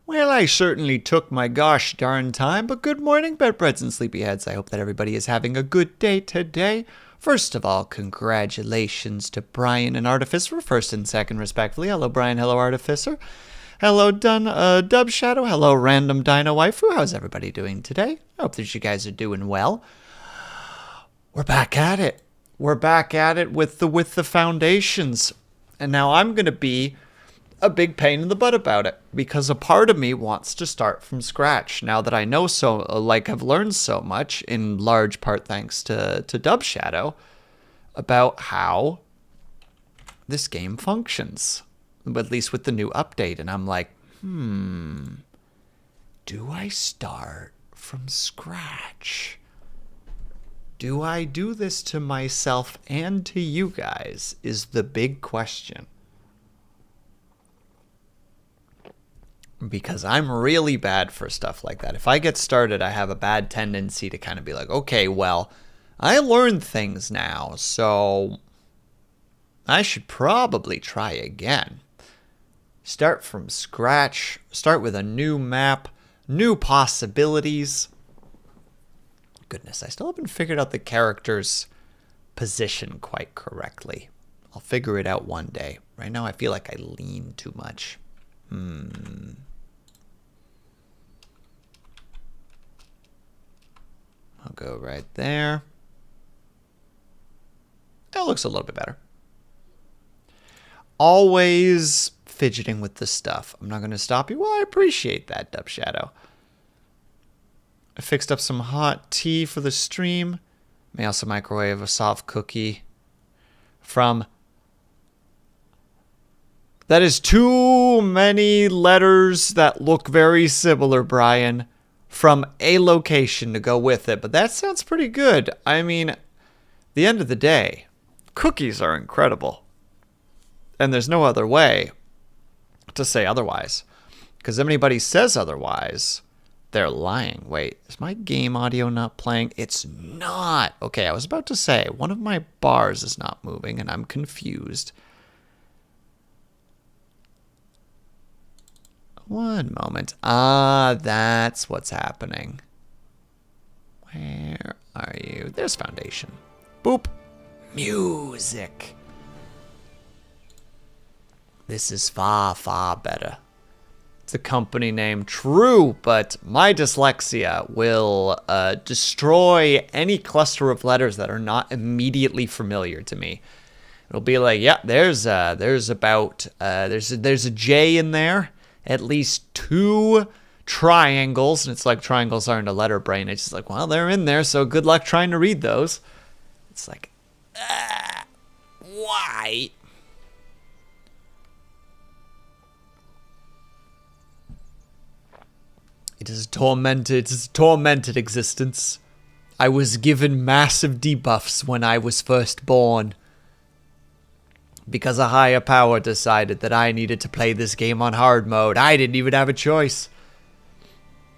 Well, I certainly took my gosh darn time, but good morning, bedbreads and sleepyheads. I hope that everybody is having a good day today. First of all, congratulations to Brian and Artificer, first and second, respectfully. Hello, Brian. Hello, Artificer. Hello, Dub Shadow. Hello, Random Dino Waifu. How's everybody doing today? I hope that you guys are doing well. We're back at it. We're back at it with the foundations. And now I'm going to be a big pain in the butt about it because a part of me wants to start from scratch now that I know I've learned so much, in large part thanks to Dub Shadow, about how this game functions, at least with the new update. And I'm like, do I start from scratch? Do I do this to myself and to you guys is the big question. Because I'm really bad for stuff like that. If I get started, I have a bad tendency to kind of be like, okay, well, I learned things now, so I should probably try again. Start from scratch, start with a new map, new possibilities. Goodness, I still haven't figured out the character's position quite correctly. I'll figure it out one day. Right now, I feel like I lean too much. I'll go right there. That looks a little bit better. Always fidgeting with the stuff. I'm not going to stop you. Well, I appreciate that, Dub Shadow. I fixed up some hot tea for the stream. May also microwave a soft cookie from... That is too many letters that look very similar, Brian, from a location to go with it. But that sounds pretty good. I mean, the end of the day, cookies are incredible. And there's no other way to say otherwise. Because if anybody says otherwise, they're lying. Wait, is my game audio not playing? It's not. Okay, I was about to say, one of my bars is not moving, and I'm confused. One moment. Ah, that's what's happening. Where are you? There's Foundation. Boop. Music. This is far, far better. It's a company name, true, but my dyslexia will destroy any cluster of letters that are not immediately familiar to me. It'll be like, yeah, there's a J in there. At least 2 triangles, and it's like triangles aren't a letter brain. It's just like, well, they're in there, so good luck trying to read those. It's like, why? It is a tormented existence. I was given massive debuffs when I was first born, because a higher power decided that I needed to play this game on hard mode. I didn't even have a choice.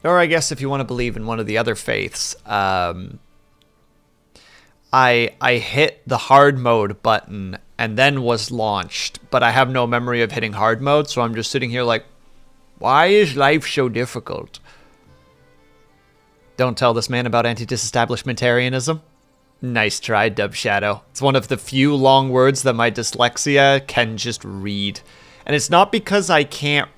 Or I guess if you want to believe in one of the other faiths, I hit the hard mode button and then was launched, but I have no memory of hitting hard mode, so I'm just sitting here like, why is life so difficult? Don't tell this man about anti-disestablishmentarianism. Nice try, Dub Shadow. It's one of the few long words that my dyslexia can just read. And it's not because I can't...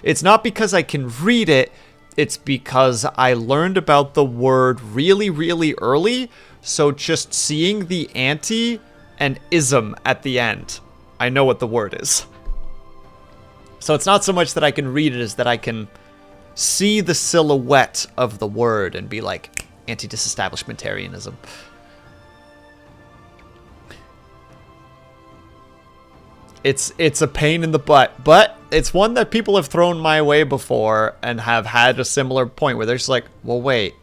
It's not because I can read it. It's because I learned about the word really, really early. So just seeing the anti and ism at the end, I know what the word is. So it's not so much that I can read it as that I can see the silhouette of the word and be like, anti-disestablishmentarianism. It's a pain in the butt, but it's one that people have thrown my way before and have had a similar point where they're just like, well, wait,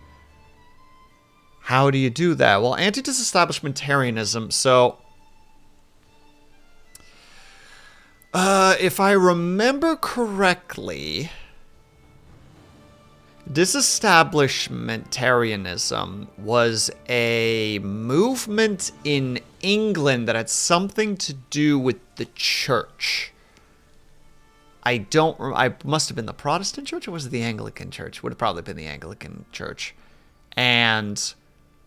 how do you do that? Well, anti-disestablishmentarianism, so if I remember correctly, disestablishmentarianism was a movement in England that had something to do with the church. I must have been the Protestant church, or was it the Anglican church? Would have probably been the Anglican church. And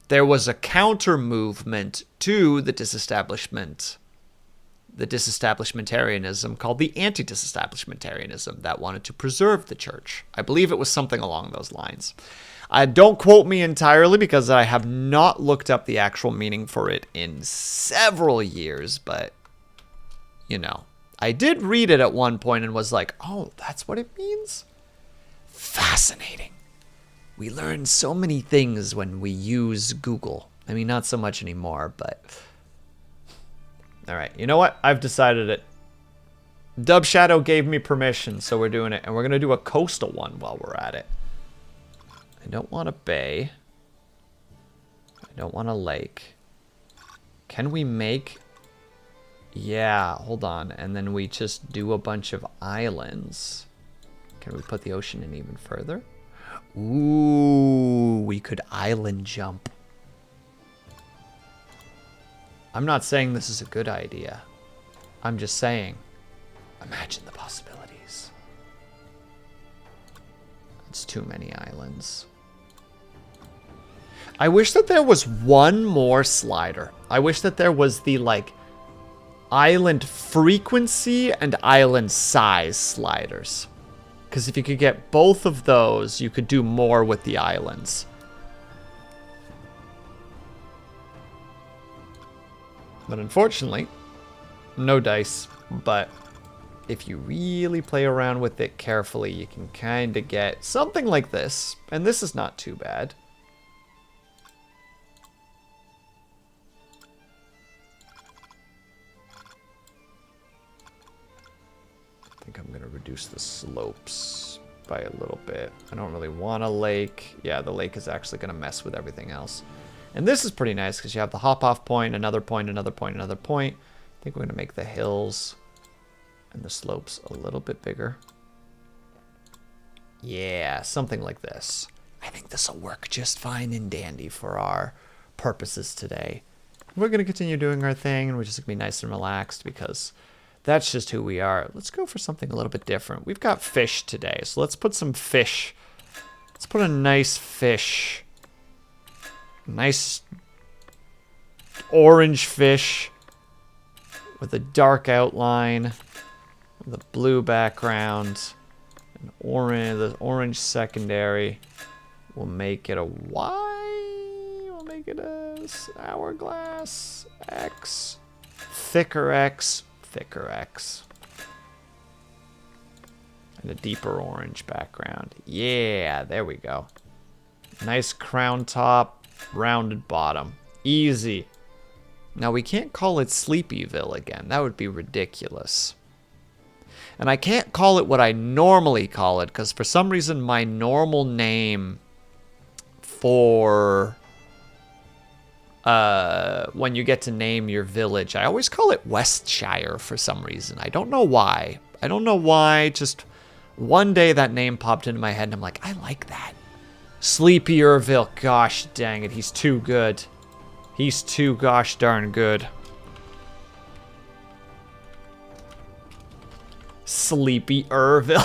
there was a counter movement to the disestablishmentarianism called the anti-disestablishmentarianism that wanted to preserve the church. I believe it was something along those lines. Don't quote me entirely because I have not looked up the actual meaning for it in several years, but, you know, I did read it at one point and was like, oh, that's what it means? Fascinating. We learn so many things when we use Google. I mean, not so much anymore, but... All right, you know what? I've decided it. Dub Shadow gave me permission, so we're doing it. And we're going to do a coastal one while we're at it. I don't want a bay. I don't want a lake. Can we make... Yeah, hold on. And then we just do a bunch of islands. Can we put the ocean in even further? Ooh, we could island jump. I'm not saying this is a good idea. I'm just saying, imagine the possibilities. It's too many islands. I wish that there was one more slider. I wish that there was the, like, island frequency and island size sliders. Because if you could get both of those, you could do more with the islands. But unfortunately, no dice. But if you really play around with it carefully, you can kind of get something like this. And this is not too bad. I think I'm going to reduce the slopes by a little bit. I don't really want a lake. Yeah, the lake is actually going to mess with everything else. And this is pretty nice because you have the hop-off point, another point, another point, another point. I think we're going to make the hills and the slopes a little bit bigger. Yeah, something like this. I think this will work just fine and dandy for our purposes today. We're going to continue doing our thing, and we're just going to be nice and relaxed because that's just who we are. Let's go for something a little bit different. We've got fish today, so let's put some fish. Let's put a nice fish. Nice orange fish with a dark outline, with a blue background, an orange, the orange secondary. We'll make it a Y. We'll make it a hourglass X, thicker X, thicker X, and a deeper orange background. Yeah, there we go. Nice crown top. Rounded bottom. Easy. Now, we can't call it Sleepyville again. That would be ridiculous. And I can't call it what I normally call it, because for some reason my normal name for when you get to name your village, I always call it Westshire for some reason. I don't know why. I don't know why. Just one day that name popped into my head, and I'm like, I like that. Sleepyville. Gosh dang it, he's too good. He's too gosh darn good. Sleepyville.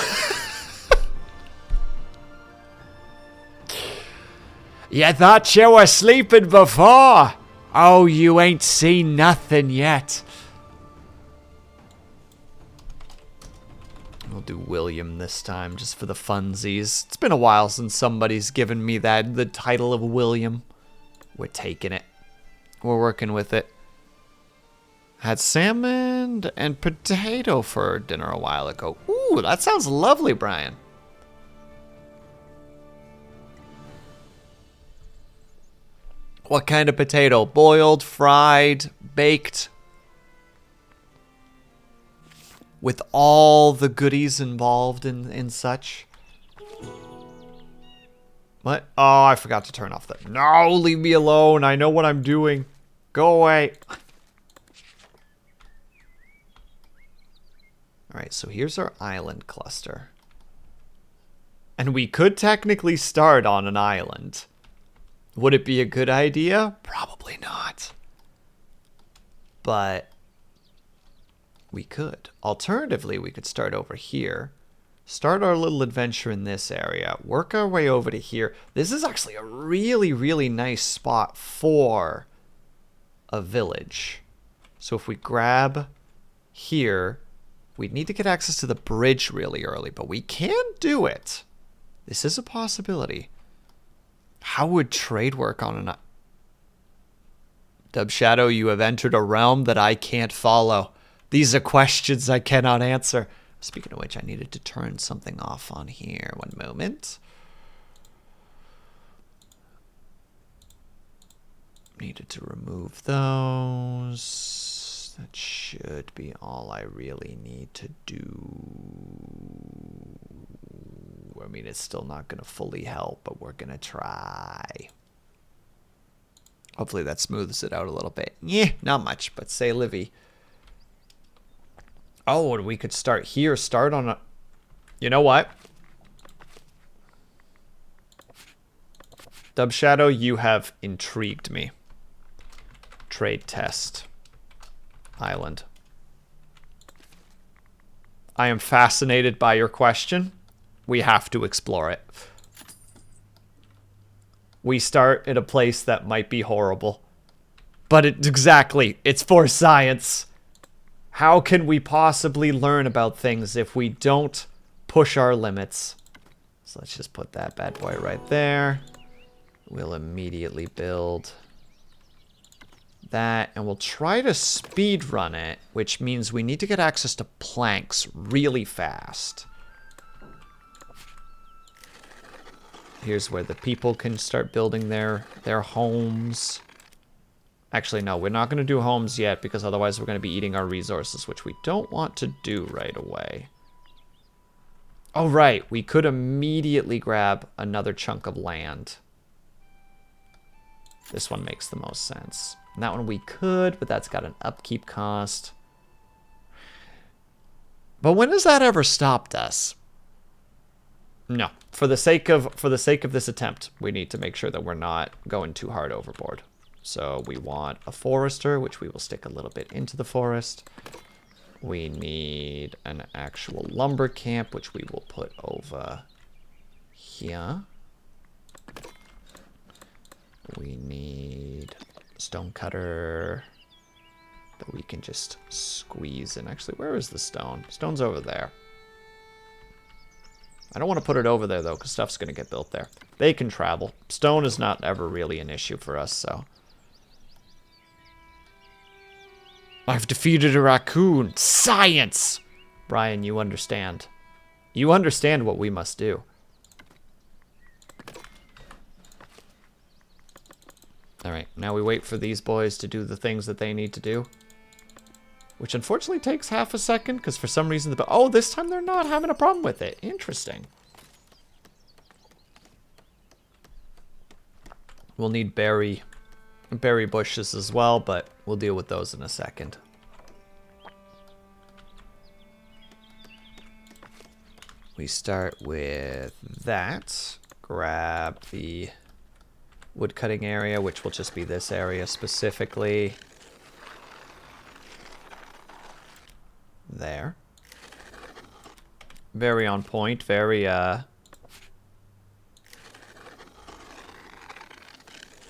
You thought you were sleeping before? Oh, you ain't seen nothing yet. We'll do William this time, just for the funsies. It's been a while since somebody's given me the title of William. We're taking it. We're working with it. Had salmon and potato for dinner a while ago. Ooh, that sounds lovely, Brian. What kind of potato? Boiled, fried, baked? With all the goodies involved in such. What? Oh, I forgot to turn off the... No, leave me alone. I know what I'm doing. Go away. Alright, so here's our island cluster. And we could technically start on an island. Would it be a good idea? Probably not. But... We could. Alternatively, we could start over here. Start our little adventure in this area. Work our way over to here. This is actually a really, really nice spot for a village. So if we grab here, we'd need to get access to the bridge really early, but we can do it. This is a possibility. How would trade work on an... Dub Shadow, you have entered a realm that I can't follow. These are questions I cannot answer. Speaking of which, I needed to turn something off on here. One moment. Needed to remove those. That should be all I really need to do. I mean, it's still not going to fully help, but we're going to try. Hopefully that smooths it out a little bit. Yeah, not much, but say Livy. Oh, and we could start here. Start on a... You know what? Dub Shadow, you have intrigued me. Trade test. Island. I am fascinated by your question. We have to explore it. We start at a place that might be horrible. But exactly, it's for science. How can we possibly learn about things if we don't push our limits? So let's just put that bad boy right there. We'll immediately build that, and we'll try to speed run it, which means we need to get access to planks really fast. Here's where the people can start building their homes. Actually, no, we're not going to do homes yet because otherwise we're going to be eating our resources, which we don't want to do right away. Oh, right. We could immediately grab another chunk of land. This one makes the most sense. And that one we could, but that's got an upkeep cost. But when has that ever stopped us? No. For the sake of this attempt, we need to make sure that we're not going too hard overboard. So we want a forester, which we will stick a little bit into the forest. We need an actual lumber camp, which we will put over here. We need stone cutter that we can just squeeze in. Actually, where is the stone? Stone's over there. I don't want to put it over there, though, because stuff's going to get built there. They can travel. Stone is not ever really an issue for us, so... I've defeated a raccoon. Science! Brian, you understand. You understand what we must do. Alright, now we wait for these boys to do the things that they need to do. Which unfortunately takes half a second, because for some reason... Oh, this time they're not having a problem with it. Interesting. We'll need berry bushes as well, but we'll deal with those in a second. We start with that. Grab the wood cutting area, which will just be this area specifically. There. Very on point, very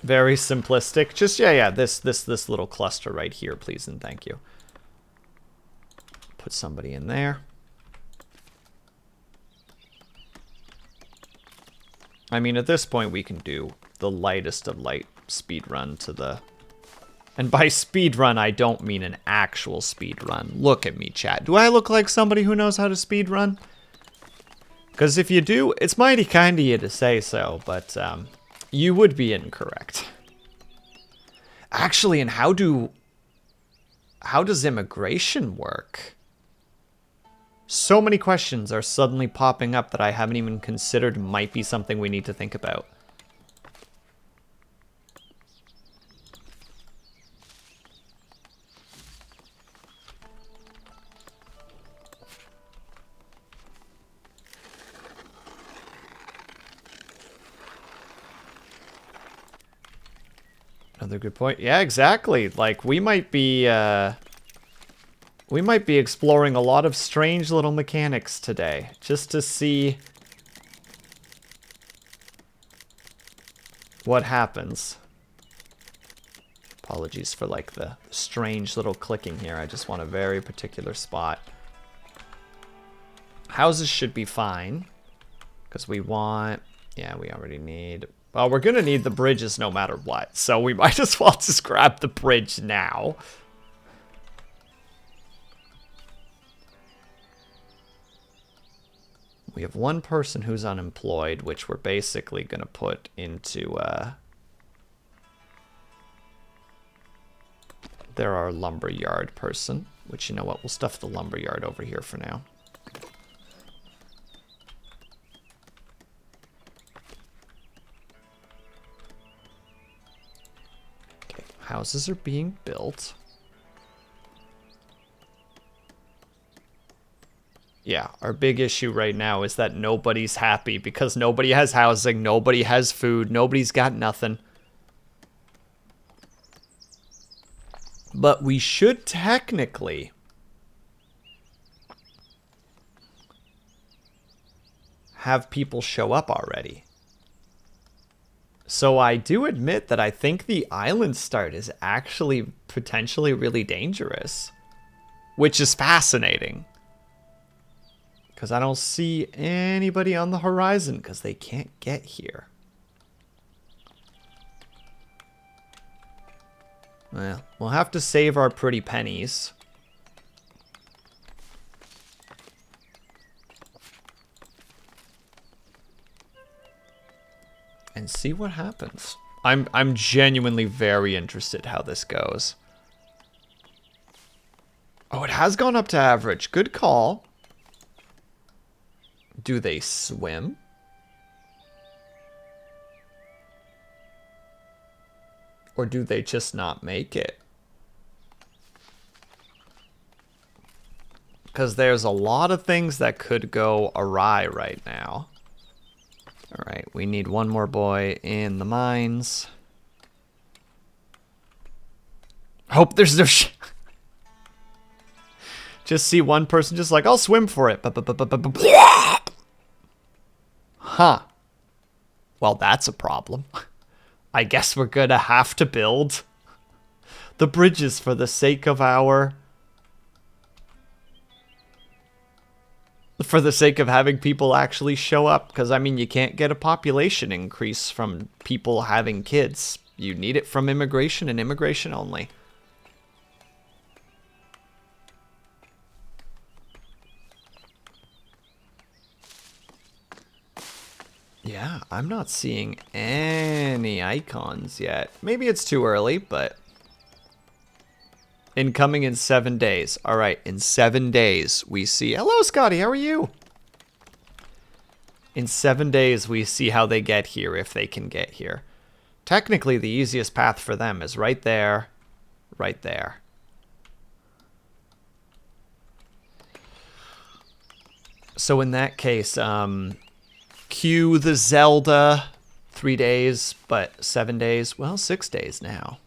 very simplistic. Just yeah, this little cluster right here, please and thank you. Put somebody in there. I mean, at this point we can do the lightest of light speed run to the... And by speed run, I don't mean an actual speed run. Look at me, chat. Do I look like somebody who knows how to speed run? Because if you do, it's mighty kind of you to say so, but you would be incorrect. Actually, and how does immigration work? So many questions are suddenly popping up that I haven't even considered might be something we need to think about. Another good point. Yeah, exactly. Like, we might be We might be exploring a lot of strange little mechanics today, just to see what happens. Apologies for like the strange little clicking here. I just want a very particular spot. Houses should be fine. Because we want... Yeah, we already need... Well, we're going to need the bridges no matter what. So we might as well just grab the bridge now. We have one person who's unemployed, which we're basically going to put into... They're our lumberyard person. Which, you know what, we'll stuff the lumberyard over here for now. Okay, houses are being built. Yeah, our big issue right now is that nobody's happy because nobody has housing, nobody has food, nobody's got nothing. But we should technically have people show up already. So I do admit that I think the island start is actually potentially really dangerous, which is fascinating. Because I don't see anybody on the horizon because they can't get here. Well, we'll have to save our pretty pennies. And see what happens. I'm genuinely very interested how this goes. Oh, it has gone up to average. Good call. Do they swim? Or do they just not make it? Because there's a lot of things that could go awry right now. Alright, we need one more boy in the mines. Hope there's no just see one person just like, I'll swim for it. Huh. Well, that's a problem. I guess we're gonna have to build the bridges for the sake of our... For the sake of having people actually show up. Because, I mean, you can't get a population increase from people having kids. You need it from immigration and immigration only. Yeah, I'm not seeing any icons yet. Maybe it's too early, but... Incoming in 7 days. All right, in 7 days, we see... Hello, Scotty, how are you? In 7 days, we see how they get here, if they can get here. Technically, the easiest path for them is right there, right there. So in that case, cue the Zelda 3 days, but 7 days. Well, 6 days now.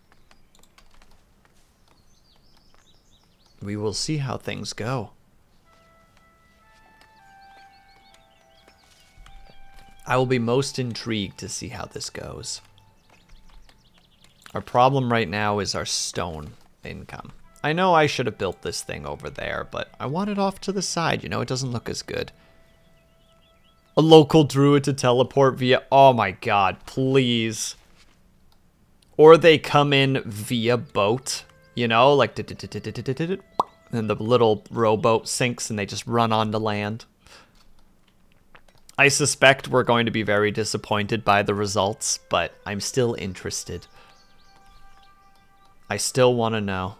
We will see how things go. I will be most intrigued to see how this goes. Our problem right now is our stone income. I know I should have built this thing over there, but I want it off to the side. You know, it doesn't look as good. A local druid to teleport via... Oh my god, please. Or they come in via boat. You know, like... And the little rowboat sinks and they just run onto land. I suspect we're going to be very disappointed by the results, but I'm still interested. I still want to know.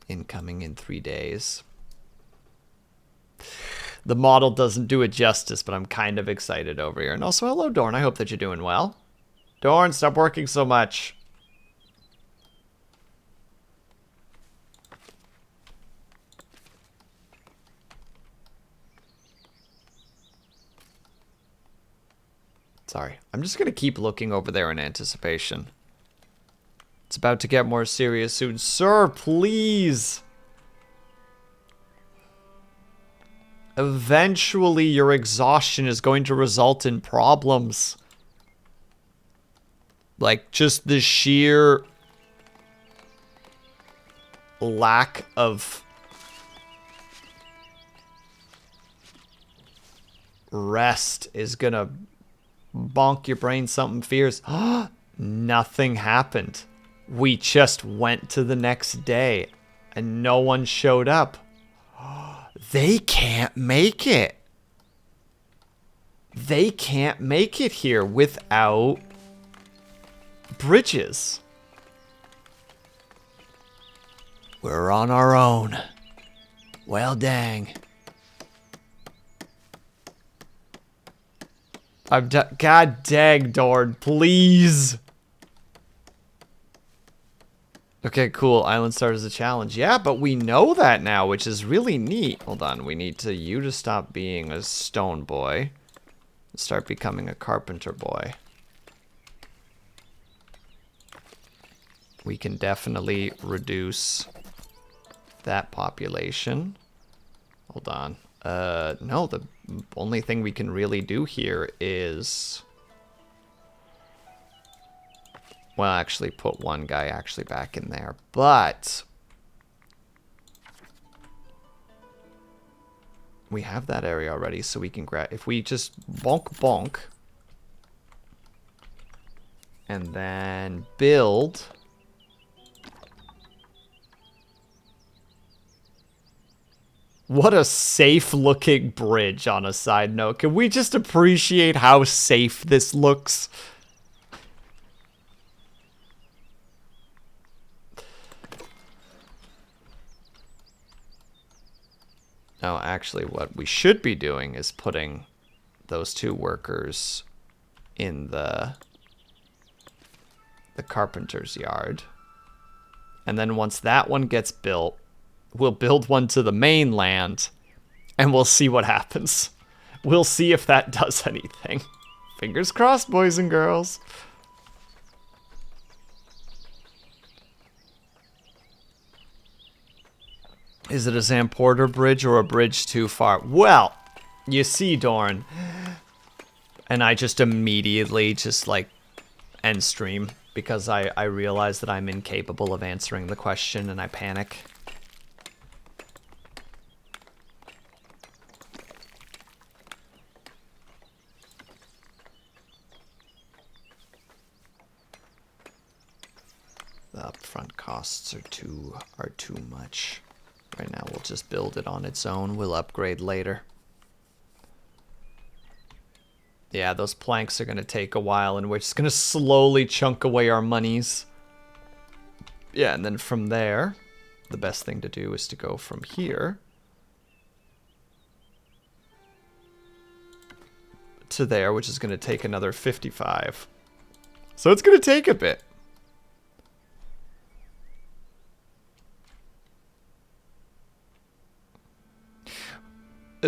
Incoming in 3 days. The model doesn't do it justice, but I'm kind of excited over here. And also, hello, Dorn. I hope that you're doing well. Dorn, stop working so much. Sorry. I'm just going to keep looking over there in anticipation. It's about to get more serious soon. Sir, please. Eventually, your exhaustion is going to result in problems. Like, just the sheer lack of rest is gonna bonk your brain something fierce. Nothing happened. We just went to the next day and no one showed up. They can't make it. They can't make it here without bridges. We're on our own. Well, dang. God dang, Dorn, please. Okay, cool. Island Start is a challenge. Yeah, but we know that now, which is really neat. Hold on, we need you to stop being a stone boy and start becoming a carpenter boy. We can definitely reduce that population. Hold on. No, the only thing we can really do here is... Well, actually put one guy actually back in there, but... We have that area already, so we can grab... If we just bonk, and then build... What a safe-looking bridge, on a side note. Can we just appreciate how safe this looks? No, actually, what we should be doing is putting those two workers in the carpenter's yard. And then once that one gets built, we'll build one to the mainland, and we'll see what happens. We'll see if that does anything. Fingers crossed, boys and girls. Is it a Zamporter bridge or a bridge too far? Well, you see, Dorn. And I just immediately just, like, end stream because I realize that I'm incapable of answering the question and I panic. The upfront costs are too much. Right now, we'll just build it on its own. We'll upgrade later. Yeah, those planks are going to take a while, and we're just going to slowly chunk away our monies. Yeah, and then from there, the best thing to do is to go from here to there, which is going to take another 55. So it's going to take a bit.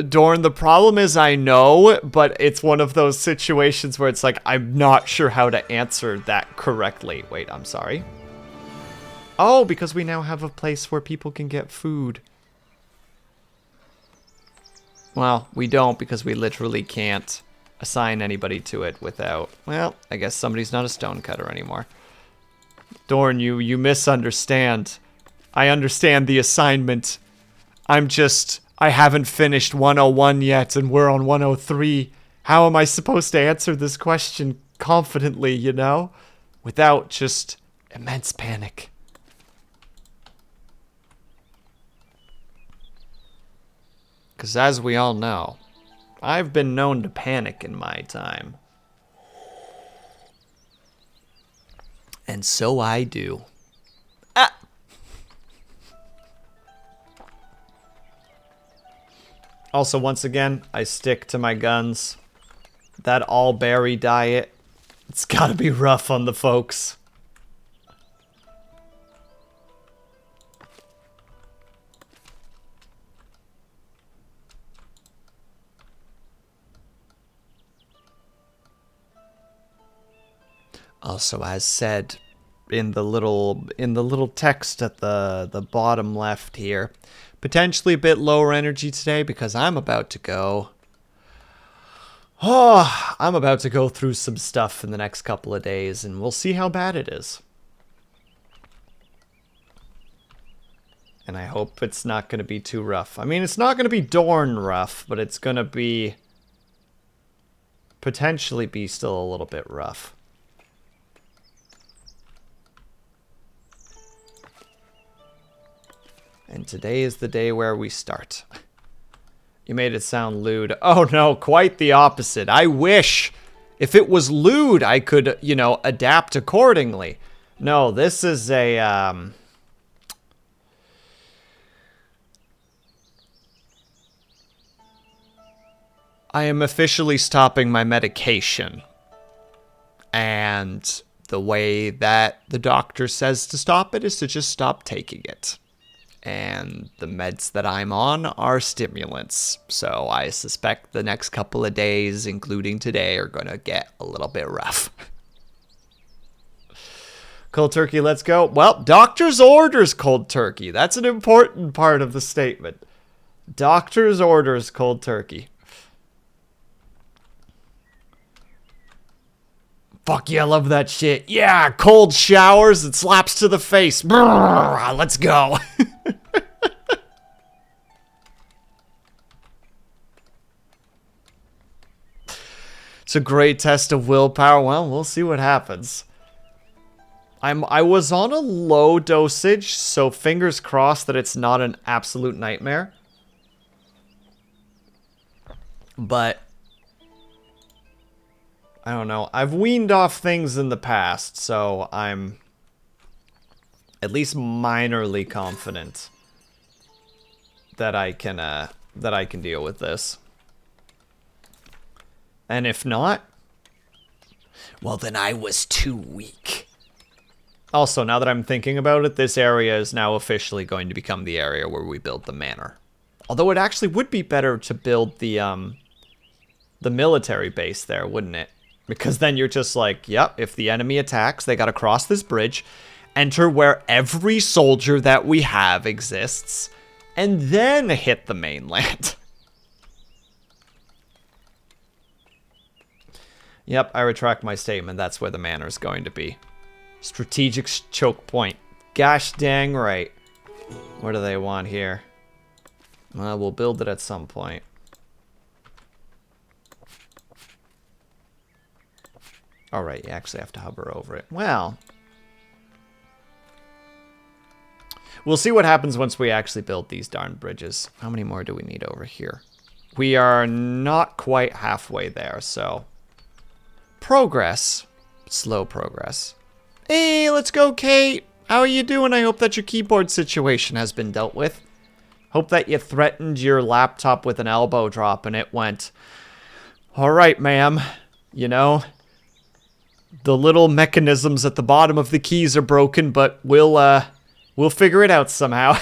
Dorn, the problem is I know, but it's one of those situations where it's like, I'm not sure how to answer that correctly. Wait, I'm sorry. Oh, because we now have a place where people can get food. Well, we don't because we literally can't assign anybody to it without... Well, I guess somebody's not a stonecutter anymore. Dorn, you misunderstand. I understand the assignment. I haven't finished 101 yet, and we're on 103. How am I supposed to answer this question confidently, you know? Without just immense panic. Because as we all know, I've been known to panic in my time. And so I do. Ah! Also, once again, I stick to my guns. That all-berry diet, it's gotta be rough on the folks. Also, as said, in the little text at the bottom left here. Potentially a bit lower energy today because I'm about to go through some stuff in the next couple of days, and we'll see how bad it is. And I hope it's not going to be too rough. I mean, it's not going to be darn rough, but it's going to be potentially be still a little bit rough. And today is the day where we start. You made it sound lewd. Oh no, quite the opposite. I wish if it was lewd, I could, you know, adapt accordingly. No, this is a, I am officially stopping my medication. And the way that the doctor says to stop it is to just stop taking it. And the meds that I'm on are stimulants. So I suspect the next couple of days, including today, are going to get a little bit rough. Cold turkey, let's go. Well, doctor's orders cold turkey. That's an important part of the statement. Doctor's orders cold turkey. Fuck yeah, I love that shit. Yeah, cold showers and slaps to the face. Brrr, let's go. It's a great test of willpower. Well, we'll see what happens. I was on a low dosage, so fingers crossed that it's not an absolute nightmare. But I don't know. I've weaned off things in the past, so I'm at least minorly confident that I can deal with this. And if not, well, then I was too weak. Also, now that I'm thinking about it, this area is now officially going to become the area where we build the manor. Although it actually would be better to build the military base there, wouldn't it? Because then you're just like, yep, if the enemy attacks, they gotta cross this bridge, enter where every soldier that we have exists, and then hit the mainland. Yep, I retract my statement. That's where the manor's going to be. Strategic choke point. Gosh dang right. What do they want here? Well, we'll build it at some point. Alright, you actually have to hover over it. Well, we'll see what happens once we actually build these darn bridges. How many more do we need over here? We are not quite halfway there, so progress. Slow progress. Hey, let's go, Kate. How are you doing? I hope that your keyboard situation has been dealt with. Hope that you threatened your laptop with an elbow drop and it went, all right, ma'am. You know, the little mechanisms at the bottom of the keys are broken, but we'll figure it out somehow.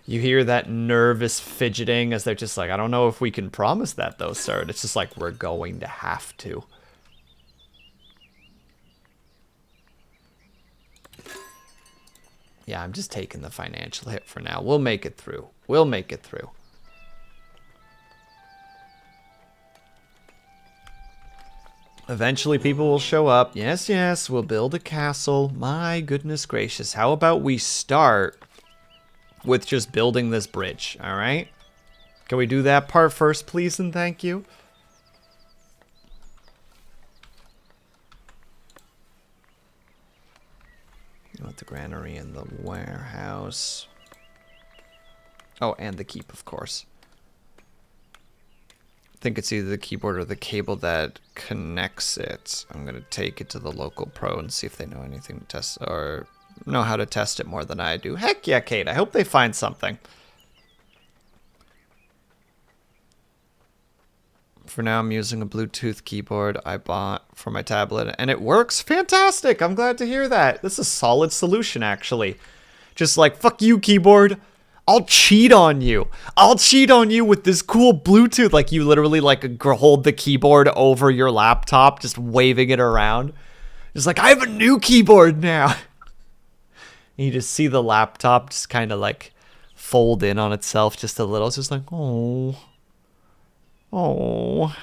You hear that nervous fidgeting as they're just like, I don't know if we can promise that though, sir. And it's just like, we're going to have to. Yeah, I'm just taking the financial hit for now. We'll make it through. We'll make it through. Eventually people will show up. Yes, yes, we'll build a castle. My goodness gracious. How about we start with just building this bridge, all right? Can we do that part first, please, and thank you? You want the granary and the warehouse. Oh, and the keep, of course. I think it's either the keyboard or the cable that connects it. I'm going to take it to the local pro and see if they know anything to test or know how to test it more than I do. Heck yeah, Kate. I hope they find something. For now, I'm using a Bluetooth keyboard I bought for my tablet, and it works. Fantastic. I'm glad to hear that. This is a solid solution, actually. Just like, fuck you, keyboard. I'll cheat on you. I'll cheat on you with this cool Bluetooth. Like, you literally, like, hold the keyboard over your laptop, just waving it around. Just like, I have a new keyboard now. And you just see the laptop just kind of, like, fold in on itself just a little. It's just like, oh. Oh.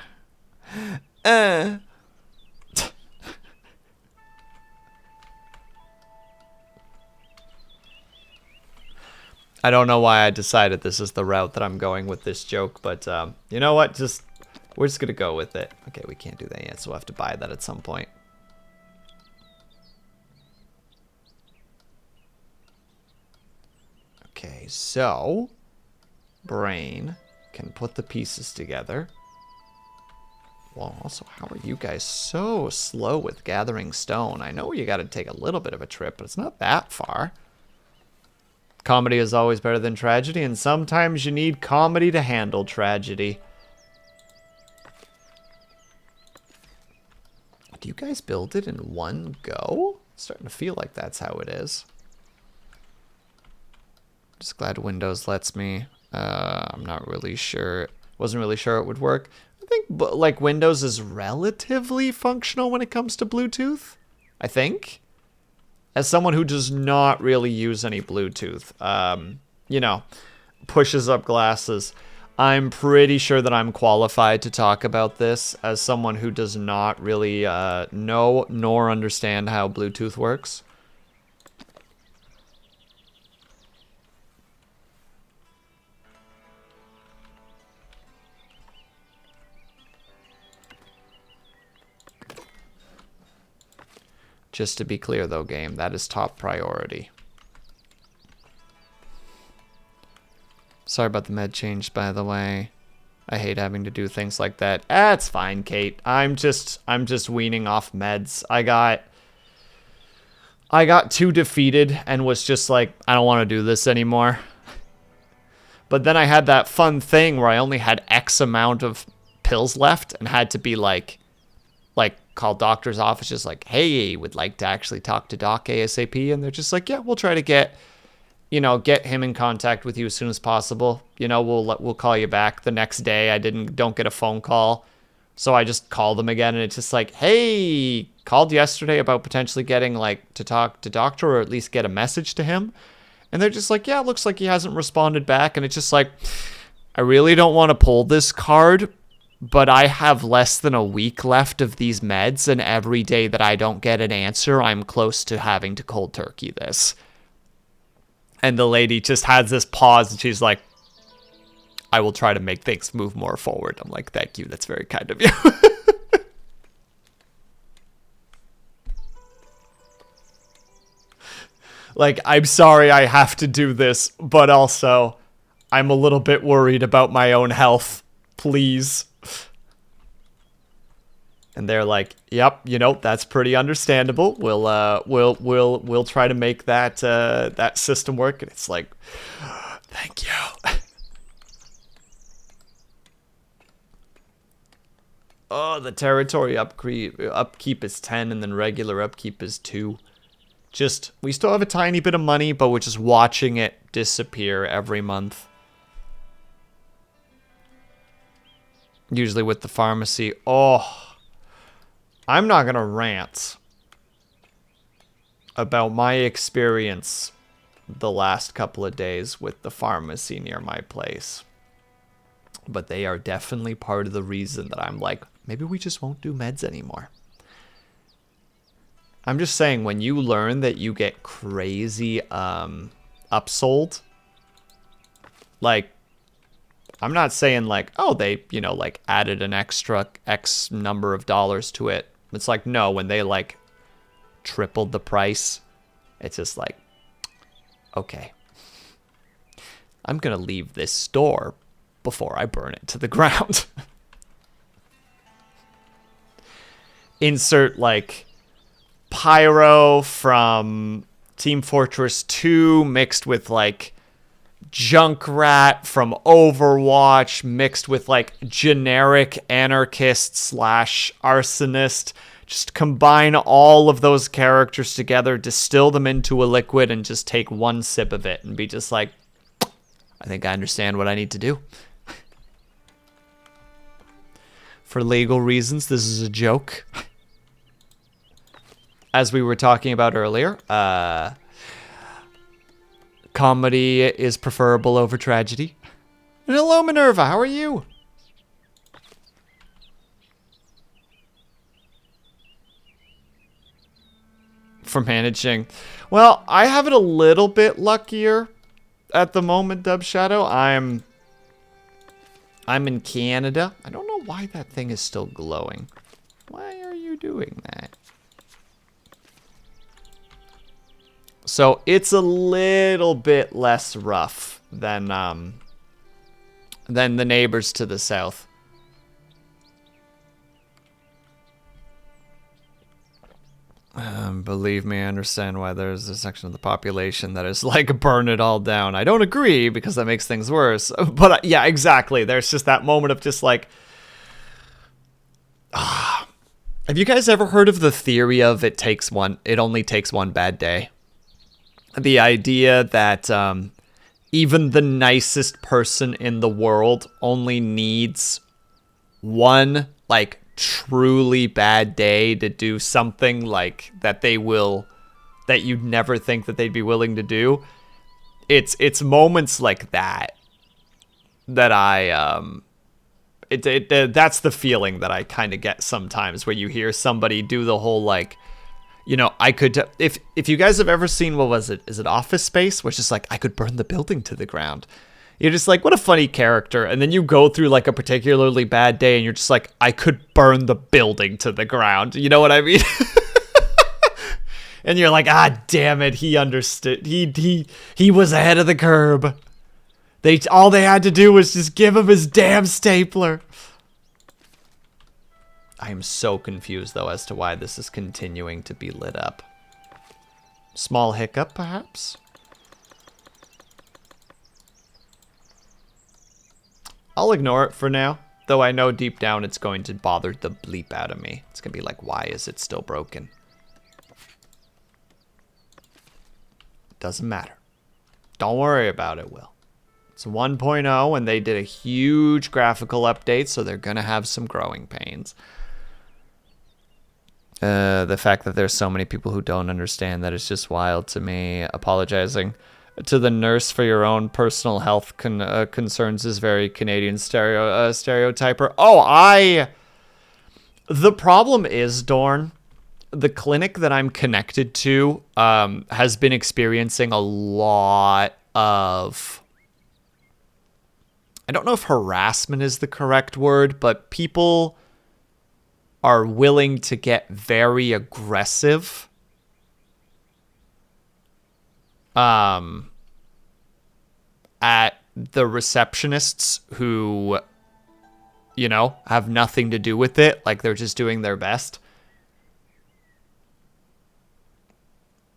I don't know why I decided this is the route that I'm going with this joke, but you know what? We're just gonna go with it. Okay, we can't do that yet, so we'll have to buy that at some point. Okay, so Brain can put the pieces together. Well, also, how are you guys so slow with gathering stone? I know you gotta take a little bit of a trip, but it's not that far. Comedy is always better than tragedy, and sometimes you need comedy to handle tragedy. Do you guys build it in one go? It's starting to feel like that's how it is. Just glad Windows lets me. I'm not really sure. Wasn't really sure it would work. I think like Windows is relatively functional when it comes to Bluetooth. I think. As someone who does not really use any Bluetooth, you know, pushes up glasses, I'm pretty sure that I'm qualified to talk about this as someone who does not really know nor understand how Bluetooth works. Just to be clear, though, game, that is top priority. Sorry about the med change, by the way. I hate having to do things like that. It's fine, Kate. I'm just weaning off meds. I got too defeated and was just like, I don't want to do this anymore. But then I had that fun thing where I only had X amount of pills left and had to be like call doctor's office, just like, hey, would like to actually talk to Doc ASAP. And they're just like, yeah, we'll try to get him in contact with you as soon as possible. You know, we'll call you back. The next day I don't get a phone call. So I just call them again, and it's just like, hey, called yesterday about potentially getting like to talk to doctor or at least get a message to him. And they're just like, yeah, it looks like he hasn't responded back. And it's just like, I really don't want to pull this card, but I have less than a week left of these meds, and every day that I don't get an answer, I'm close to having to cold turkey this. And the lady just has this pause, and she's like, I will try to make things move more forward. I'm like, thank you. That's very kind of you. Like, I'm sorry I have to do this, but also I'm a little bit worried about my own health. Please. And they're like, yep, you know, that's pretty understandable. We'll try to make that that system work. And it's like, thank you. Oh, the territory upkeep is 10, and then regular upkeep is 2. Just, we still have a tiny bit of money, but we're just watching it disappear every month. Usually with the pharmacy. Oh, I'm not going to rant about my experience the last couple of days with the pharmacy near my place. But they are definitely part of the reason that I'm like, maybe we just won't do meds anymore. I'm just saying, when you learn that you get crazy upsold, like, I'm not saying like, oh, they, you know, like added an extra X number of dollars to it. It's like, no, when they like tripled the price, it's just like, okay, I'm going to leave this store before I burn it to the ground. Insert like pyro from Team Fortress 2 mixed with like Junkrat from Overwatch mixed with like generic anarchist / arsonist. Just combine all of those characters together, distill them into a liquid, and just take one sip of it and be just like, I think I understand what I need to do. For legal reasons, this is a joke. As we were talking about earlier, comedy is preferable over tragedy. And hello, Minerva, how are you? For managing. Well, I have it a little bit luckier at the moment, Dub Shadow. I'm in Canada. I don't know why that thing is still glowing. Why are you doing that? So it's a little bit less rough than the neighbors to the south. Believe me, I understand why there's a section of the population that is like, burn it all down. I don't agree because that makes things worse. But yeah, exactly. There's just that moment of just like, have you guys ever heard of the theory of it only takes one bad day? The idea that even the nicest person in the world only needs one, like, truly bad day to do something like that you'd never think that they'd be willing to do. It's moments like that I that's the feeling that I kind of get sometimes where you hear somebody do the whole like, you know, I could, if you guys have ever seen, what was it? Is it Office Space? Where it's just like, I could burn the building to the ground. You're just like, what a funny character. And then you go through like a particularly bad day and you're just like, I could burn the building to the ground. You know what I mean? And you're like, ah, damn it. He understood. He was ahead of the curve. All they had to do was just give him his damn stapler. I am so confused, though, as to why this is continuing to be lit up. Small hiccup, perhaps? I'll ignore it for now, though I know deep down it's going to bother the bleep out of me. It's going to be like, why is it still broken? Doesn't matter. Don't worry about it, Will. It's 1.0, and they did a huge graphical update, so they're going to have some growing pains. The fact that there's so many people who don't understand that is just wild to me. Apologizing to the nurse for your own personal health concerns is very Canadian stereotyper. Oh, the problem is, Dorn, the clinic that I'm connected to has been experiencing a lot of, I don't know if harassment is the correct word, but people are willing to get very aggressive at the receptionists who, you know, have nothing to do with it. Like, they're just doing their best.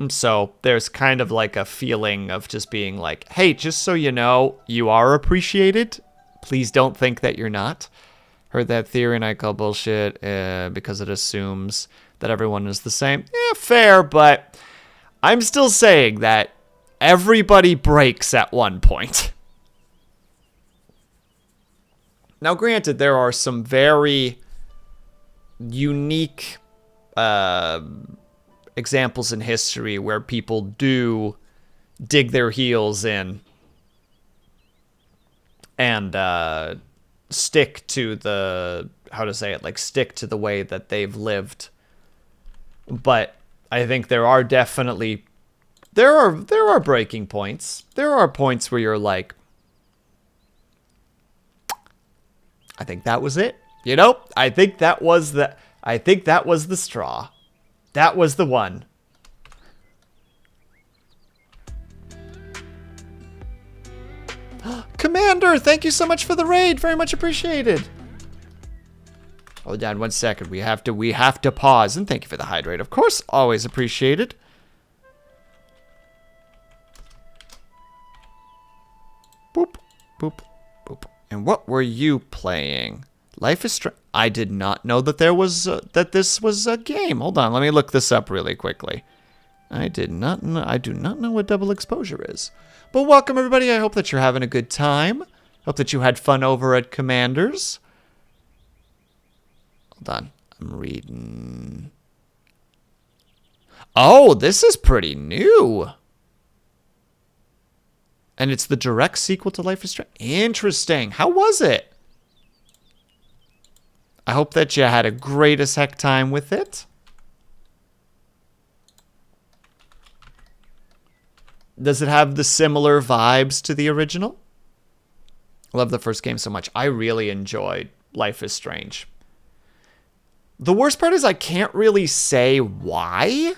So there's kind of like a feeling of just being like, hey, just so you know, you are appreciated. Please don't think that you're not. Heard that theory and I call bullshit because it assumes that everyone is the same. Yeah, fair, but I'm still saying that everybody breaks at one point. Now, granted, there are some very unique examples in history where people do dig their heels in and stick to the, how to say it, like stick to the way that they've lived. But I think there are definitely, there are breaking points. There are points where you're like, I think that was it. You know, I think that was the straw. That was the one. Commander, thank you so much for the raid. Very much appreciated. Hold on 1 second. We have to pause. And thank you for the hydrate. Of course, always appreciated. Boop, boop, boop. And what were you playing? Life is Strange. I did not know that there was that this was a game. Hold on, let me look this up really quickly. I did not know. I do not know what double exposure is. But welcome, everybody. I hope that you're having a good time. Hope that you had fun over at Commanders. Hold on. I'm reading. Oh, this is pretty new. And it's the direct sequel to Life is Strange. Interesting. How was it? I hope that you had a great as heck time with it. Does it have the similar vibes to the original? I love the first game so much. I really enjoyed Life is Strange. The worst part is I can't really say why.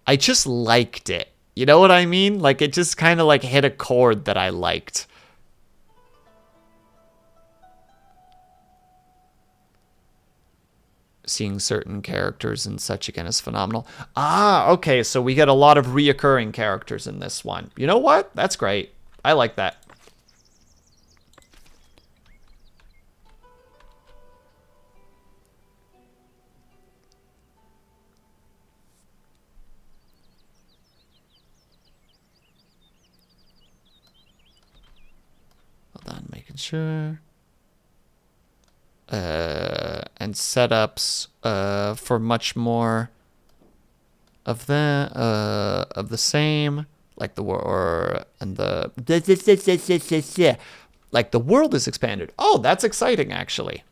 I just liked it. You know what I mean? Like, it just kind of like hit a chord that I liked. Seeing certain characters and such again is phenomenal. Ah, okay, so we get a lot of reoccurring characters in this one. You know what? That's great. I like that. Hold on, making sure. And setups for much more of the same, like the world and the like the world is expanded. Oh, that's exciting actually.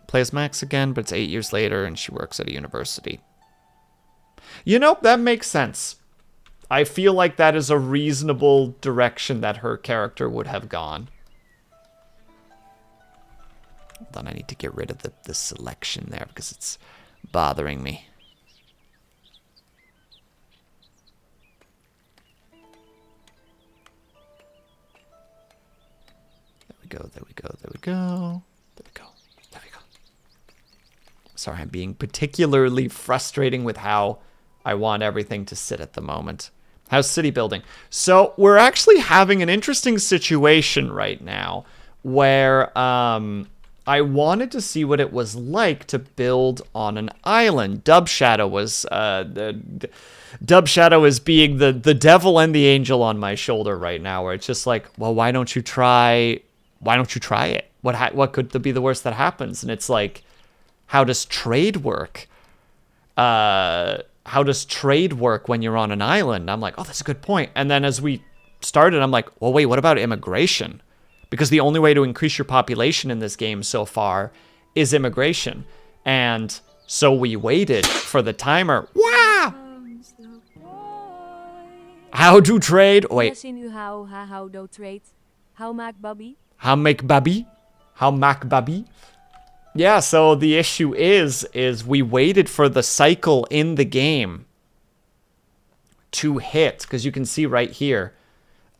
Plays Max again, but it's 8 years later and she works at a university. You know, that makes sense. I feel like that is a reasonable direction that her character would have gone. Then I need to get rid of the selection there because it's bothering me. There we go, there we go, there we go. There we go, there we go. Sorry, I'm being particularly frustrating with how I want everything to sit at the moment. How's city building? So we're actually having an interesting situation right now where I wanted to see what it was like to build on an island. Dub Shadow was Dub Shadow is being the devil and the angel on my shoulder right now, where it's just like, well, why don't you try it? What could be the worst that happens? And it's like, how does trade work? How does trade work when you're on an island? I'm like, oh, that's a good point. And then as we started, I'm like, well, wait, what about immigration? Because the only way to increase your population in this game so far is immigration. And so we waited for the timer. Wow! How to trade? Wait. How do trade? How make baby? How make baby? How make baby? Yeah, so the issue is we waited for the cycle in the game to hit. Because you can see right here.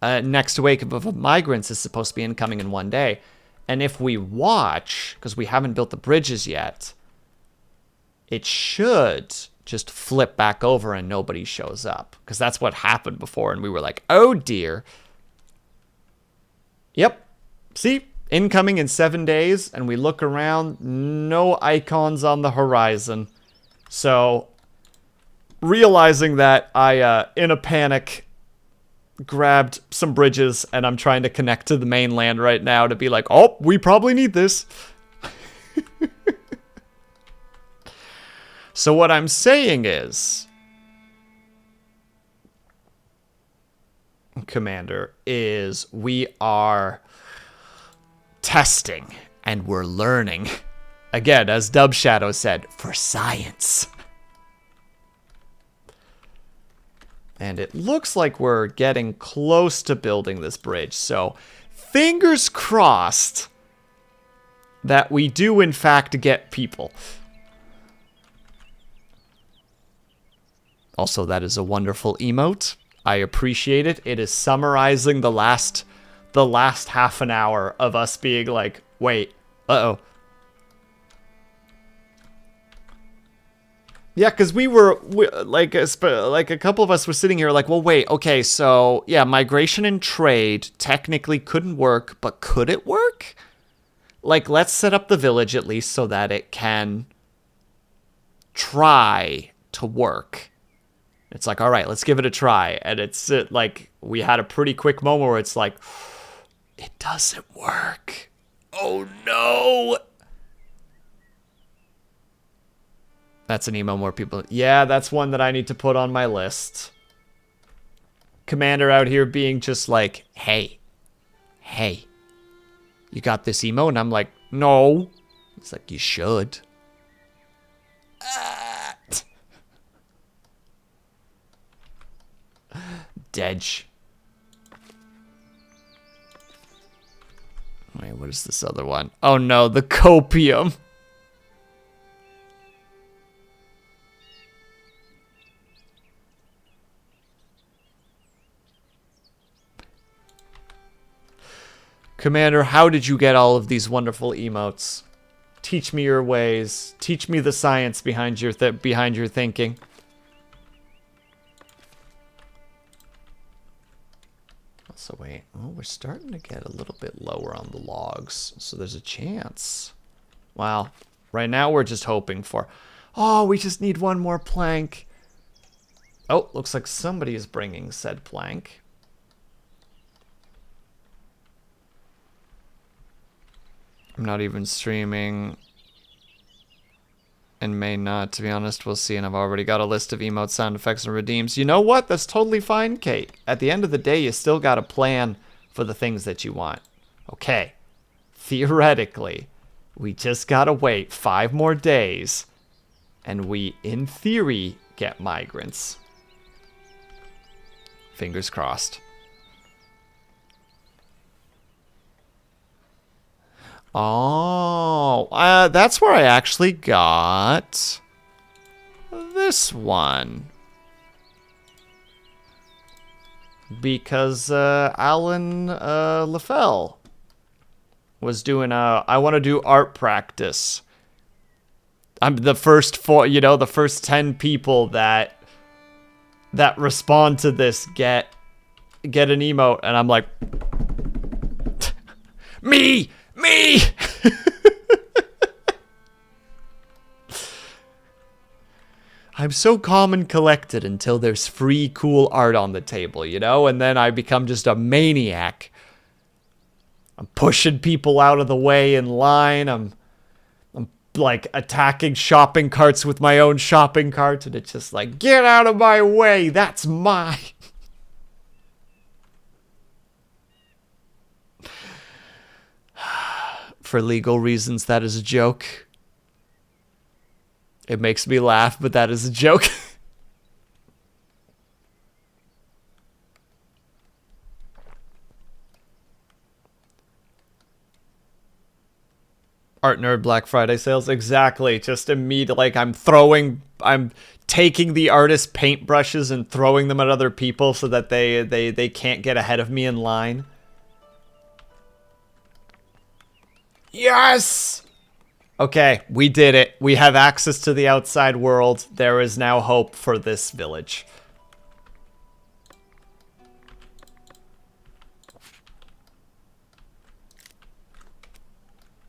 Next wave of migrants is supposed to be incoming in 1 day. And if we watch, because we haven't built the bridges yet, it should just flip back over and nobody shows up. Because that's what happened before, and we were like, oh dear. Yep. See? Incoming in 7 days, and we look around, no icons on the horizon. So, realizing that, I, in a panic, grabbed some bridges, and I'm trying to connect to the mainland right now to be like, oh, we probably need this. So what I'm saying is, Commander, is we are testing and we're learning. Again, as Dub Shadow said, for science. And it looks like we're getting close to building this bridge. So, fingers crossed that we do, in fact, get people. Also, that is a wonderful emote. I appreciate it. It is summarizing the last half an hour of us being like, wait, uh-oh. Yeah, because we were, like a couple of us were sitting here like, well, wait, okay, so, yeah, migration and trade technically couldn't work, but could it work? Like, let's set up the village at least so that it can try to work. It's like, all right, let's give it a try. And it's like, we had a pretty quick moment where it's like, it doesn't work. Oh no. That's an emo more people. Yeah, that's one that I need to put on my list. Commander out here being just like, hey, you got this emo? And I'm like, no. It's like, you should. Dedge. Wait, what is this other one? Oh no, the copium. Commander, how did you get all of these wonderful emotes? Teach me your ways. Teach me the science behind your thinking. So wait, oh, we're starting to get a little bit lower on the logs, so there's a chance. Wow, right now we're just hoping for, oh, we just need one more plank. Oh, looks like somebody is bringing said plank. I'm not even streaming and may not, to be honest. We'll see, and I've already got a list of emote sound effects and redeems. You know what? That's totally fine, Kate. At the end of the day, you still got a plan for the things that you want. Okay. Theoretically, we just gotta wait 5 more days, and we, in theory, get migrants. Fingers crossed. Oh, that's where I actually got this one. Because Alan LaFell was doing I want to do art practice. I'm the first the first 10 people that respond to this get an emote, and I'm like, me! I'm so calm and collected until there's free cool art on the table, you know? And then I become just a maniac. I'm pushing people out of the way in line. I'm like attacking shopping carts with my own shopping cart, and it's just like, get out of my way, that's mine. For legal reasons, that is a joke. It makes me laugh, but that is a joke. Art Nerd Black Friday sales, exactly. Just immediately, like I'm taking the artist paintbrushes and throwing them at other people so that they can't get ahead of me in line. Yes! Okay, we did it. We have access to the outside world. There is now hope for this village.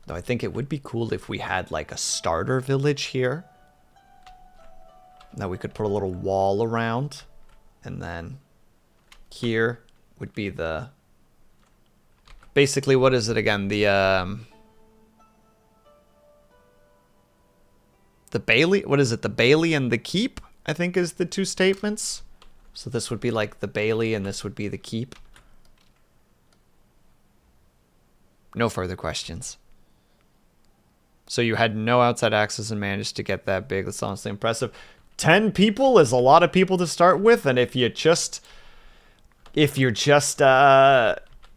Though I think it would be cool if we had like a starter village here. That we could put a little wall around. And then here would be the... Basically, what is it again? The Bailey, what is it? The Bailey and the Keep, I think is the 2 statements. So this would be like the Bailey and this would be the Keep. No further questions. So you had no outside access and managed to get that big. That's honestly impressive. 10 people is a lot of people to start with, and if you're just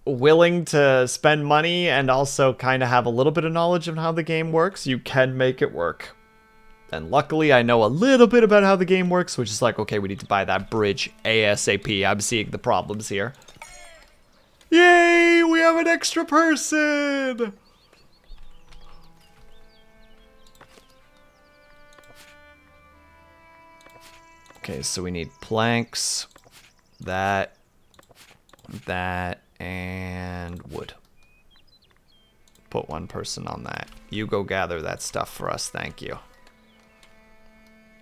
willing to spend money and also kind of have a little bit of knowledge of how the game works, you can make it work. And luckily, I know a little bit about how the game works, which is like, okay, we need to buy that bridge ASAP. I'm seeing the problems here. Yay! We have an extra person! Okay, so we need planks, that, and wood. Put 1 person on that. You go gather that stuff for us, thank you.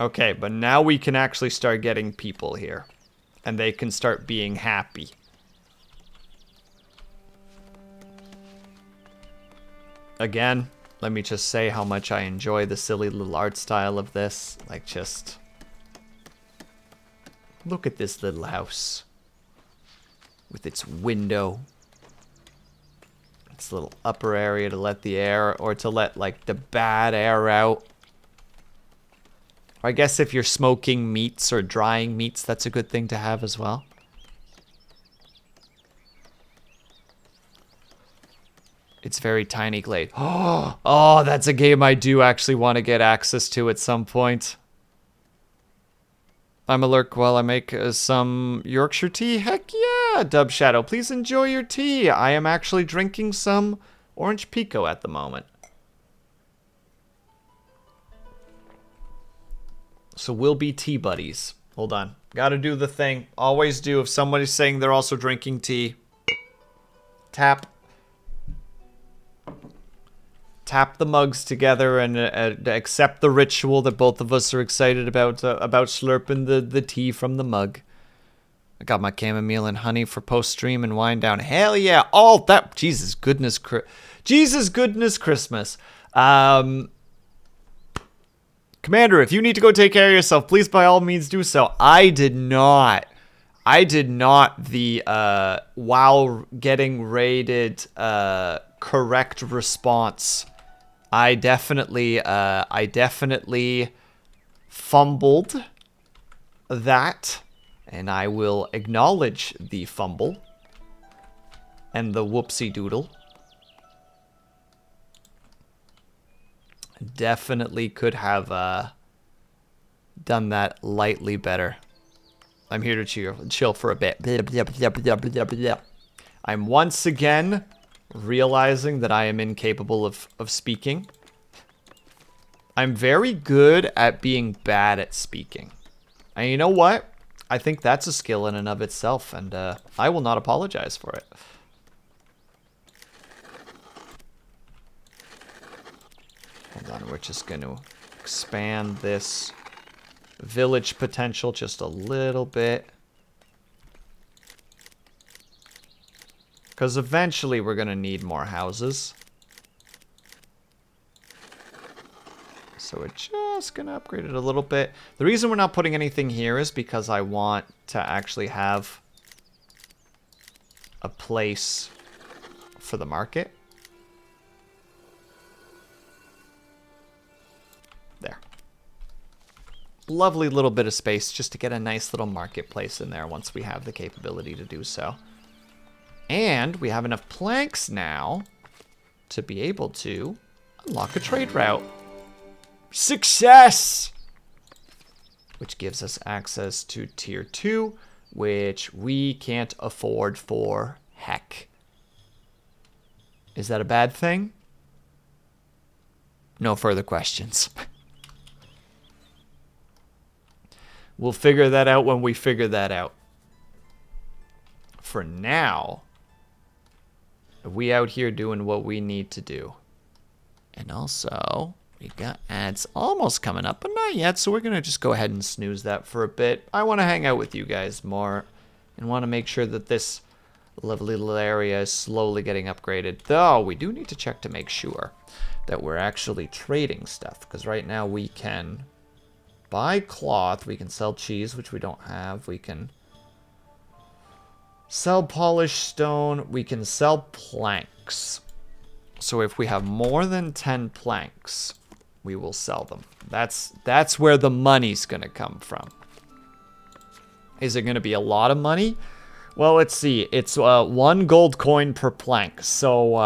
Okay, but now we can actually start getting people here. And they can start being happy. Again, let me just say how much I enjoy the silly little art style of this. Like, just... look at this little house. With its window. Its little upper area to let the air, or to let, like, the bad air out. Or I guess if you're smoking meats or drying meats, that's a good thing to have as well. It's very tiny glade. Oh, that's a game I do actually want to get access to at some point. I'm a lurk while I make some Yorkshire tea. Heck yeah, Dub Shadow. Please enjoy your tea. I am actually drinking some orange pico at the moment. So we'll be tea buddies. Hold on. Gotta do the thing. Always do. If somebody's saying they're also drinking tea, tap the mugs together and accept the ritual that both of us are excited about slurping the tea from the mug. I got my chamomile and honey for post-stream and wind down. Hell yeah. All that. Jesus goodness Christmas. Commander, if you need to go take care of yourself, please by all means do so. I did not while getting raided correct response. I definitely fumbled that, and I will acknowledge the fumble and the whoopsie doodle. Definitely could have done that lightly better. I'm here to chill for a bit. I'm once again realizing that I am incapable of speaking. I'm very good at being bad at speaking. And you know what? I think that's a skill in and of itself, and I will not apologize for it. Hold on, we're just going to expand this village potential just a little bit. Because eventually we're going to need more houses. So we're just going to upgrade it a little bit. The reason we're not putting anything here is because I want to actually have a place for the market. There. Lovely little bit of space just to get a nice little marketplace in there once we have the capability to do so. And we have enough planks now to be able to unlock a trade route. Success! Which gives us access to tier 2, which we can't afford for heck. Is that a bad thing? No further questions. We'll figure that out when we figure that out. For now, we out here doing what we need to do. And also, we got ads almost coming up, but not yet, so we're going to just go ahead and snooze that for a bit. I want to hang out with you guys more and want to make sure that this lovely little area is slowly getting upgraded. Though, we do need to check to make sure that we're actually trading stuff, because right now we can buy cloth, we can sell cheese, which we don't have, we can sell polished stone, we can sell planks. So if we have more than 10 planks, we will sell them. That's where the money's gonna come from. Is it gonna be a lot of money? Well, let's see. It's 1 gold coin per plank. So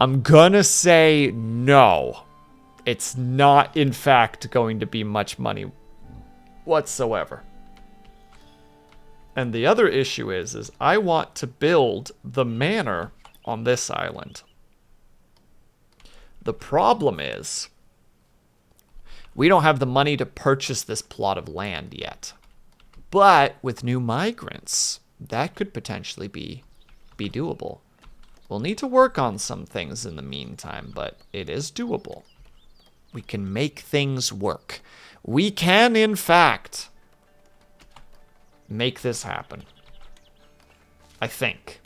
I'm gonna say no. It's not, in fact, going to be much money whatsoever. And the other issue is I want to build the manor on this island. The problem is we don't have the money to purchase this plot of land yet. But with new migrants, that could potentially be doable. We'll need to work on some things in the meantime, but it is doable. We can make things work. We can, in fact, make this happen. I think.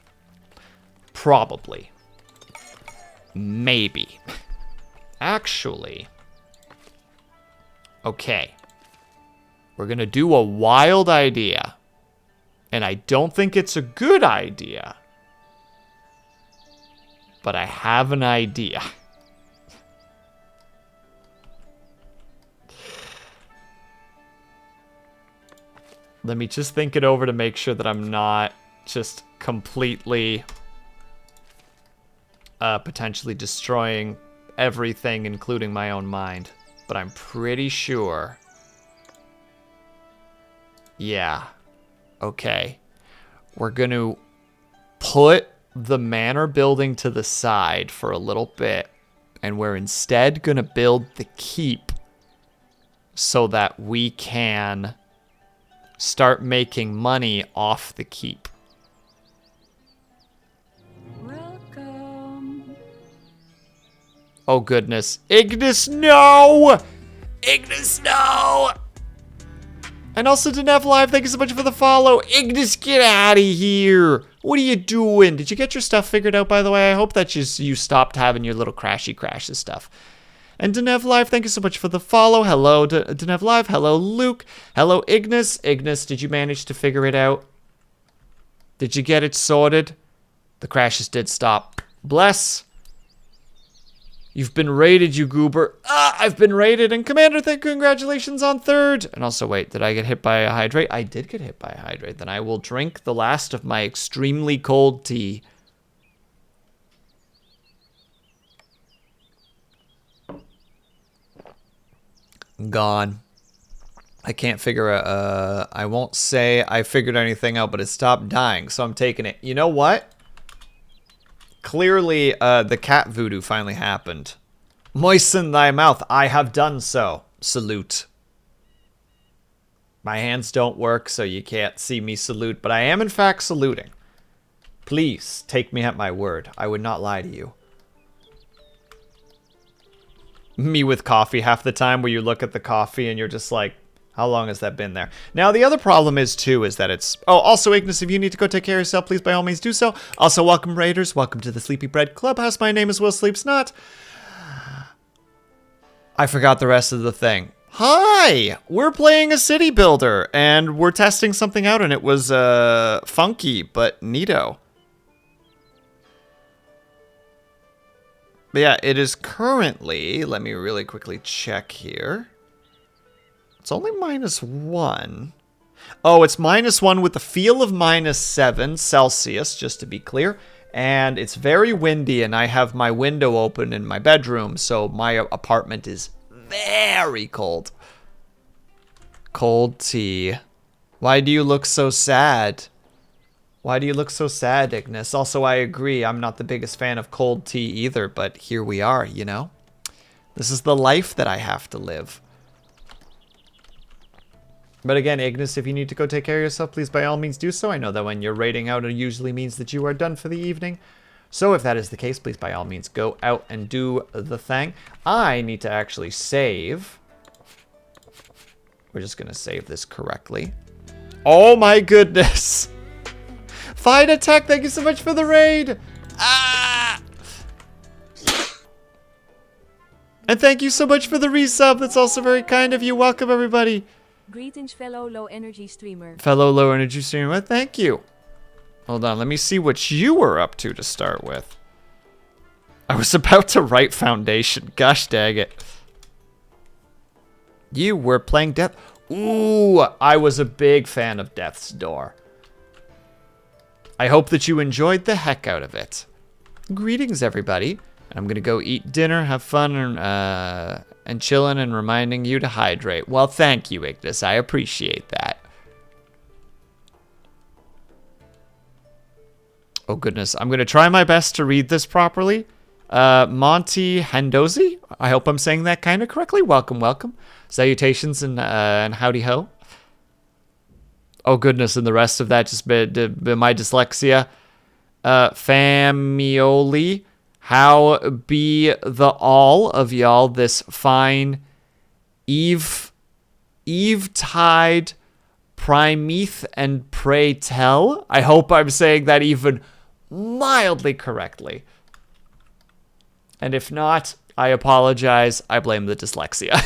Probably. Maybe. Actually. Okay. We're going to do a wild idea. And I don't think it's a good idea. But I have an idea. Let me just think it over to make sure that I'm not just completely potentially destroying everything, including my own mind. But I'm pretty sure. Yeah. Okay. We're going to put the manor building to the side for a little bit. And we're instead going to build the keep so that we can start making money off the keep. Welcome. Oh, goodness. Ignis, no! Ignis, no! And also to Nev Live, thank you so much for the follow. Ignis, get out of here. What are you doing? Did you get your stuff figured out, by the way? I hope that you stopped having your little crashes stuff. And Denev Live, thank you so much for the follow. Hello, Denev Live. Hello, Luke. Hello, Ignis. Ignis, did you manage to figure it out? Did you get it sorted? The crashes did stop. Bless. You've been raided, you goober. I've been raided. And Commander, congratulations on 3rd. And also, wait, did I get hit by a hydrate? I did get hit by a hydrate. Then I will drink the last of my extremely cold tea. Gone. I can't figure out, I won't say I figured anything out, but it stopped dying, so I'm taking it. You know what? Clearly, the cat voodoo finally happened. Moisten thy mouth. I have done so. Salute. My hands don't work, so you can't see me salute, but I am in fact saluting. Please, take me at my word. I would not lie to you. Me with coffee half the time, where you look at the coffee and you're just like, how long has that been there? Now, the other problem is, too, is that it's... Oh, also, Ignis, if you need to go take care of yourself, please, by all means, do so. Also, welcome, Raiders. Welcome to the Sleepy Bread Clubhouse. My name is WillSleepsNot. I forgot the rest of the thing. Hi! We're playing a city builder, and we're testing something out, and it was, funky, but neato. But yeah, it is currently... Let me really quickly check here. It's only -1. Oh, it's -1 with a feel of -7 Celsius, just to be clear. And it's very windy, and I have my window open in my bedroom, so my apartment is very cold. Cold tea. Why do you look so sad? Why do you look so sad, Ignis? Also, I agree, I'm not the biggest fan of cold tea either, but here we are, you know? This is the life that I have to live. But again, Ignis, if you need to go take care of yourself, please by all means do so. I know that when you're raiding out, it usually means that you are done for the evening. So if that is the case, please by all means go out and do the thing. I need to actually save. We're just going to save this correctly. Oh my goodness. Fight Attack, thank you so much for the raid. Ah! And thank you so much for the resub. That's also very kind of you. Welcome, everybody. Greetings, fellow low-energy streamer. Fellow low-energy streamer, thank you. Hold on, let me see what you were up to start with. I was about to write Foundation. Gosh dang it. You were playing Death... Ooh, I was a big fan of Death's Door. I hope that you enjoyed the heck out of it. Greetings, everybody. I'm going to go eat dinner, have fun, and chilling and reminding you to hydrate. Well, thank you, Ignis. I appreciate that. Oh, goodness. I'm going to try my best to read this properly. Monty Hendozi? I hope I'm saying that kind of correctly. Welcome, welcome. Salutations and howdy ho. Oh, goodness. And the rest of that just be my dyslexia. Famioli. How be the all of y'all this fine Evetide Primeth and Pray Tell? I hope I'm saying that even mildly correctly. And if not, I apologize. I blame the dyslexia.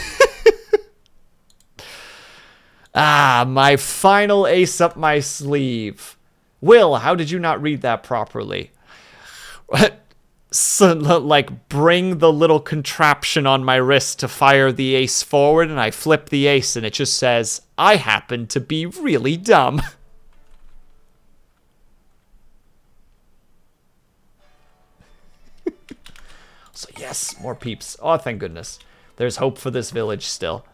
My final ace up my sleeve. Will, how did you not read that properly? So, like, bring the little contraption on my wrist to fire the ace forward, and I flip the ace, and it just says, I happen to be really dumb. So, yes, more peeps. Oh, thank goodness. There's hope for this village still.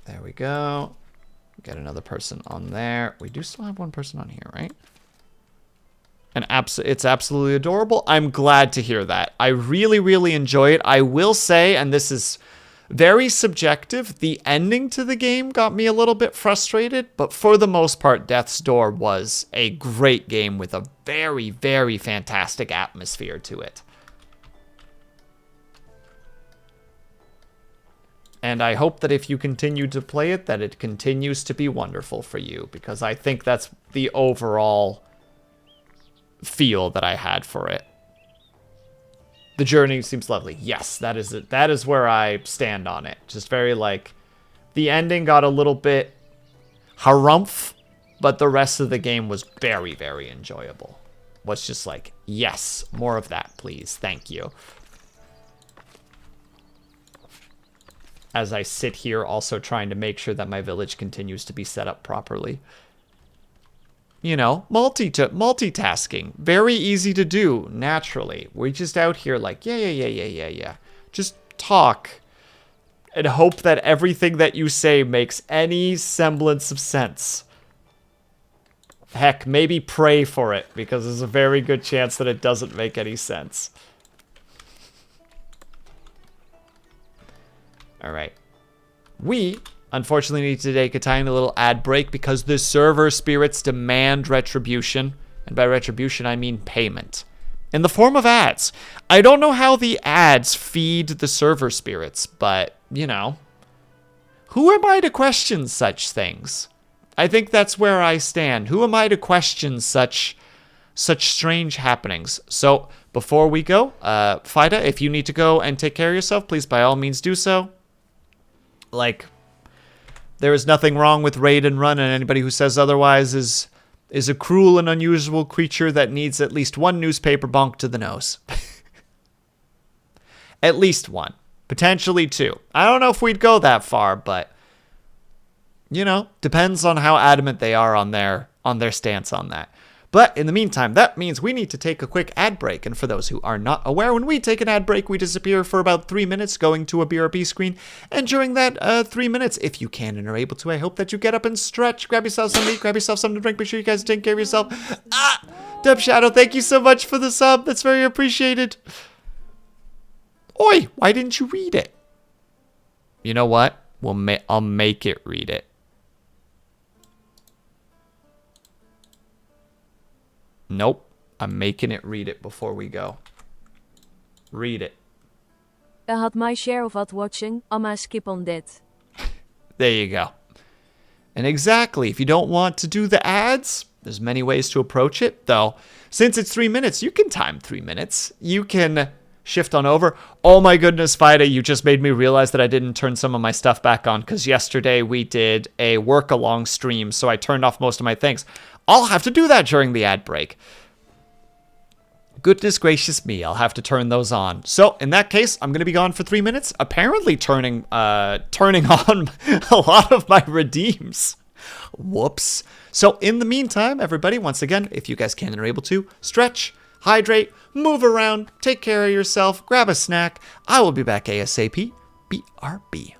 There we go. Get another person on there. We do still have one person on here, right? And it's absolutely adorable. I'm glad to hear that. I really, really enjoy it. I will say, and this is very subjective, the ending to the game got me a little bit frustrated, but for the most part, Death's Door was a great game with a very, very fantastic atmosphere to it. And I hope that if you continue to play it, that it continues to be wonderful for you, because I think that's the overall feel that I had for it. The journey seems lovely. Yes, that is it. That is where I stand on it. Just very like, the ending got a little bit harumph, but the rest of the game was very, very enjoyable. Was just like, yes, more of that, please. Thank you. As I sit here also trying to make sure that my village continues to be set up properly. You know, multitasking. Very easy to do, naturally. We're just out here like, yeah. Just talk. And hope that everything that you say makes any semblance of sense. Heck, maybe pray for it, because there's a very good chance that it doesn't make any sense. Alright. We, unfortunately, need to take a tiny little ad break because the server spirits demand retribution. And by retribution, I mean payment. In the form of ads. I don't know how the ads feed the server spirits, but, you know. Who am I to question such things? I think that's where I stand. Who am I to question such strange happenings? So, before we go, Fida, if you need to go and take care of yourself, please by all means do so. Like, there is nothing wrong with raid and run, and anybody who says otherwise is a cruel and unusual creature that needs at least one newspaper bonk to the nose. At least one. Potentially two. I don't know if we'd go that far, but, you know, depends on how adamant they are on their stance on that. But in the meantime, that means we need to take a quick ad break. And for those who are not aware, when we take an ad break, we disappear for about 3 minutes going to a BRB screen. And during that 3 minutes, if you can and are able to, I hope that you get up and stretch. Grab yourself something to eat, grab yourself something to drink. Make sure you guys take care of yourself. Dub Shadow, thank you so much for the sub. That's very appreciated. Oi, why didn't you read it? You know what? I'll make it read it. Nope. I'm making it read it before we go. Read it. I had my share of ad watching. I'ma skip on that. There you go. And exactly, if you don't want to do the ads, there's many ways to approach it. Though, since it's 3 minutes, you can time 3 minutes. You can shift on over. Oh my goodness, Fida, you just made me realize that I didn't turn some of my stuff back on, because yesterday we did a work-along stream, so I turned off most of my things. I'll have to do that during the ad break. Goodness gracious me, I'll have to turn those on. So, in that case, I'm going to be gone for 3 minutes, apparently turning on a lot of my redeems. Whoops. So, in the meantime, everybody, once again, if you guys can and are able to, stretch, hydrate, move around, take care of yourself, grab a snack. I will be back ASAP. BRB.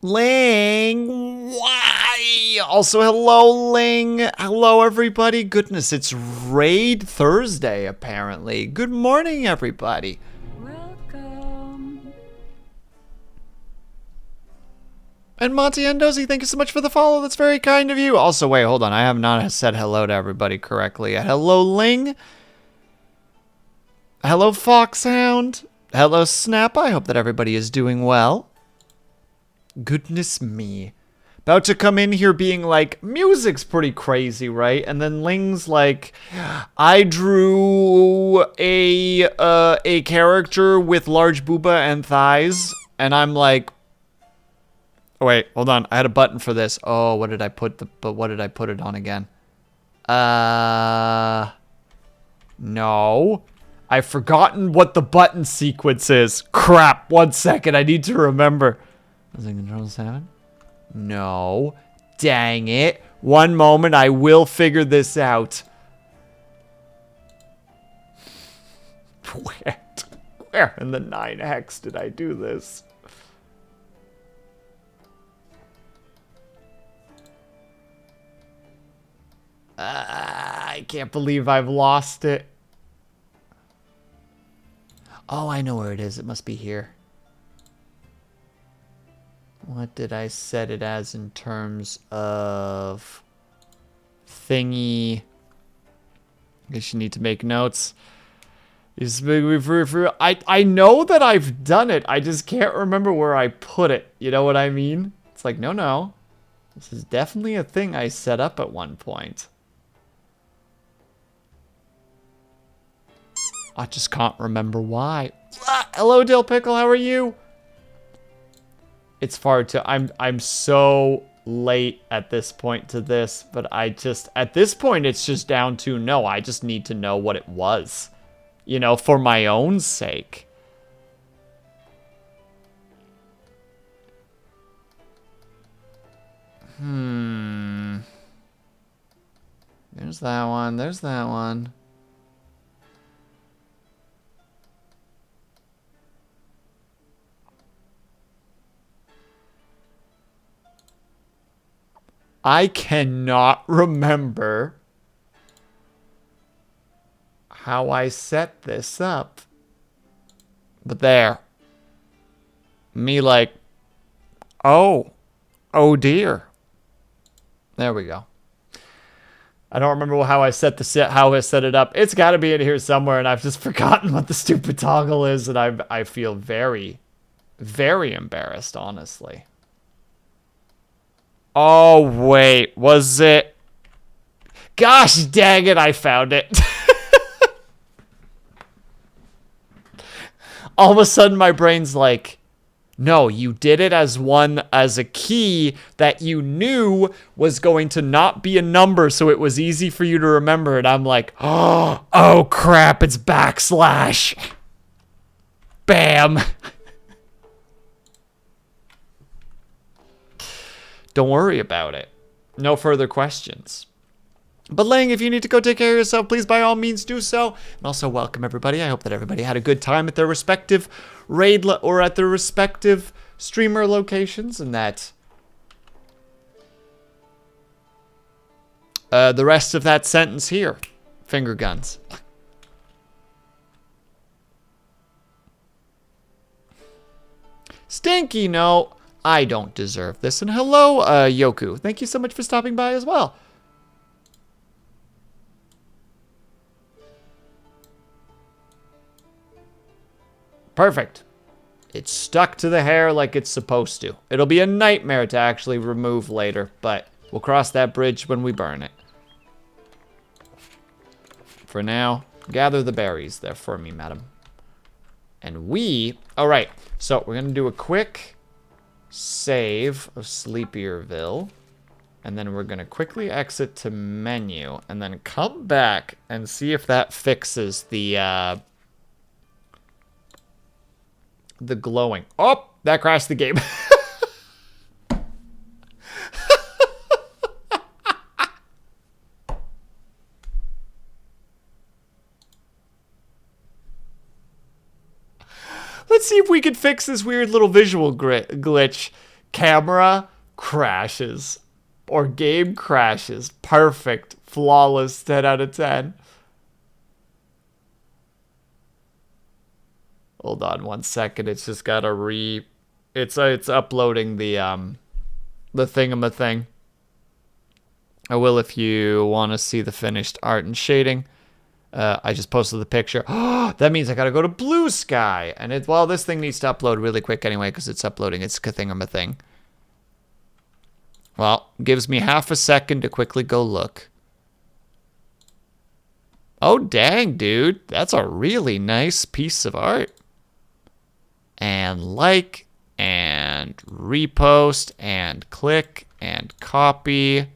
Ling, why? Also, hello, Ling. Hello, everybody. Goodness, it's Raid Thursday, apparently. Good morning, everybody. Welcome. And Monty Endozy, thank you so much for the follow. That's very kind of you. Also, wait, hold on. I have not said hello to everybody correctly yet. Hello, Ling. Hello, Foxhound. Hello, Snap. I hope that everybody is doing well. Goodness me. About to come in here being like, music's pretty crazy, right? And then Ling's like, I drew a character with large booba and thighs. And I'm like, oh, wait, hold on. I had a button for this. Oh, what did I put it on again? No. I've forgotten what the button sequence is. Crap, 1 second. I need to remember. Was it Control 7? No. Dang it. One moment. I will figure this out. Where in the 9x did I do this? I can't believe I've lost it. Oh, I know where it is. It must be here. What did I set it as in terms of thingy? I guess you need to make notes. I know that I've done it. I just can't remember where I put it. You know what I mean? It's like, no. This is definitely a thing I set up at one point. I just can't remember why. Hello, Dill Pickle. How are you? It's far too. I'm so late at this point to this, but at this point it's just down to no. I just need to know what it was, you know, for my own sake. There's that one. There's that one. I cannot remember how I set this up. But there. Me like, oh dear. There we go. I don't remember how I set it up. It's got to be in here somewhere, and I've just forgotten what the stupid toggle is, and I feel very, very embarrassed, honestly. Oh, wait. Was it? Gosh dang it, I found it. All of a sudden, my brain's like, no, you did it as a key that you knew was going to not be a number, so it was easy for you to remember. And I'm like, oh crap, it's backslash. Bam. Don't worry about it. No further questions. But Lang, if you need to go take care of yourself, please by all means do so. And also welcome everybody. I hope that everybody had a good time at their respective raid or at their respective streamer locations, and that the rest of that sentence here, finger guns. Stinky, no. I don't deserve this. And hello, Yoku. Thank you so much for stopping by as well. Perfect. It's stuck to the hair like it's supposed to. It'll be a nightmare to actually remove later, but we'll cross that bridge when we burn it. For now, gather the berries there for me, madam. And all right, so we're gonna do a quick save of Sleepyville, and then we're gonna quickly exit to menu, and then come back and see if that fixes the glowing. Oh, that crashed the game. Let's see if we can fix this weird little visual glitch. Camera crashes. Or game crashes. Perfect. Flawless. 10 out of 10. Hold on 1 second. It's just got to It's uploading the thingamathing. I will if you want to see the finished art and shading. I just posted the picture. That means I gotta go to Blue Sky. And this thing needs to upload really quick anyway because it's uploading its thingamathing. Well, gives me half a second to quickly go look. Oh, dang, dude. That's a really nice piece of art. And like, and repost, and click, and copy,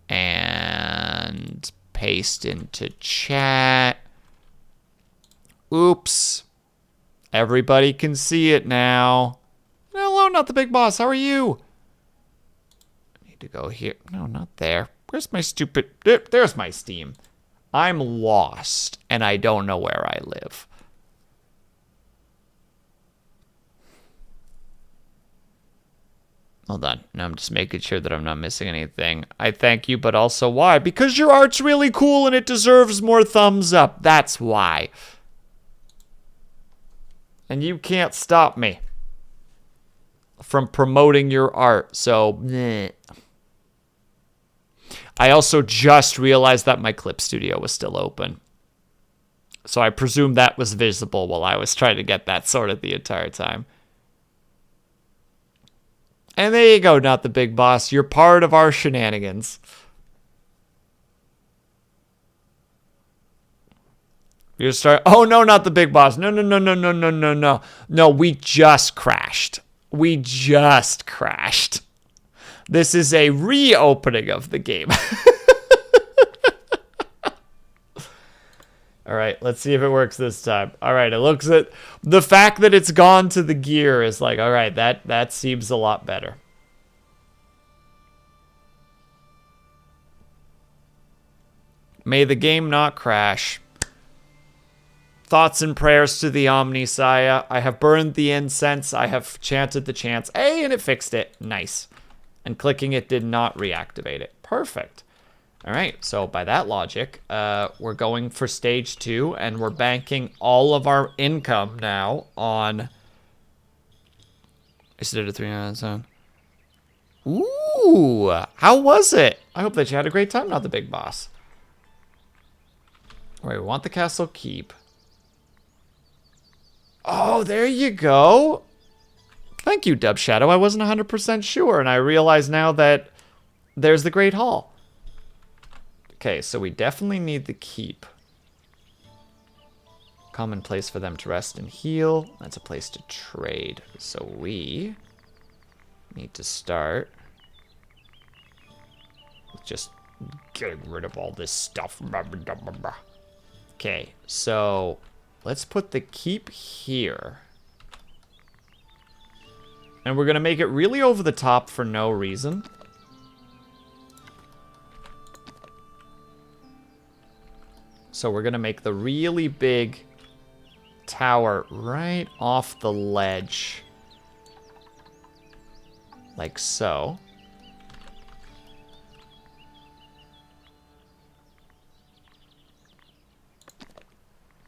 and paste into chat. Oops. Everybody can see it now. Hello, not the big boss. How are you? I need to go here. No, not there. Where's my stupid... There's my Steam. I'm lost, and I don't know where I live. Hold on. No, I'm just making sure that I'm not missing anything. I thank you, but also why? Because your art's really cool and it deserves more thumbs up. That's why. And you can't stop me from promoting your art. So, bleh. I also just realized that my clip studio was still open. So I presume that was visible while I was trying to get that sorted the entire time. And there you go, not the big boss. You're part of our shenanigans. You start. Oh no, not the big boss. No, no, no, no, no, no, no, no. No, we just crashed. We just crashed. This is a reopening of the game. All right, let's see if it works this time. All right, it looks at the fact that it's gone to the gear is like, all right, that seems a lot better. May the game not crash. Thoughts and prayers to the Omnisaya. I have burned the incense. I have chanted the chants. Hey, and it fixed it. Nice. And clicking it did not reactivate it. Perfect. All right, so by that logic, we're going for stage 2, and we're banking all of our income now on... I did a 3 out of 7. Ooh, how was it? I hope that you had a great time, not the big boss. All right, we want the castle keep. Oh, there you go. Thank you, Dub Shadow. I wasn't 100% sure, and I realize now that there's the Great Hall. Okay, so we definitely need the keep. Common place for them to rest and heal. That's a place to trade. So we need to start with just getting rid of all this stuff. Okay, so let's put the keep here. And we're going to make it really over the top for no reason. So we're going to make the really big tower right off the ledge. Like so.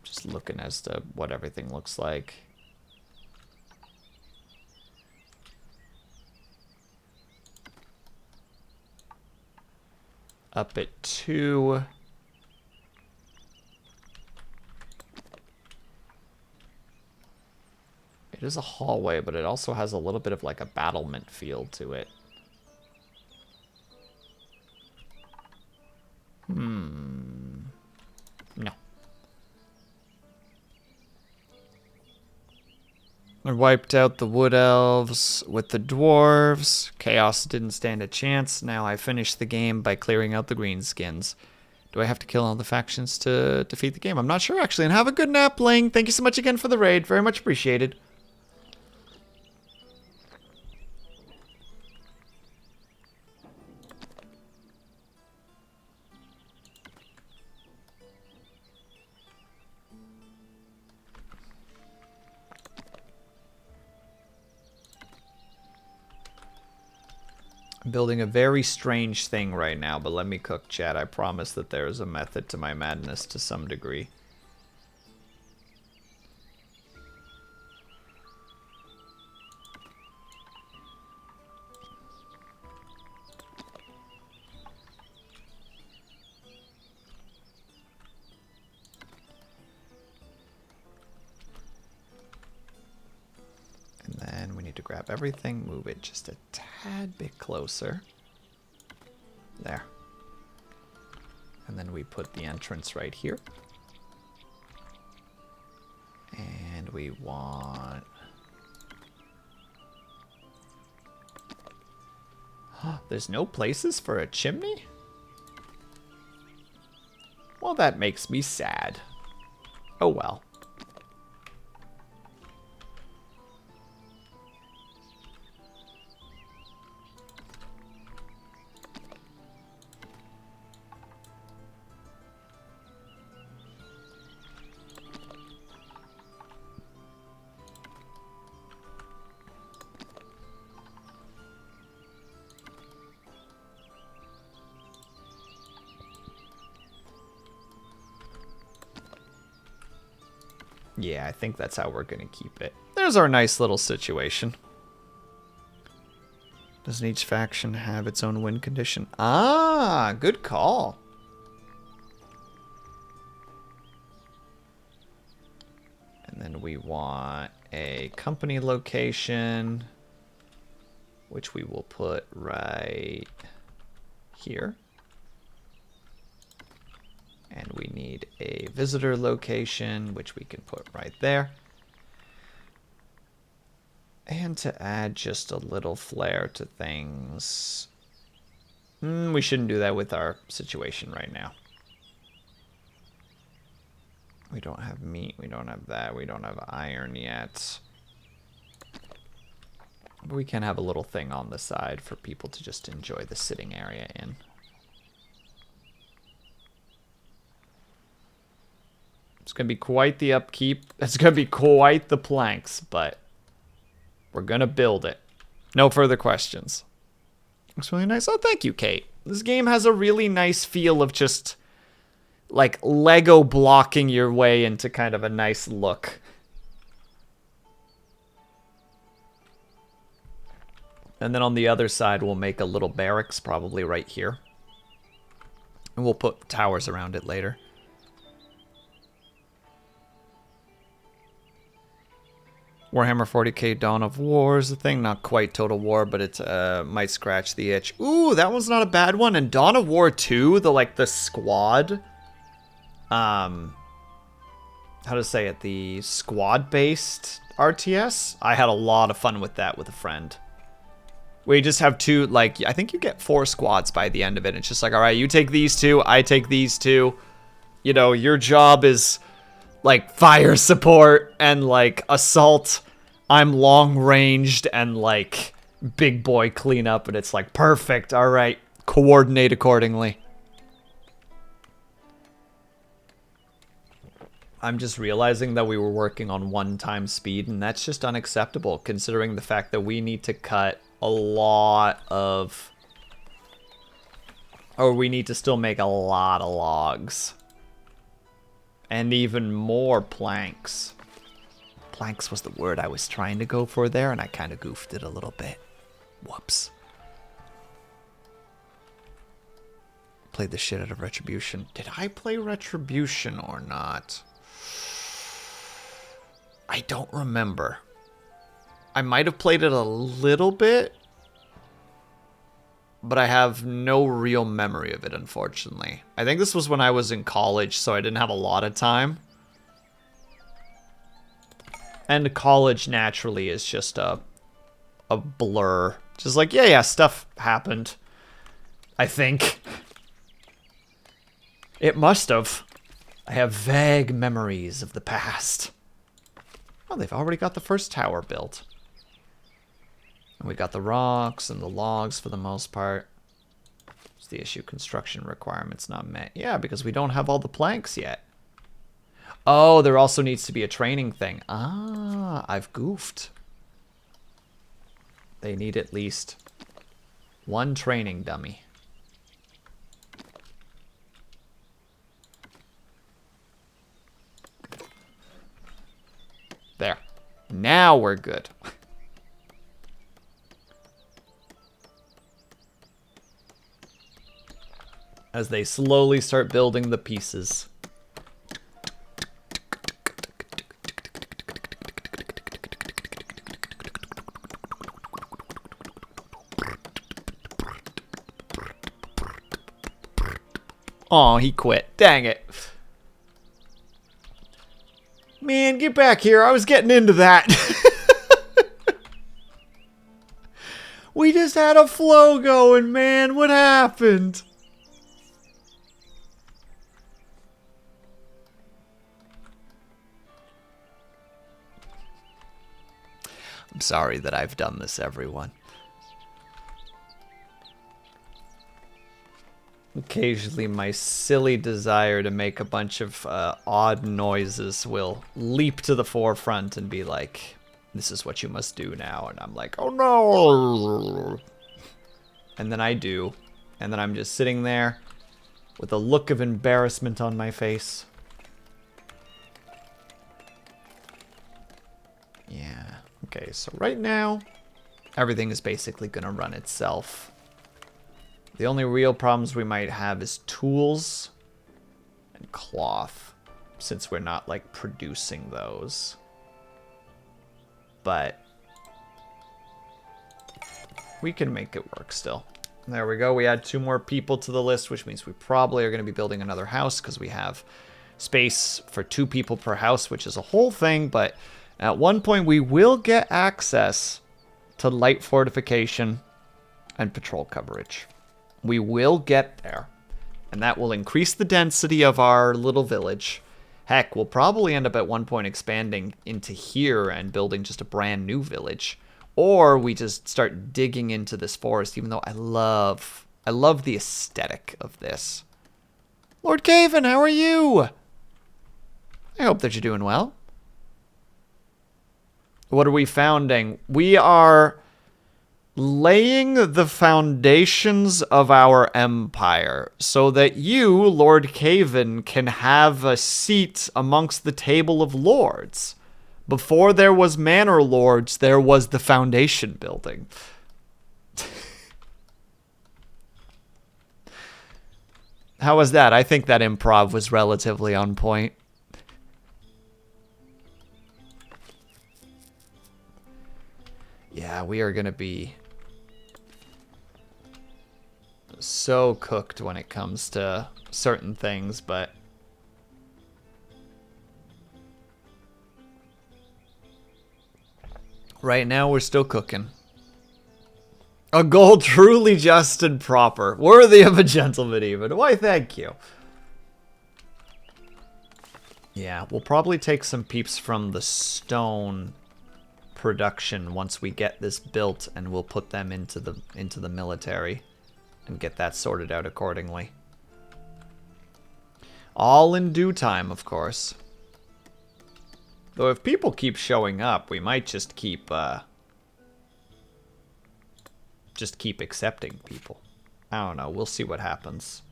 Just looking as to what everything looks like. Up at 2. It is a hallway, but it also has a little bit of like a battlement feel to it. No. I wiped out the wood elves with the dwarves. Chaos didn't stand a chance. Now I finish the game by clearing out the greenskins. Do I have to kill all the factions to defeat the game? I'm not sure, actually. And have a good nap, Ling. Thank you so much again for the raid. Very much appreciated. I'm building a very strange thing right now, but let me cook, chat. I promise that there is a method to my madness to some degree. And then we need to grab everything, move it just a tad bit closer. There. And then we put the entrance right here. And we want... There's no places for a chimney? Well, that makes me sad. Oh well. Yeah, I think that's how we're going to keep it. There's our nice little situation. Doesn't each faction have its own win condition? Ah, good call. And then we want a company location, which we will put right here. And we need a visitor location, which we can put right there. And to add just a little flair to things. We shouldn't do that with our situation right now. We don't have meat, we don't have that, we don't have iron yet. But we can have a little thing on the side for people to just enjoy the sitting area in. It's going to be quite the upkeep. It's going to be quite the planks, but we're going to build it. No further questions. Looks really nice. Oh, thank you, Kate. This game has a really nice feel of just like Lego blocking your way into kind of a nice look. And then on the other side, we'll make a little barracks, probably right here. And we'll put towers around it later. Warhammer 40k Dawn of War is the thing. Not quite Total War, but it might scratch the itch. Ooh, that one's not a bad one. And Dawn of War 2, the squad... how to say it? The squad-based RTS? I had a lot of fun with that with a friend. We just have two, like, I think you get 4 squads by the end of it. It's just like, all right, you take these 2, I take these 2. You know, your job is... like fire support and like assault. I'm long ranged and like big boy cleanup, and it's like perfect. All right, coordinate accordingly. I'm just realizing that we were working on 1 times speed, and that's just unacceptable considering the fact that we need to cut a lot of, or we need to still make a lot of logs. And even more planks. Planks was the word I was trying to go for there, and I kind of goofed it a little bit. Whoops. Played the shit out of Retribution. Did I play Retribution or not? I don't remember. I might have played it a little bit, but I have no real memory of it, unfortunately. I think this was when I was in college, so I didn't have a lot of time. And college, naturally, is just a blur. Just like, yeah, stuff happened. I think. It must have. I have vague memories of the past. Oh, they've already got the first tower built. And we got the rocks and the logs for the most part. What's the issue? Construction requirements not met. Yeah, because we don't have all the planks yet. Oh, there also needs to be a training thing. Ah, I've goofed. They need at least One training dummy. There. Now we're good. As they slowly start building the pieces. Oh, he quit. Dang it. Man, get back here. I was getting into that. We just had a flow going, man. What happened? I'm sorry that I've done this, everyone. Occasionally, my silly desire to make a bunch of odd noises will leap to the forefront and be like, this is what you must do now. And I'm like, oh no. And then I do. And then I'm just sitting there with a look of embarrassment on my face. Yeah. Okay, so right now, everything is basically going to run itself. The only real problems we might have is tools and cloth, since we're not, like, producing those. But we can make it work still. There we go. We add 2 more people to the list, which means we probably are going to be building another house because we have space for 2 people per house, which is a whole thing. But at one point, we will get access to light fortification and patrol coverage. We will get there, and that will increase the density of our little village. Heck, we'll probably end up at one point expanding into here and building just a brand new village. Or we just start digging into this forest, even though I love the aesthetic of this. Lord Caven, how are you? I hope that you're doing well. What are we founding? We are laying the foundations of our empire so that you, Lord Caven, can have a seat amongst the table of lords. Before there was manor lords, there was the foundation building. How was that? I think that improv was relatively on point. Yeah, we are going to be so cooked when it comes to certain things, but right now we're still cooking. A goal truly just and proper, worthy of a gentleman even. Why, thank you. Yeah, we'll probably take some peeps from the stone production once we get this built, and we'll put them into the military and get that sorted out accordingly. All in due time, of course. Though if people keep showing up, we might just keep accepting people. I don't know. We'll see what happens.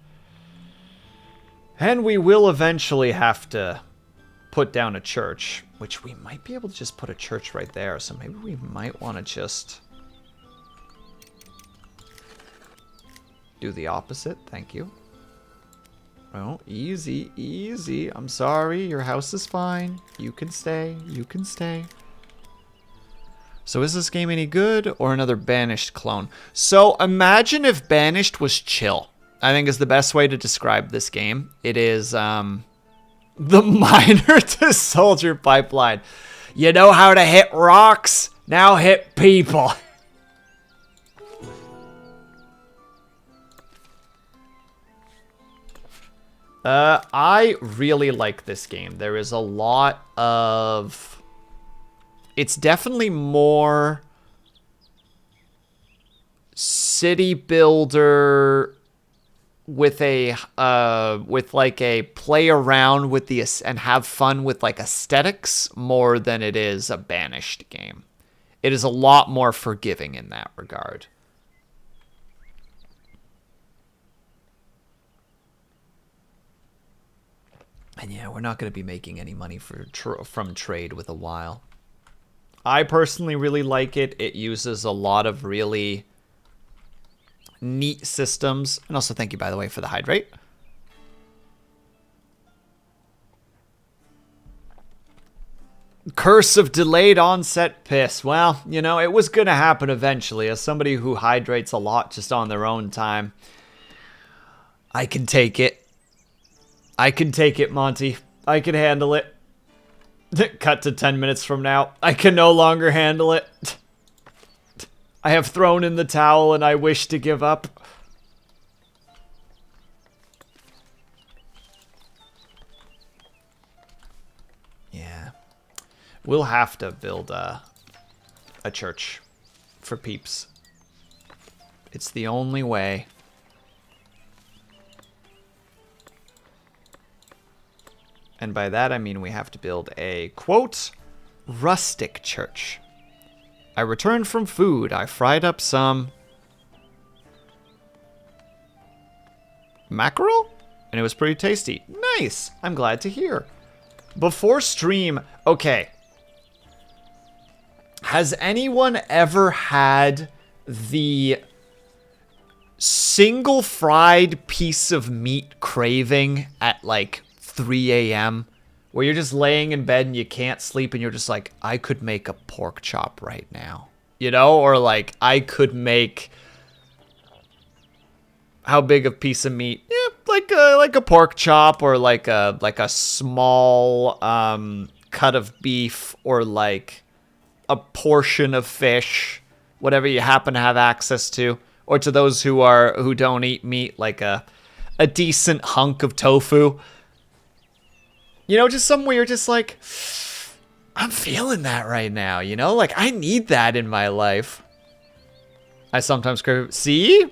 And we will eventually have to put down a church, which we might be able to just put a church right there. So maybe we might want to just do the opposite. Thank you. Oh, easy, easy. I'm sorry. Your house is fine. You can stay. You can stay. So is this game any good or another Banished clone? So imagine if Banished was chill. I think is the best way to describe this game. It is the miner to soldier pipeline. You know how to hit rocks? Now hit people. I really like this game. There is a lot of... It's definitely more city builder with a like a play around with the and have fun with like aesthetics more than it is a Banished game. It is a lot more forgiving in that regard. And yeah, we're not going to be making any money from trade with a while. I personally really like it. It uses a lot of really neat systems. And also thank you, by the way, for the hydrate. Curse of delayed onset piss. Well, you know, it was going to happen eventually. As somebody who hydrates a lot just on their own time, I can take it. I can take it, Monty. I can handle it. Cut to 10 minutes from now. I can no longer handle it. I have thrown in the towel and I wish to give up. Yeah. We'll have to build a church for peeps. It's the only way. And by that I mean we have to build a, quote, rustic church. I returned from food. I fried up some mackerel, and it was pretty tasty. Nice. I'm glad to hear. Before stream, okay. Has anyone ever had the single fried piece of meat craving at like 3 a.m. where you're just laying in bed and you can't sleep and you're just like, I could make a pork chop right now, you know? Or like, I could make, how big a piece of meat? Yeah, like a pork chop, or like a small cut of beef, or like a portion of fish, whatever you happen to have access to. Or to those who don't eat meat, like a decent hunk of tofu. You know, just somewhere you're just like, I'm feeling that right now, you know? Like, I need that in my life. I sometimes crave, see?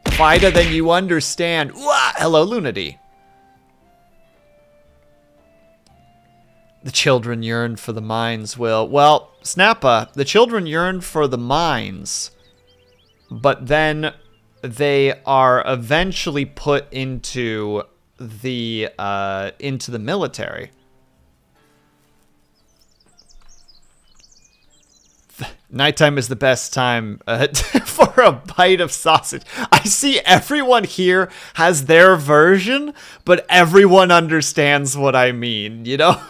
Fida, then you understand. Wah! Hello, Lunity. The children yearn for the mines, Will. Well, Snappa, the children yearn for the mines, but then they are eventually put into the military. Nighttime is the best time for a bite of sausage. I see everyone here has their version, but everyone understands what I mean, you know?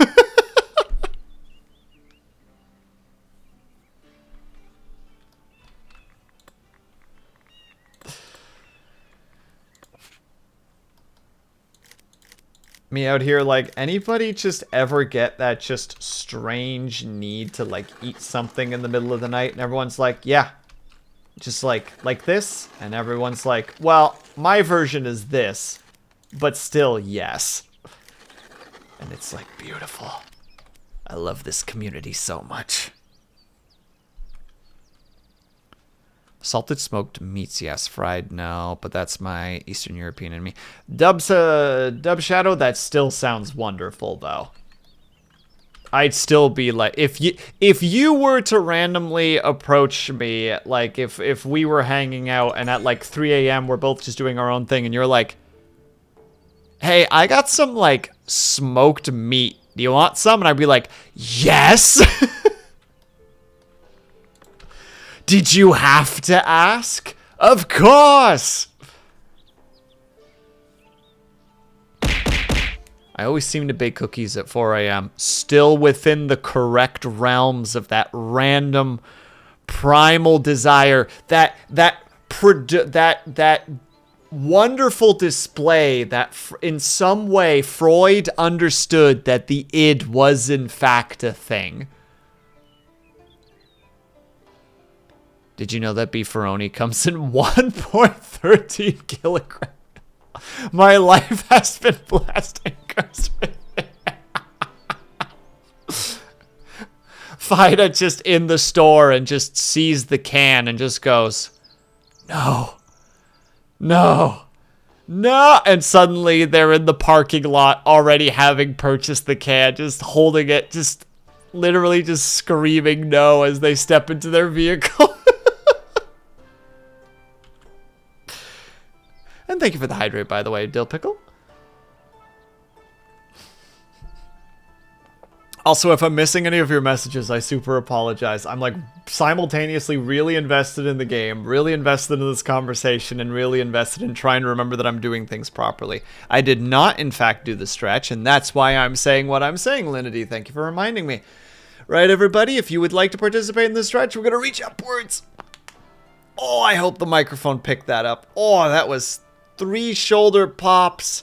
Me out here, like, anybody just ever get that just strange need to like eat something in the middle of the night, and everyone's like, yeah, just like this, and everyone's like, well, my version is this, but still yes. And it's like beautiful. I love this community so much. Salted smoked meats, yes. Fried, no. But that's my Eastern European in me. Dub Shadow, that still sounds wonderful, though. I'd still be like, if you were to randomly approach me, like if we were hanging out and at like 3 a.m. we're both just doing our own thing, and you're like, hey, I got some like smoked meat. Do you want some? And I'd be like, yes. Did you have to ask? Of course! I always seem to bake cookies at 4 a.m. Still within the correct realms of that random primal desire. That wonderful display that in some way Freud understood that the id was in fact a thing. Did you know that beefaroni comes in 1.13 kilograms? My life has been blessed and cursed. Fida just in the store and just sees the can and just goes, no, no, no. And suddenly they're in the parking lot already having purchased the can, just holding it, just literally just screaming no as they step into their vehicle. And thank you for the hydrate, by the way, Dill Pickle. Also, if I'm missing any of your messages, I super apologize. I'm like simultaneously really invested in the game, really invested in this conversation, and really invested in trying to remember that I'm doing things properly. I did not, in fact, do the stretch, and that's why I'm saying what I'm saying, Linity. Thank you for reminding me. Right, everybody, if you would like to participate in the stretch, we're going to reach upwards. Oh, I hope the microphone picked that up. Oh, that was 3 shoulder pops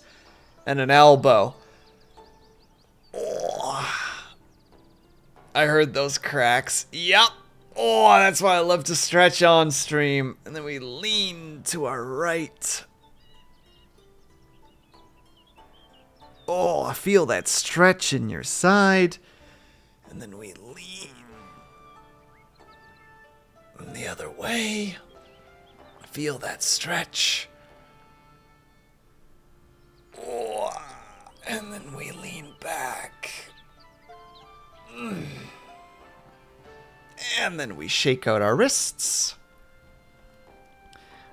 and an elbow. Oh. I heard those cracks. Yep. Oh, that's why I love to stretch on stream. And then we lean to our right. Oh, I feel that stretch in your side. And then we lean the other way. Feel that stretch. Oh, and then we lean back. And then we shake out our wrists.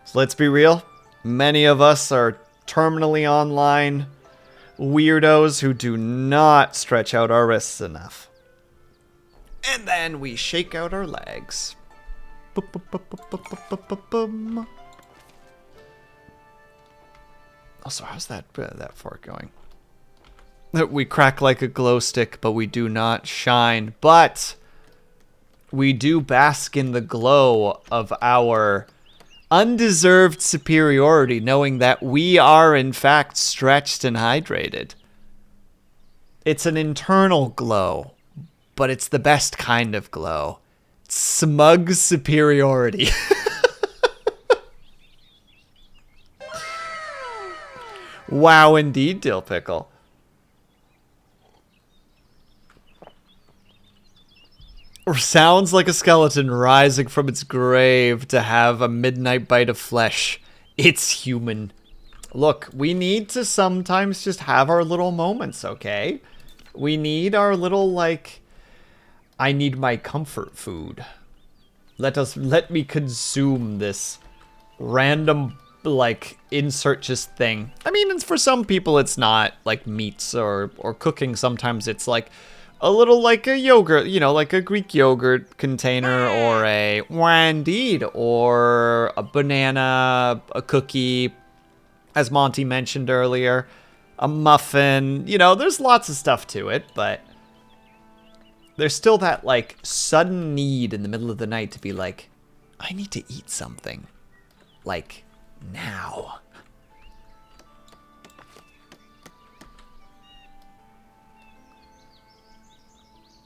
So let's be real. Many of us are terminally online weirdos who do not stretch out our wrists enough. And then we shake out our legs. Also, how's that fart going? We crack like a glow stick, but we do not shine. But we do bask in the glow of our undeserved superiority, knowing that we are, in fact, stretched and hydrated. It's an internal glow, but it's the best kind of glow. Smug superiority. Wow, indeed, Dill Pickle. Sounds like a skeleton rising from its grave to have a midnight bite of flesh. It's human. Look, we need to sometimes just have our little moments, okay? We need our little, like, I need my comfort food. Let me consume this random, like, insert just thing. I mean, it's, for some people it's not, like, meats or cooking. Sometimes it's, like, a little like a yogurt, you know, like a Greek yogurt container, or a indeed, or a banana, a cookie, as Monty mentioned earlier, a muffin. You know, there's lots of stuff to it, but there's still that, like, sudden need in the middle of the night to be like, I need to eat something. Like, now.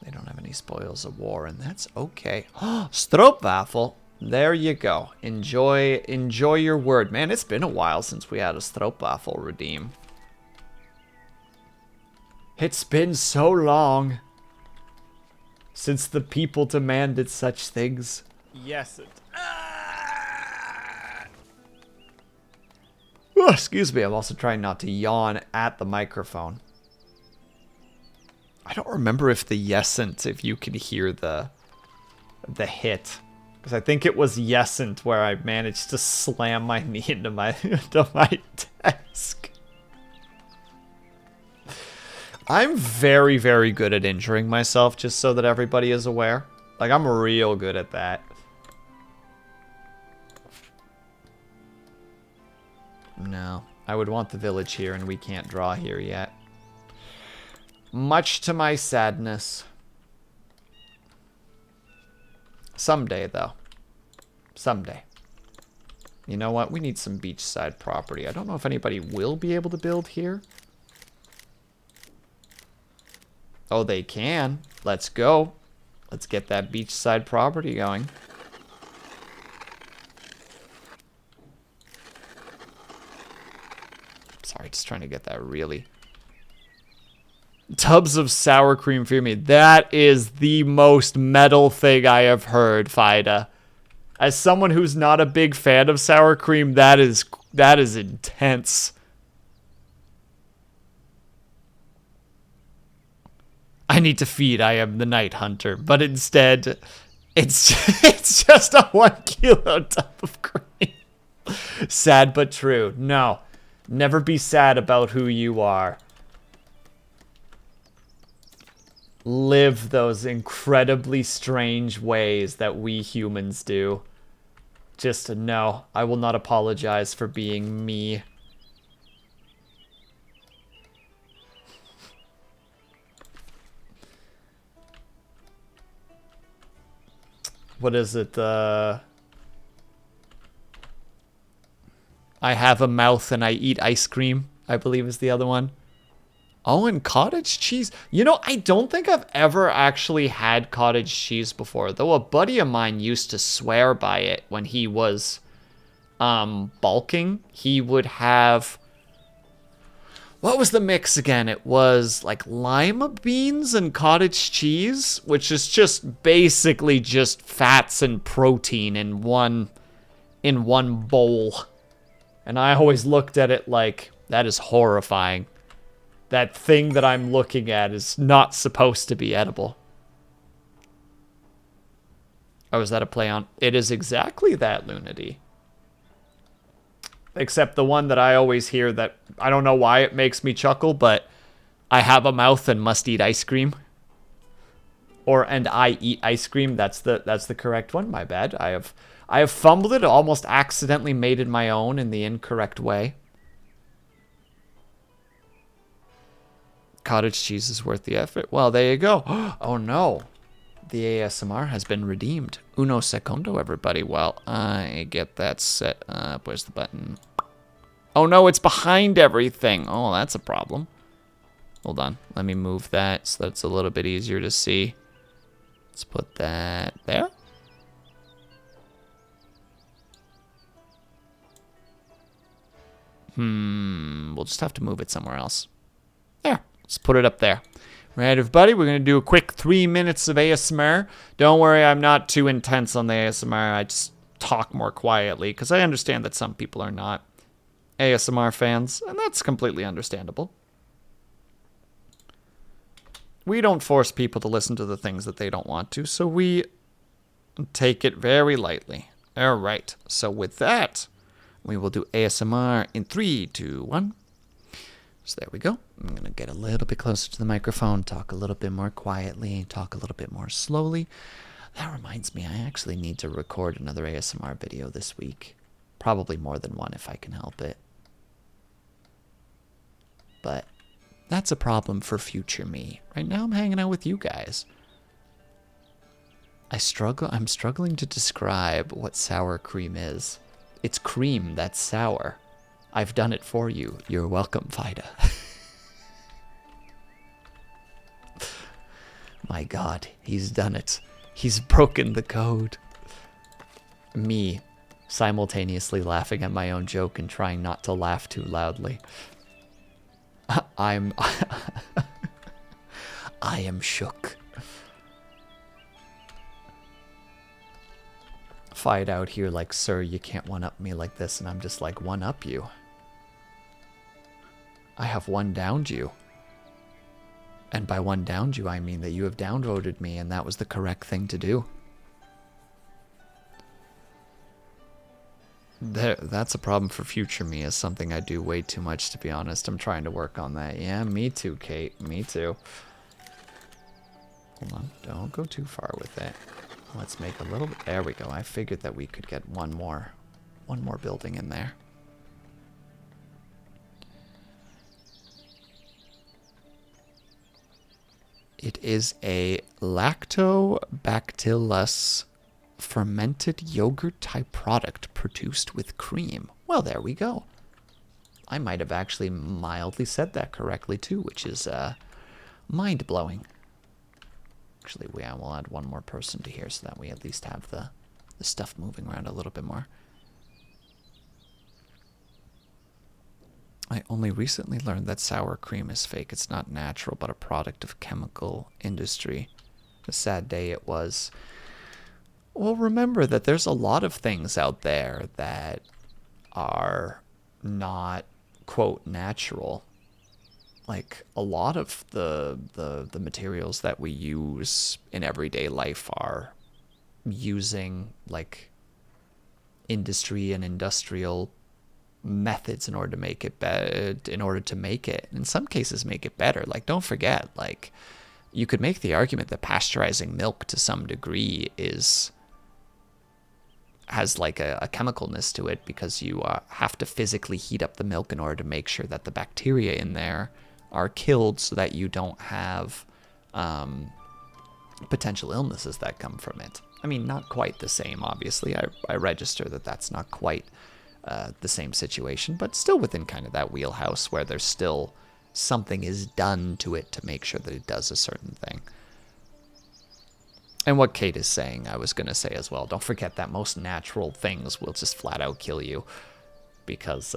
They don't have any spoils of war, and that's okay. Stroopwafel. There you go. Enjoy your word. Man, it's been a while since we had a stroopwafel redeem. It's been so long since the people demanded such things. Yes, it... Oh, excuse me, I'm also trying not to yawn at the microphone. I don't remember if the yesent, if you could hear the hit. Because I think it was yesent where I managed to slam my knee into my desk. I'm very, very good at injuring myself, just so that everybody is aware. Like, I'm real good at that. No, I would want the village here, and we can't draw here yet. Much to my sadness. Someday, though. Someday. You know what? We need some beachside property. I don't know if anybody will be able to build here. Oh, they can. Let's go. Let's get that beachside property going. Sorry, just trying to get that really... Tubs of sour cream for me. That is the most metal thing I have heard, Fida. As someone who's not a big fan of sour cream, that is intense. I need to feed. I am the night hunter, but instead, it's just a 1 kilo tub of cream. Sad but true. No, never be sad about who you are. live those incredibly strange ways that we humans do. Just no, I will not apologize for being me. What is it? I have a mouth and I eat ice cream, I believe is the other one. Oh, and cottage cheese. You know, I don't think I've ever actually had cottage cheese before, though a buddy of mine used to swear by it when he was bulking. He would have, what was the mix again? It was like lima beans and cottage cheese, which is just basically just fats and protein in one bowl. And I always looked at it like, that is horrifying. That thing that I'm looking at is not supposed to be edible. Oh, is that a play on? It is exactly that, Lunity. Except the one that I always hear that, I don't know why it makes me chuckle, but I have a mouth and must eat ice cream. Or, and I eat ice cream. That's the correct one. My bad. I have fumbled it, almost accidentally made it my own in the incorrect way. Cottage cheese is worth the effort. Well, there you go. Oh no. The ASMR has been redeemed. Uno secondo, everybody. While I get that set up. Where's the button? Oh no, it's behind everything. Oh, that's a problem. Hold on. Let me move that so that it's a little bit easier to see. Let's put that there. We'll just have to move it somewhere else. There. Let's put it up there. Right, everybody, we're going to do a quick 3 minutes of ASMR. Don't worry, I'm not too intense on the ASMR. I just talk more quietly because I understand that some people are not ASMR fans, and that's completely understandable. We don't force people to listen to the things that they don't want to, so we take it very lightly. All right, so with that, we will do ASMR in 3, 2, 1. So there we go. I'm going to get a little bit closer to the microphone, talk a little bit more quietly, talk a little bit more slowly. That reminds me, I actually need to record another ASMR video this week. Probably more than one if I can help it. But that's a problem for future me. Right now I'm hanging out with you guys. I'm struggling to describe what sour cream is. It's cream that's sour. I've done it for you. You're welcome, Vida. My God, he's done it. He's broken the code. Me, simultaneously laughing at my own joke and trying not to laugh too loudly. I am shook. Fight out here like, sir, you can't one-up me like this, and I'm just like, one-up you? I have one-downed you. And by one-downed you, I mean that you have downvoted me, and that was the correct thing to do. That's a problem for future me, is something I do way too much, to be honest. I'm trying to work on that. Yeah, me too, Kate. Me too. Hold on. Don't go too far with it. Let's make a little bit. There we go. I figured that we could get one more building in there. It is a lactobacillus fermented yogurt type product produced with cream. Well, there we go. I might have actually mildly said that correctly too, which is mind-blowing. Actually, we'll add one more person to here so that we at least have the stuff moving around a little bit more. I only recently learned that sour cream is fake. It's not natural, but a product of chemical industry. A sad day it was. Well, remember that there's a lot of things out there that are not, quote, natural. Like, a lot of the materials that we use in everyday life are using, like, industry and industrial methods in order to make it in some cases make it better. Like, don't forget, like, you could make the argument that pasteurizing milk to some degree has like a chemicalness to it, because you have to physically heat up the milk in order to make sure that the bacteria in there are killed so that you don't have potential illnesses that come from it. I mean, not quite the same, obviously. I register that that's not quite the same situation, but still within kind of that wheelhouse where there's still something is done to it to make sure that it does a certain thing. And what Kate is saying, I was going to say as well, don't forget that most natural things will just flat out kill you. Because,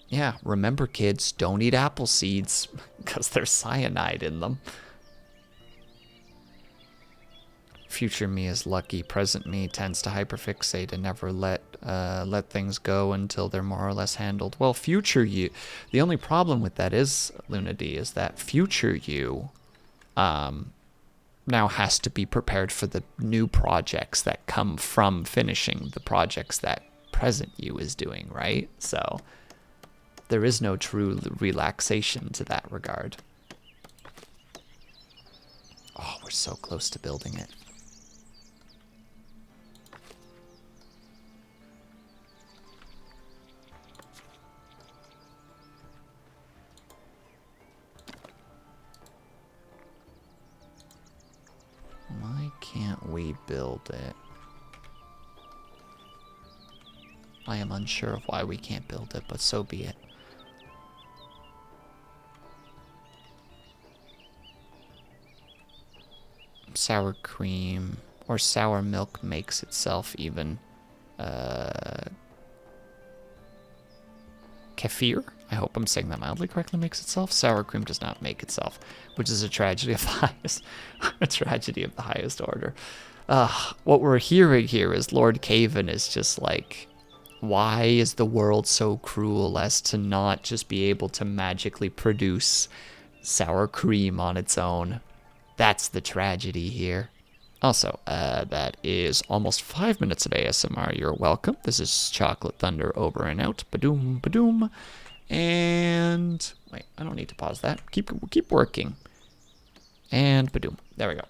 yeah, remember kids, don't eat apple seeds, because there's cyanide in them. Future me is lucky. Present me tends to hyperfixate and never let things go until they're more or less handled. Well, future you, the only problem with that is, Luna D, is that future you now has to be prepared for the new projects that come from finishing the projects that present you is doing, right? So there is no true relaxation to that regard. Oh, we're so close to building it. Why can't we build it? I am unsure of why we can't build it, but so be it. Sour cream or sour milk makes itself even. Kefir? I hope I'm saying that mildly correctly. Makes itself. Sour cream does not make itself, which is a tragedy of the highest, a tragedy of the highest order. What we're hearing here is Lord Caven is just like, why is the world so cruel as to not just be able to magically produce sour cream on its own? That's the tragedy here. Also, that is almost 5 minutes of ASMR. You're welcome. This is Chocolate Thunder over and out. Badoom, badoom. And wait, I don't need to pause that. Keep working. And badoom. There we go.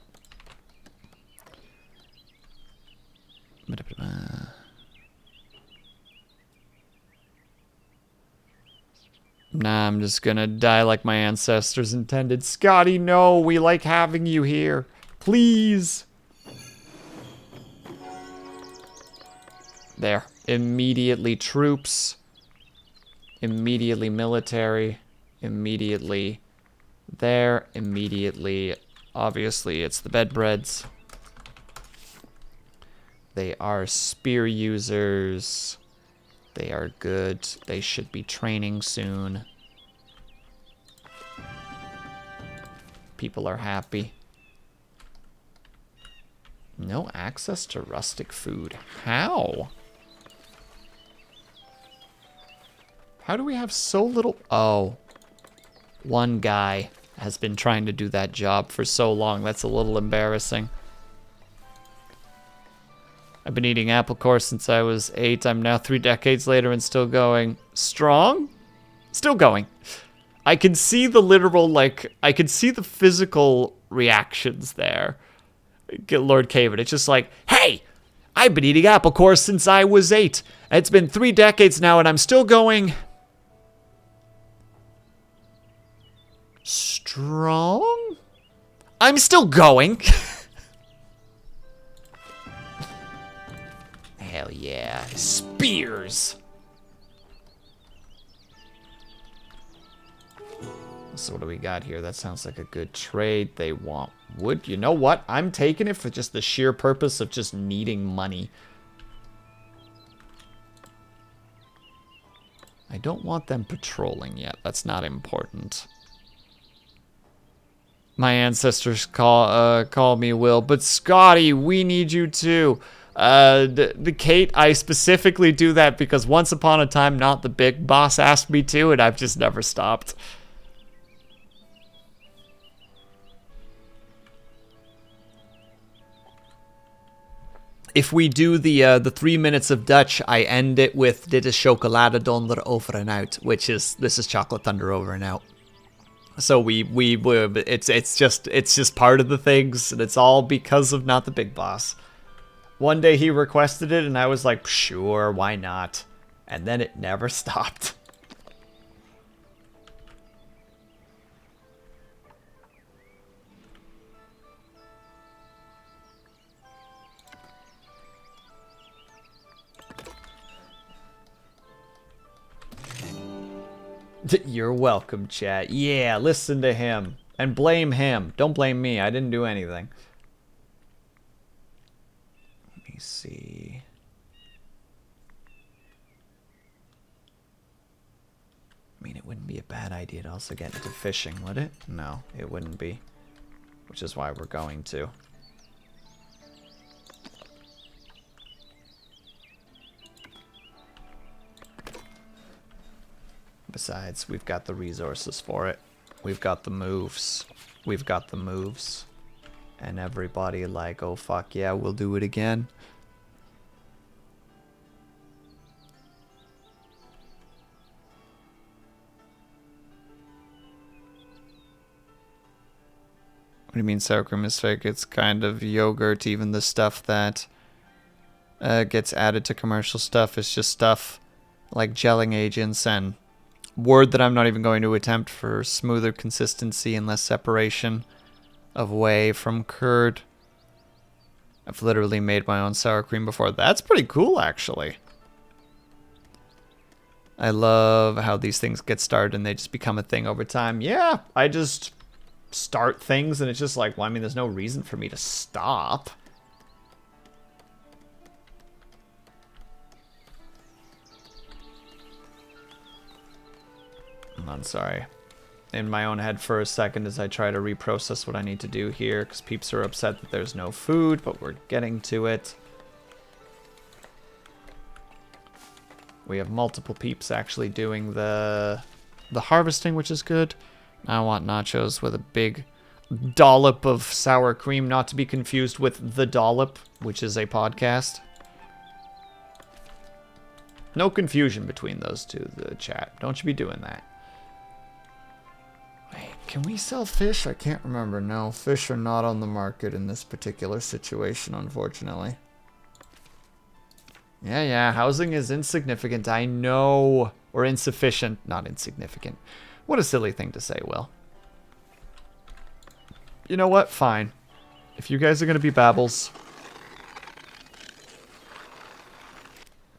Nah, I'm just gonna die like my ancestors intended. Scotty, no, we like having you here. Please. There. Immediately troops. Immediately military. Immediately there. Immediately. Obviously, it's the bedbreads. They are spear users. They are good. They should be training soon. People are happy. No access to rustic food. How? How do we have so little? Oh. One guy has been trying to do that job for so long. That's a little embarrassing. I've been eating apple core since I was 8. I'm now 3 decades later and still going. Strong? Still going. I can see the literal, like, I can see the physical reactions there. Lord Caven, it's just like, hey, I've been eating apple core since I was 8. It's been 3 decades now and I'm still going. Strong? I'm still going. Hell yeah. Spears. So what do we got here? That sounds like a good trade. They want wood. You know what? I'm taking it for just the sheer purpose of just needing money. I don't want them patrolling yet. That's not important. My ancestors call me Will, but Scotty, we need you too. The Kate, I specifically do that because once upon a time, not the big boss asked me to, and I've just never stopped. If we do the 3 minutes of Dutch, I end it with "Dit is chocolade donder over and out," which is this is Chocolate Thunder over and out. So it's just part of the things, and it's all because of Not the Big Boss. One day he requested it, and I was like, sure, why not? And then it never stopped. You're welcome, chat. Yeah, listen to him. And blame him. Don't blame me. I didn't do anything. Let me see. I mean, it wouldn't be a bad idea to also get into fishing, would it? No, it wouldn't be. Which is why we're going to. Besides, we've got the resources for it. We've got the moves. We've got the moves. And everybody like, oh fuck yeah, we'll do it again. What do you mean sour cream is fake? It's kind of yogurt. Even the stuff that gets added to commercial stuff is just stuff like gelling agents and word that I'm not even going to attempt for smoother consistency and less separation of whey from curd. I've literally made my own sour cream before. That's pretty cool, actually. I love how these things get started and they just become a thing over time. Yeah, I just start things and it's just like, well, I mean, there's no reason for me to stop. I'm sorry. In my own head for a second as I try to reprocess what I need to do here, because peeps are upset that there's no food, but we're getting to it. We have multiple peeps actually doing the harvesting, which is good. Now I want nachos with a big dollop of sour cream, not to be confused with The Dollop, which is a podcast. No confusion between those two, the chat. Don't you be doing that. Wait, can we sell fish? I can't remember. No, fish are not on the market in this particular situation, unfortunately. Yeah, housing is insignificant. I know. Or insufficient, not insignificant. What a silly thing to say, Will. You know what? Fine. If you guys are going to be babbles,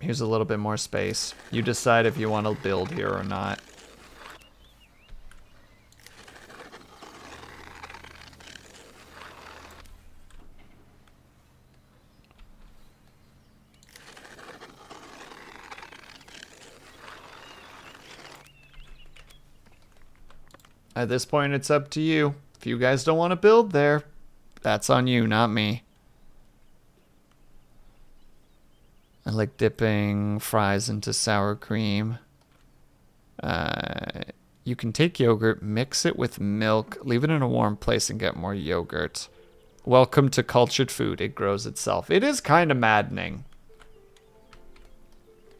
here's a little bit more space. You decide if you want to build here or not. At this point, it's up to you. If you guys don't want to build there, that's on you, not me. I like dipping fries into sour cream. You can take yogurt, mix it with milk, leave it in a warm place, and get more yogurt. Welcome to cultured food. It grows itself. It is kind of maddening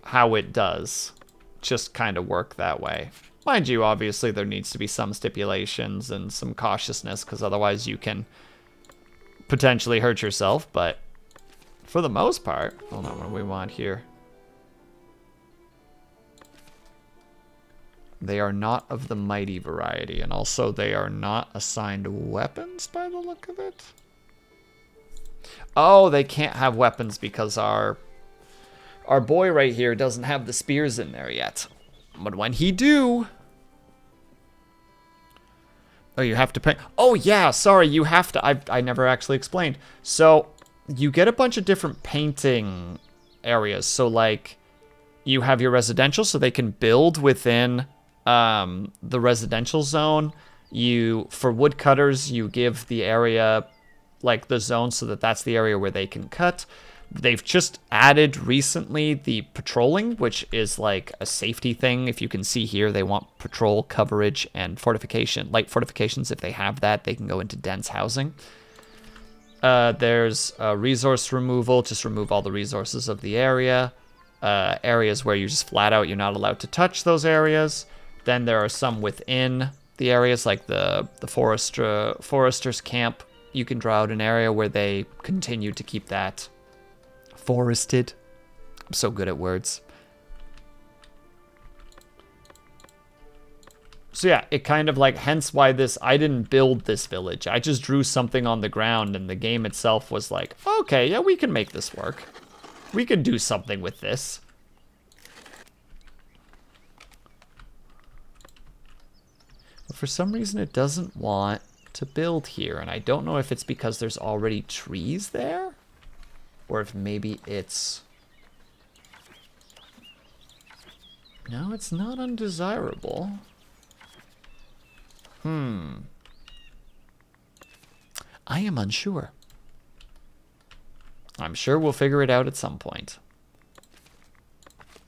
how it does just kind of work that way. Mind you, obviously, there needs to be some stipulations and some cautiousness, because otherwise you can potentially hurt yourself, but for the most part... Hold on, what do we want here? They are not of the mighty variety, and also they are not assigned weapons by the look of it. Oh, they can't have weapons because our boy right here doesn't have the spears in there yet. But when he do... Oh, you have to pay... Oh, yeah, sorry, you have to... I never actually explained. So, you get a bunch of different painting areas. So, like, you have your residential, so they can build within the residential zone. For woodcutters, you give the area, like, the zone so that that's the area where they can cut. They've just added recently the patrolling, which is like a safety thing. If you can see here, they want patrol coverage and fortification. Light fortifications, if they have that, they can go into dense housing. There's resource removal, just remove all the resources of the area. Areas where you just flat out, you're not allowed to touch those areas. Then there are some within the areas like the forester's camp, you can draw out an area where they continue to keep that forested. I'm so good at words. So yeah, it kind of like, hence why I didn't build this village. I just drew something on the ground, and the game itself was like, okay, yeah, we can make this work. We can do something with this. But for some reason, it doesn't want to build here, and I don't know if it's because there's already trees there, or if maybe it's... No, it's not undesirable. I am unsure. I'm sure we'll figure it out at some point.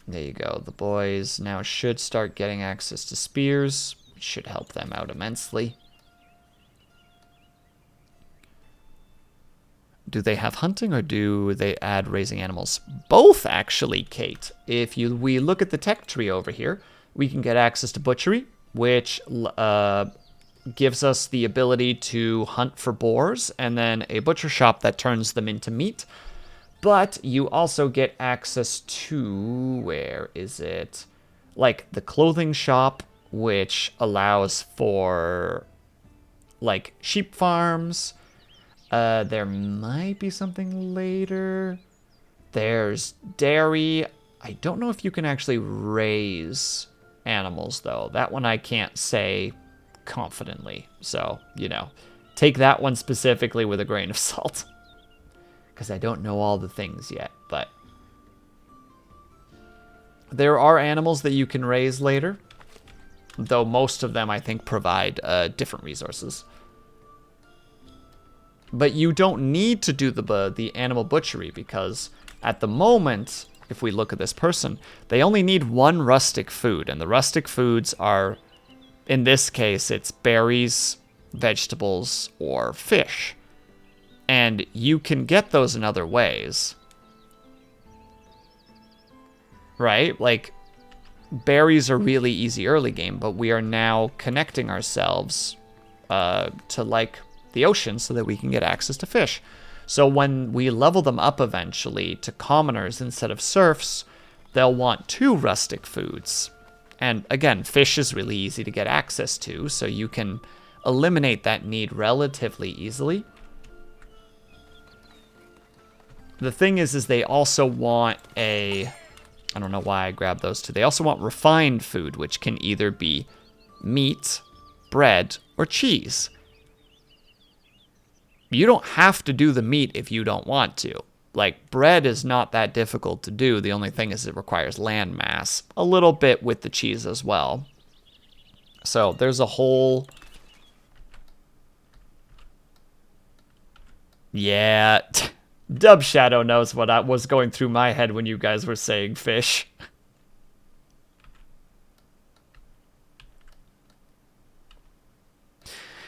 There you go. The boys now should start getting access to spears, which should help them out immensely. Do they have hunting, or do they add raising animals? Both, actually, Kate. If we look at the tech tree over here, we can get access to butchery, which gives us the ability to hunt for boars, and then a butcher shop that turns them into meat. But you also get access to, where is it? Like the clothing shop, which allows for like sheep farms. There might be something later. There's dairy. I don't know if you can actually raise animals, though. That one I can't say confidently. So, you know, take that one specifically with a grain of salt. Because I don't know all the things yet, but there are animals that you can raise later, though most of them, I think, provide different resources. But you don't need to do the animal butchery, because at the moment, if we look at this person, they only need one rustic food, and the rustic foods are, in this case, it's berries, vegetables, or fish. And you can get those in other ways. Right? Like, berries are really easy early game, but we are now connecting ourselves to, like, the ocean so that we can get access to fish. So when we level them up eventually to commoners instead of serfs, they'll want 2 rustic foods. And again, fish is really easy to get access to, so you can eliminate that need relatively easily. The thing is they also want I don't know why I grabbed those 2. They also want refined food, which can either be meat, bread, or cheese. You don't have to do the meat if you don't want to. Like, bread is not that difficult to do. The only thing is it requires land mass. A little bit with the cheese as well. So there's a whole... Yeah, Dub Shadow knows what was going through my head when you guys were saying fish.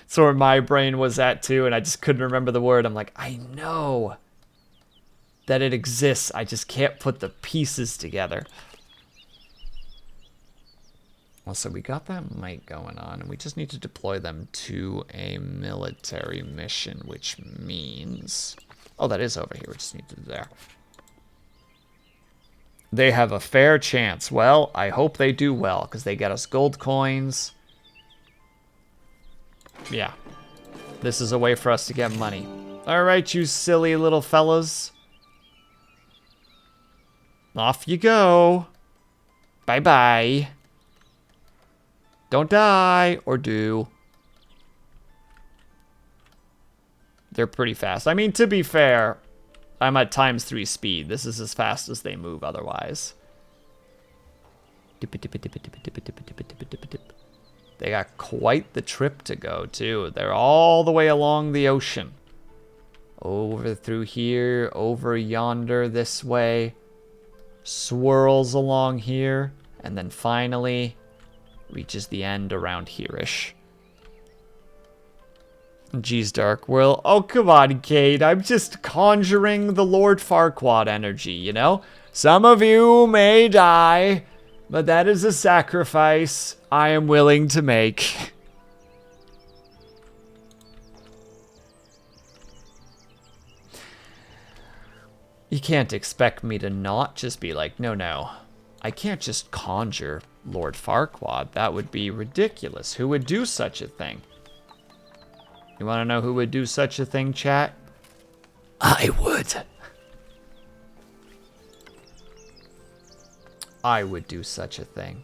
It's where my brain was at too, and I just couldn't remember the word. I'm like, I know that it exists. I just can't put the pieces together. Well, so we got that might going on, and we just need to deploy them to a military mission, which means... Oh, that is over here. We just need to do there. They have a fair chance. Well, I hope they do well, because they get us gold coins. Yeah. This is a way for us to get money. All right, you silly little fellas. Off you go. Bye-bye. Don't die, or do. They're pretty fast. I mean, to be fair, I'm at ×3 speed. This is as fast as they move otherwise. They got quite the trip to go, too. They're all the way along the ocean. Over through here, over yonder, this way. Swirls along here, and then finally reaches the end around here-ish. Geez, Dark Will. Oh, come on, Kate. I'm just conjuring the Lord Farquaad energy, you know? Some of you may die, but that is a sacrifice I am willing to make. You can't expect me to not just be like, no. I can't just conjure Lord Farquaad. That would be ridiculous. Who would do such a thing? You want to know who would do such a thing, chat? I would. I would do such a thing.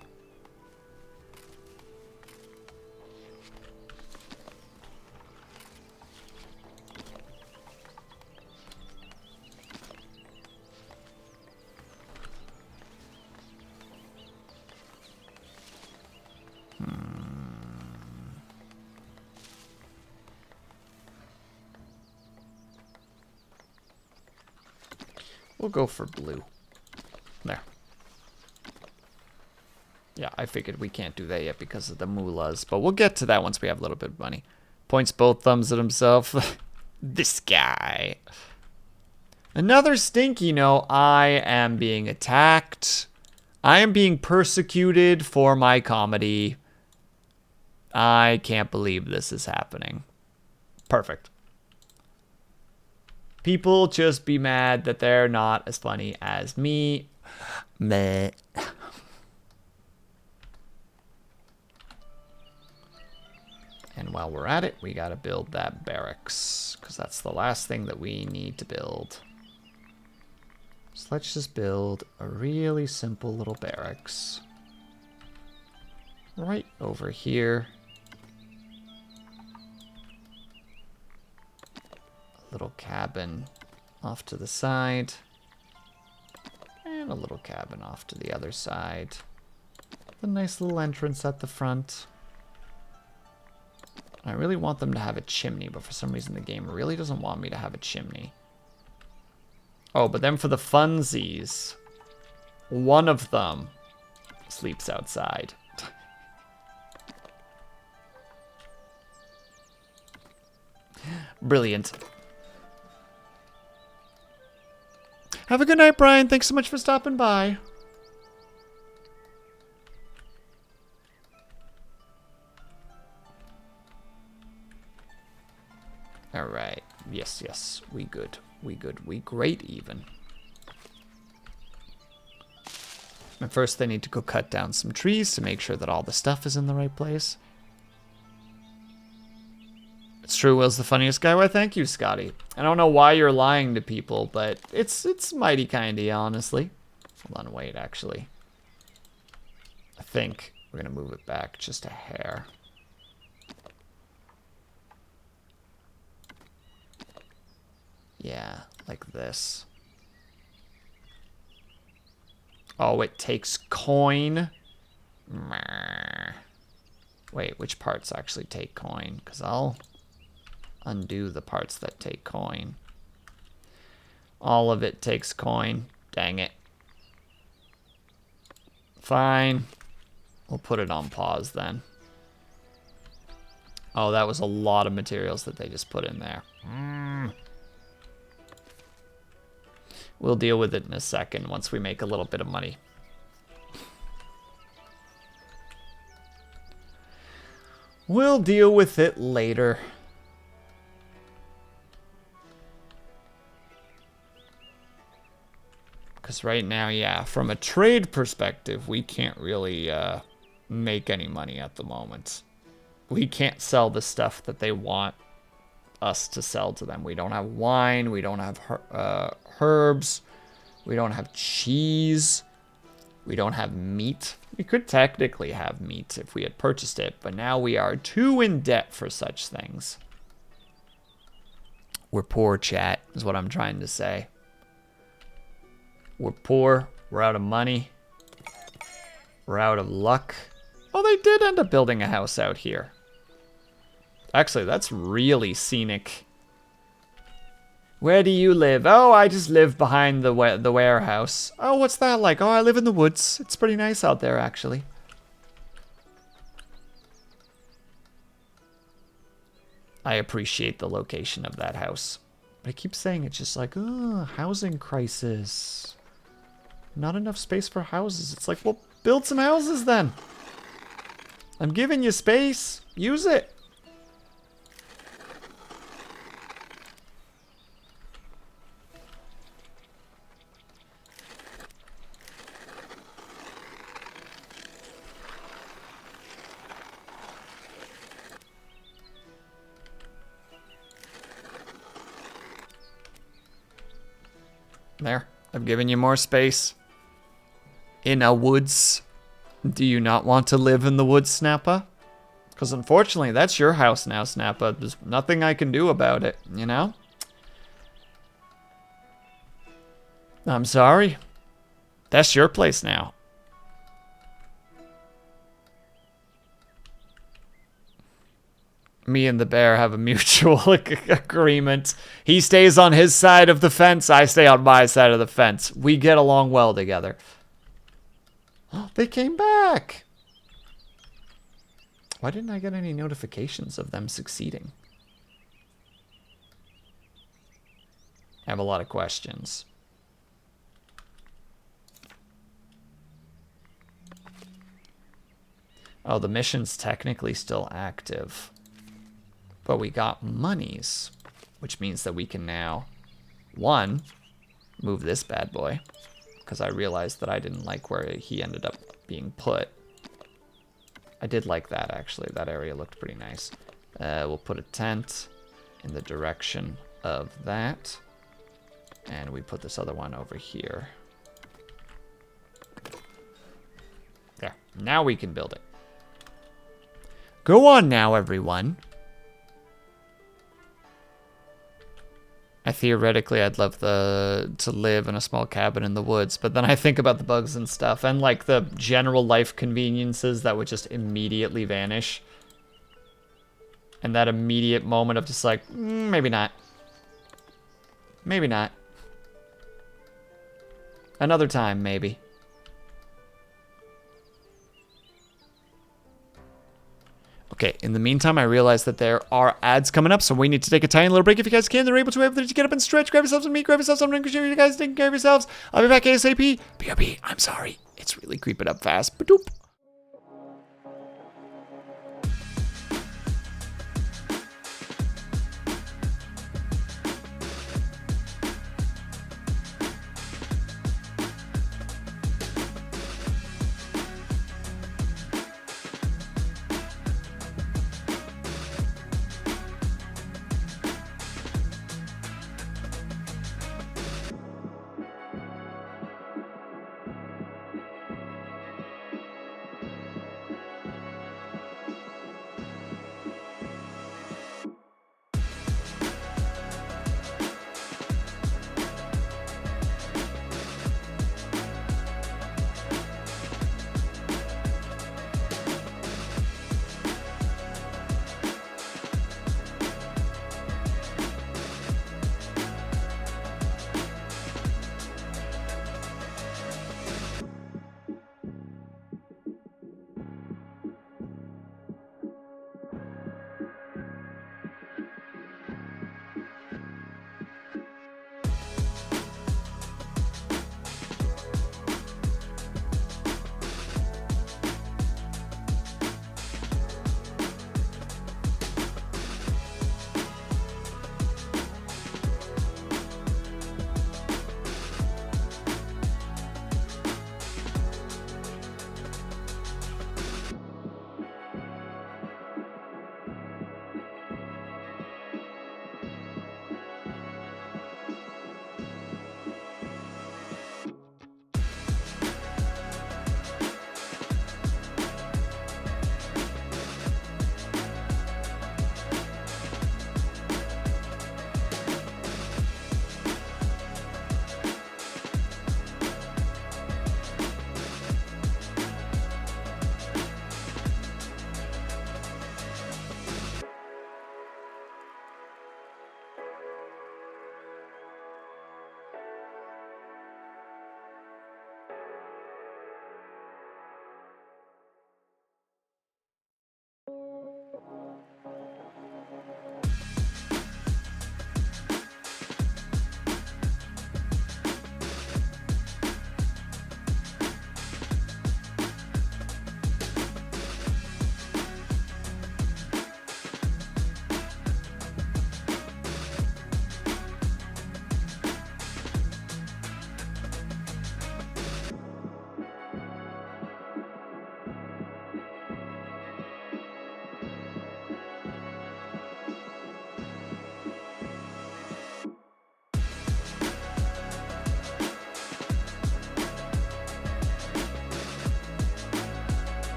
We'll go for blue. There. Yeah, I figured we can't do that yet because of the moolahs, but we'll get to that once we have a little bit of money. Points both thumbs at himself. This guy. Another stinky note. I am being attacked. I am being persecuted for my comedy. I can't believe this is happening. Perfect. People just be mad that they're not as funny as me. Meh. And while we're at it, we gotta build that barracks, because that's the last thing that we need to build. So let's just build a really simple little barracks. Right over here. Little cabin off to the side, and a little cabin off to the other side. The nice little entrance at the front. I really want them to have a chimney, but for some reason the game really doesn't want me to have a chimney. Oh, but then for the funsies, one of them sleeps outside. Brilliant. Have a good night, Brian. Thanks so much for stopping by. All right. Yes. We good. We great even. And first they need to go cut down some trees to make sure that all the stuff is in the right place. It's true, Will's the funniest guy. Why, thank you, Scotty. I don't know why you're lying to people, but it's mighty kind of you, honestly. Hold on, wait, actually. I think we're going to move it back just a hair. Yeah, like this. Oh, it takes coin. Wait, which parts actually take coin? Because I'll undo the parts that take coin. All of it takes coin. Dang it. Fine. We'll put it on pause then. Oh, that was a lot of materials that they just put in there. We'll deal with it in a second once we make a little bit of money. We'll deal with it later. Because right now, yeah, from a trade perspective, we can't really make any money at the moment. We can't sell the stuff that they want us to sell to them. We don't have wine. We don't have herbs. We don't have cheese. We don't have meat. We could technically have meat if we had purchased it, but now we are too in debt for such things. We're poor, chat, is what I'm trying to say. We're poor. We're out of money. We're out of luck. Oh, they did end up building a house out here. Actually, that's really scenic. Where do you live? Oh, I just live behind the warehouse. Oh, what's that like? Oh, I live in the woods. It's pretty nice out there, actually. I appreciate the location of that house. But I keep saying it's just like, oh, housing crisis. Not enough space for houses. It's like, well, build some houses then. I'm giving you space. Use it. There. I've given you more space. In a woods. Do you not want to live in the woods, Snappa? Because unfortunately, that's your house now, Snappa. There's nothing I can do about it, you know? I'm sorry. That's your place now. Me and the bear have a mutual agreement. He stays on his side of the fence. I stay on my side of the fence. We get along well together. Oh, they came back. Why didn't I get any notifications of them succeeding? I have a lot of questions. Oh, the mission's technically still active. But we got monies, which means that we can now, one, move this bad boy, because I realized that I didn't like where he ended up being put. I did like that, actually. That area looked pretty nice. We'll put a tent in the direction of that. And we put this other one over here. There. Now we can build it. Go on now, everyone. Theoretically, I'd love to live in a small cabin in the woods, but then I think about the bugs and stuff, and like the general life conveniences that would just immediately vanish. And that immediate moment of just like, maybe not. Maybe not. Another time, maybe. Okay, in the meantime, I realize that there are ads coming up, so we need to take a tiny little break. If you guys can, they're able to get up and stretch, grab yourselves some meat, grab yourselves something, make sure you guys taking care of yourselves. I'll be back ASAP. BRB, I'm sorry. It's really creeping up fast. Ba-doop.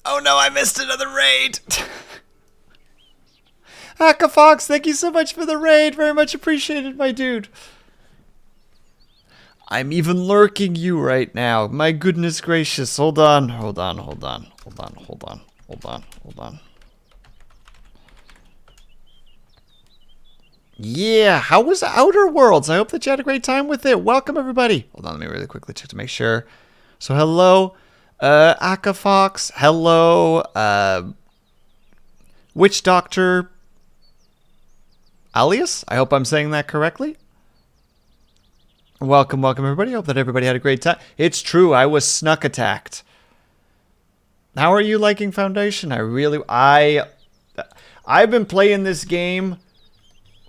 Oh no, I missed another raid. Hackafox, thank you so much for the raid. Very much appreciated, my dude. I'm even lurking you right now. My goodness gracious. Hold on. Yeah, how was Outer Worlds? I hope that you had a great time with it. Welcome, everybody. Hold on, let me really quickly check to make sure. So, hello, Akafox. Hello, Witch Doctor Alias. I hope I'm saying that correctly. Welcome, everybody. Hope that everybody had a great time. It's true, I was snuck attacked. How are you liking Foundation? I've been playing this game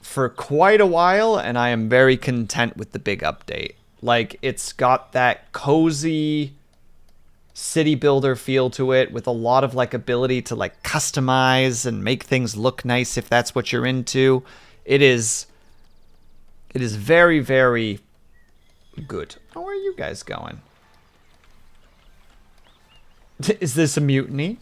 for quite a while, and I am very content with the big update. Like, it's got that cozy city builder feel to it with a lot of like ability to like customize and make things look nice if that's what you're into. It is very, very good. How are you guys going? Is this a mutiny?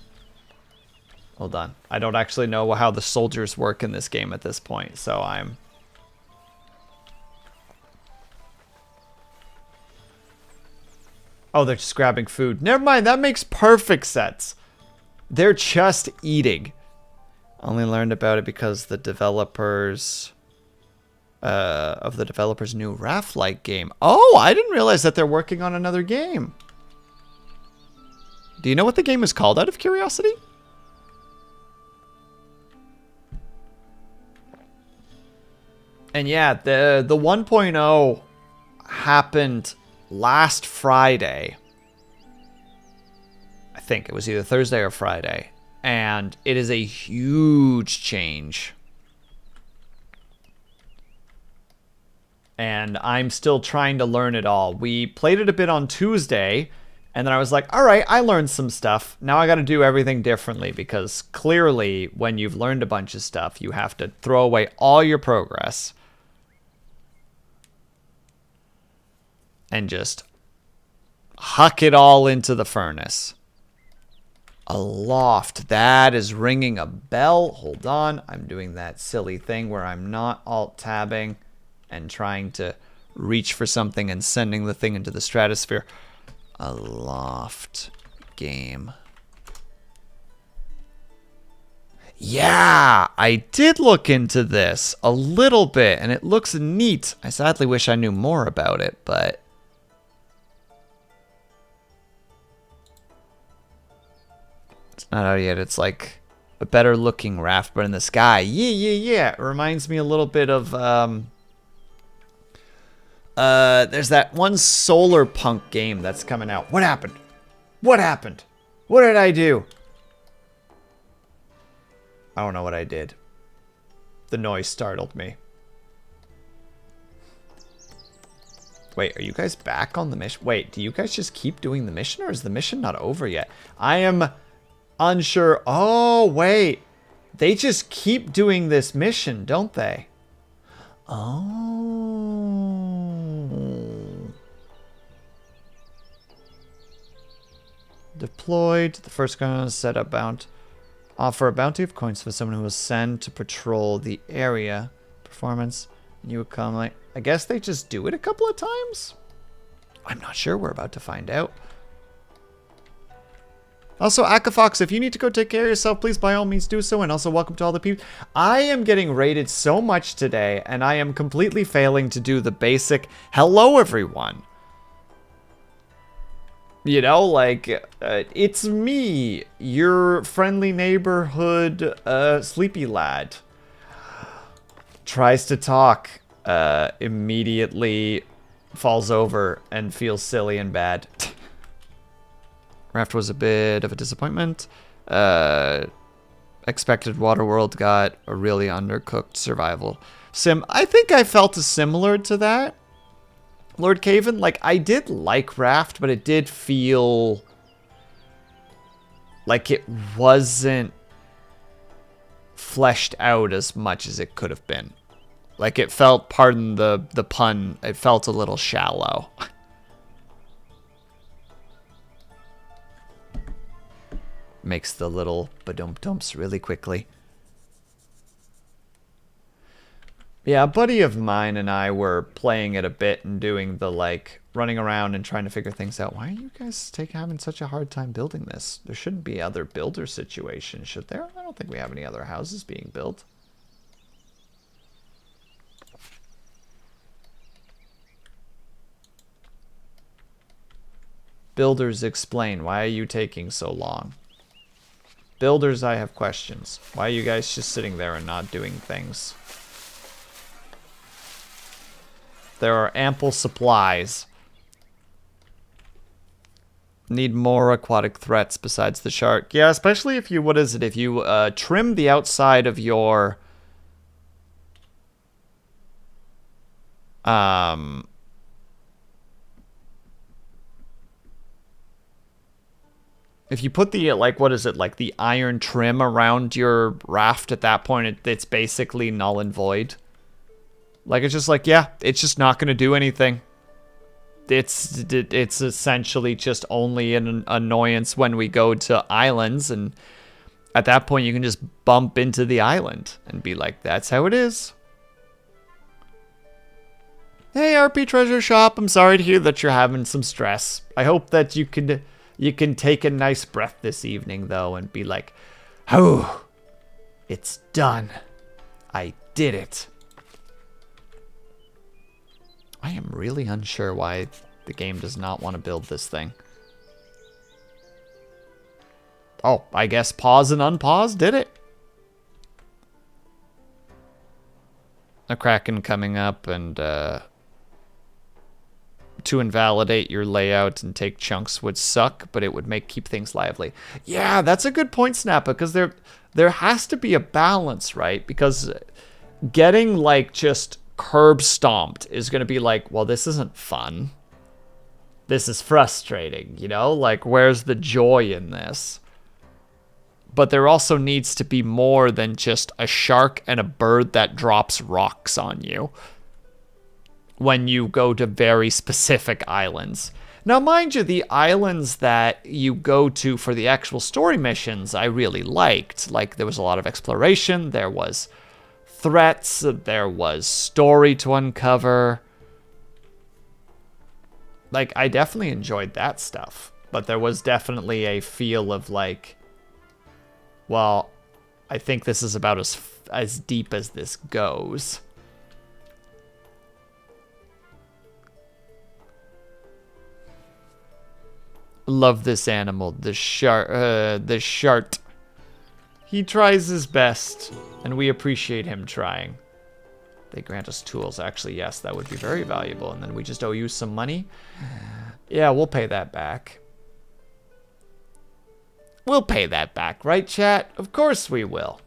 Hold on. I don't actually know how the soldiers work in this game at this point, so I'm... Oh, they're just grabbing food. Never mind, that makes perfect sense. They're just eating. Only learned about it because the developers... of the developer's new Raft-like game. Oh, I didn't realize that they're working on another game. Do you know what the game is called, out of curiosity? And yeah, the 1.0 happened last Friday. I think it was either Thursday or Friday. And it is a huge change. And I'm still trying to learn it all. We played it a bit on Tuesday, and then I was like, all right, I learned some stuff. Now I got to do everything differently, because clearly when you've learned a bunch of stuff, you have to throw away all your progress and just huck it all into the furnace. Aloft, that is ringing a bell. Hold on, I'm doing that silly thing where I'm not alt-tabbing and trying to reach for something and sending the thing into the stratosphere. Aloft game. Yeah, I did look into this a little bit, and it looks neat. I sadly wish I knew more about it, but... it's not out yet. It's like a better looking raft, but in the sky. Yeah. It reminds me a little bit of... there's that one solar punk game that's coming out. What happened? What happened? What did I do? I don't know what I did. The noise startled me. Wait, are you guys back on the mission? Wait, do you guys just keep doing the mission, or is the mission not over yet? I am unsure. Oh, wait. They just keep doing this mission, don't they? Oh. Deployed. The first gun set up bound. Offer a bounty of coins for someone who will send to patrol the area. Performance. And you would come like... I guess they just do it a couple of times? I'm not sure. We're about to find out. Also, Akafox, if you need to go take care of yourself, please by all means do so. And also welcome to all the people. I am getting rated so much today, and I am completely failing to do the basic hello everyone. You know, like, it's me, your friendly neighborhood sleepy lad. Tries to talk, immediately falls over and feels silly and bad. Raft was a bit of a disappointment. Expected Waterworld got a really undercooked survival sim. I think I felt similar to that. Lord Caven, like, I did like Raft, but it did feel like it wasn't fleshed out as much as it could have been. Like, it felt, pardon the pun, it felt a little shallow. Makes the little ba-dum-dumps really quickly. Yeah, a buddy of mine and I were playing it a bit and doing the, like, running around and trying to figure things out. Why are you guys having such a hard time building this? There shouldn't be other builder situations, should there? I don't think we have any other houses being built. Builders, explain. Why are you taking so long? Builders, I have questions. Why are you guys just sitting there and not doing things? There are ample supplies. Need more aquatic threats besides the shark. Yeah, especially if you, what is it? If you trim the outside of your... If you put the, like, what is it? Like the iron trim around your raft at that point, it's basically null and void. Like, it's just like, yeah, it's just not going to do anything. It's essentially just only an annoyance when we go to islands, and at that point you can just bump into the island and be like, that's how it is. Hey, RP Treasure Shop, I'm sorry to hear that you're having some stress. I hope that you can take a nice breath this evening, though, and be like, oh, it's done. I did it. I am really unsure why the game does not want to build this thing. Oh, I guess pause and unpause did it. A Kraken coming up and to invalidate your layout and take chunks would suck, but it would keep things lively. Yeah, that's a good point, Snappa, because there has to be a balance, right? Because getting, like, just curb stomped is going to be like, well, this isn't fun. This is frustrating, you know? Like, where's the joy in this? But there also needs to be more than just a shark and a bird that drops rocks on you when you go to very specific islands. Now, mind you, the islands that you go to for the actual story missions, I really liked. Like, there was a lot of exploration, there was threats, there was story to uncover. Like, I definitely enjoyed that stuff. But there was definitely a feel of, like, well, I think this is about as deep as this goes. Love this animal, the shark. He tries his best, and we appreciate him trying. They grant us tools. Actually, yes, that would be very valuable. And then we just owe you some money. Yeah, we'll pay that back. We'll pay that back, right, chat? Of course we will.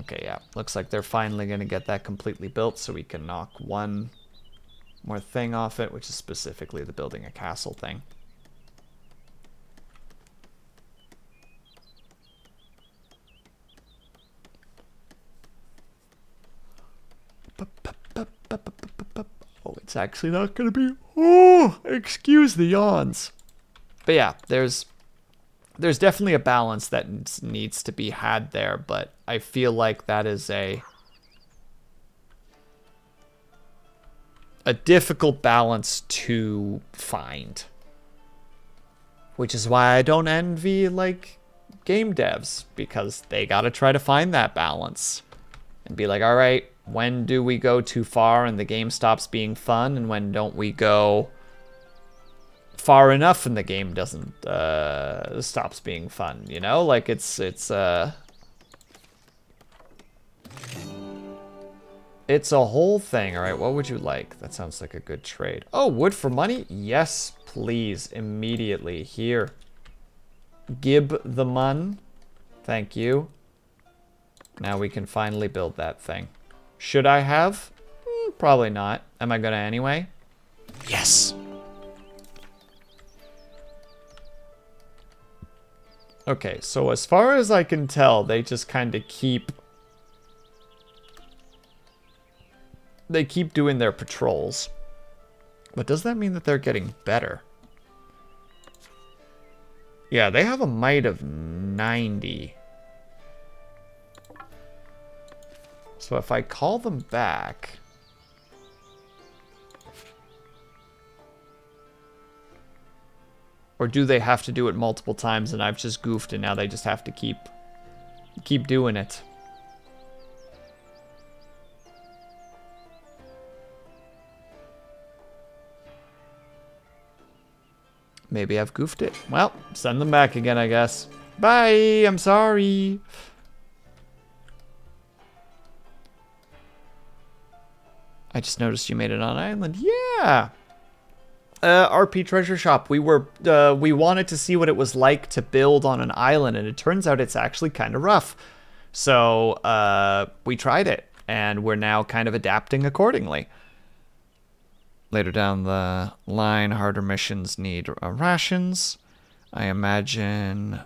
Okay, yeah. Looks like they're finally going to get that completely built so we can knock one more thing off it, which is specifically the building a castle thing. Oh, it's actually not going to be... Oh, excuse the yawns. But yeah, there's definitely a balance that needs to be had there, but I feel like that is a difficult balance to find. Which is why I don't envy, like, game devs, because they gotta try to find that balance. And be like, alright, when do we go too far and the game stops being fun, and when don't we go far enough and the game doesn't stops being fun, you know? Like, it's a whole thing. All right, what would you like? That sounds like a good trade. Oh, wood for money? Yes, please. Immediately. Here. Gib the mun. Thank you. Now we can finally build that thing. Should I have? Probably not. Am I gonna anyway? Yes. Okay, so as far as I can tell, they just kind of keep... They keep doing their patrols. But does that mean that they're getting better? Yeah, they have a might of 90. So if I call them back... Or do they have to do it multiple times and I've just goofed and now they just have to keep doing it? Maybe I've goofed it. Well, send them back again, I guess. Bye, I'm sorry. I just noticed you made it on island. Yeah. RP Treasure Shop. We wanted to see what it was like to build on an island, and it turns out it's actually kind of rough. So we tried it, and we're now kind of adapting accordingly. Later down the line, harder missions need rations. I imagine...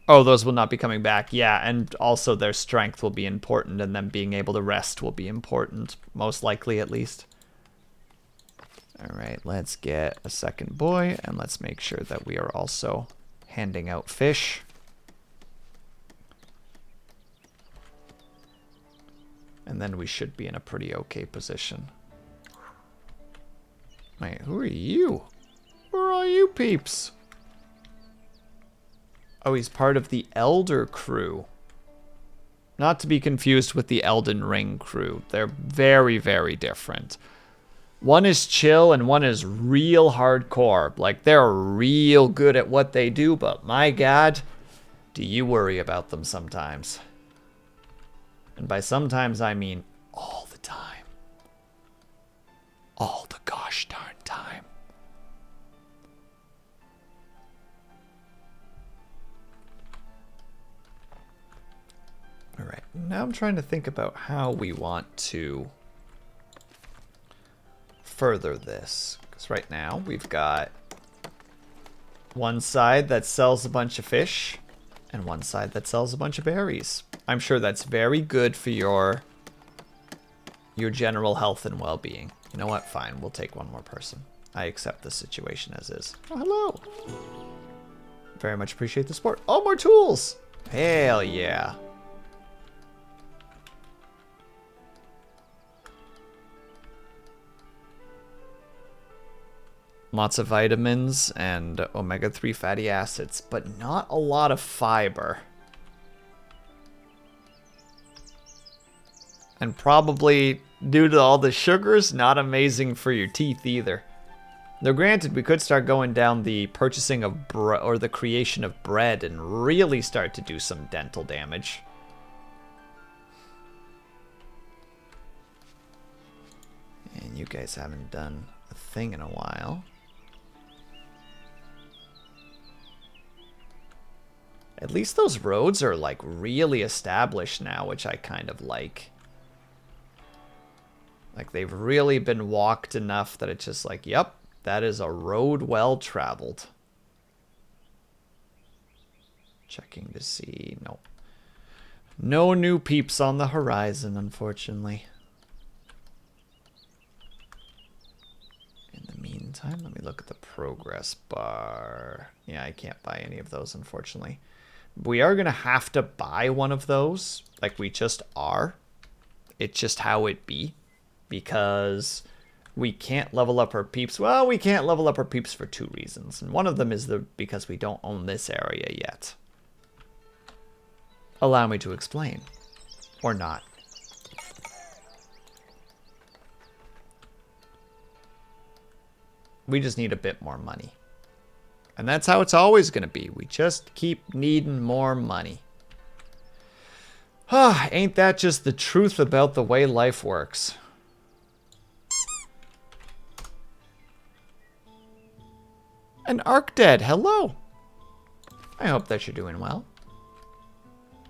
Oh, those will not be coming back. Yeah, and also their strength will be important, and them being able to rest will be important. Most likely, at least. Alright, let's get a second boy, and let's make sure that we are also handing out fish. And then we should be in a pretty okay position. Wait, who are you? Who are all you peeps? Oh, he's part of the Elder crew. Not to be confused with the Elden Ring crew. They're very, very different. One is chill and one is real hardcore. Like, they're real good at what they do, but my God, do you worry about them sometimes. And by sometimes, I mean all the time. All the gosh darn time. All right, now I'm trying to think about how we want to further this. Because right now we've got one side that sells a bunch of fish and one side that sells a bunch of berries. I'm sure that's very good for your general health and well-being. You know what? Fine, we'll take one more person. I accept the situation as is. Oh, hello. Very much appreciate the support. Oh, more tools. Hell yeah. Lots of vitamins and omega-3 fatty acids, but not a lot of fiber. And probably, due to all the sugars, not amazing for your teeth either. Though granted, we could start going down the purchasing of or the creation of bread and really start to do some dental damage. And you guys haven't done a thing in a while. At least those roads are like really established now, which I kind of like. Like, they've really been walked enough that it's just like, yep, that is a road well traveled. Checking to see, no. No new peeps on the horizon, unfortunately. In the meantime, let me look at the progress bar. Yeah, I can't buy any of those, unfortunately. We are going to have to buy one of those. Like, we just are. It's just how it be. Because we can't level up our peeps. Well, we can't level up our peeps for two reasons. And one of them is because we don't own this area yet. Allow me to explain. Or not. We just need a bit more money. And that's how it's always going to be. We just keep needing more money. Ah, ain't that just the truth about the way life works? An Arc Dead, hello. I hope that you're doing well.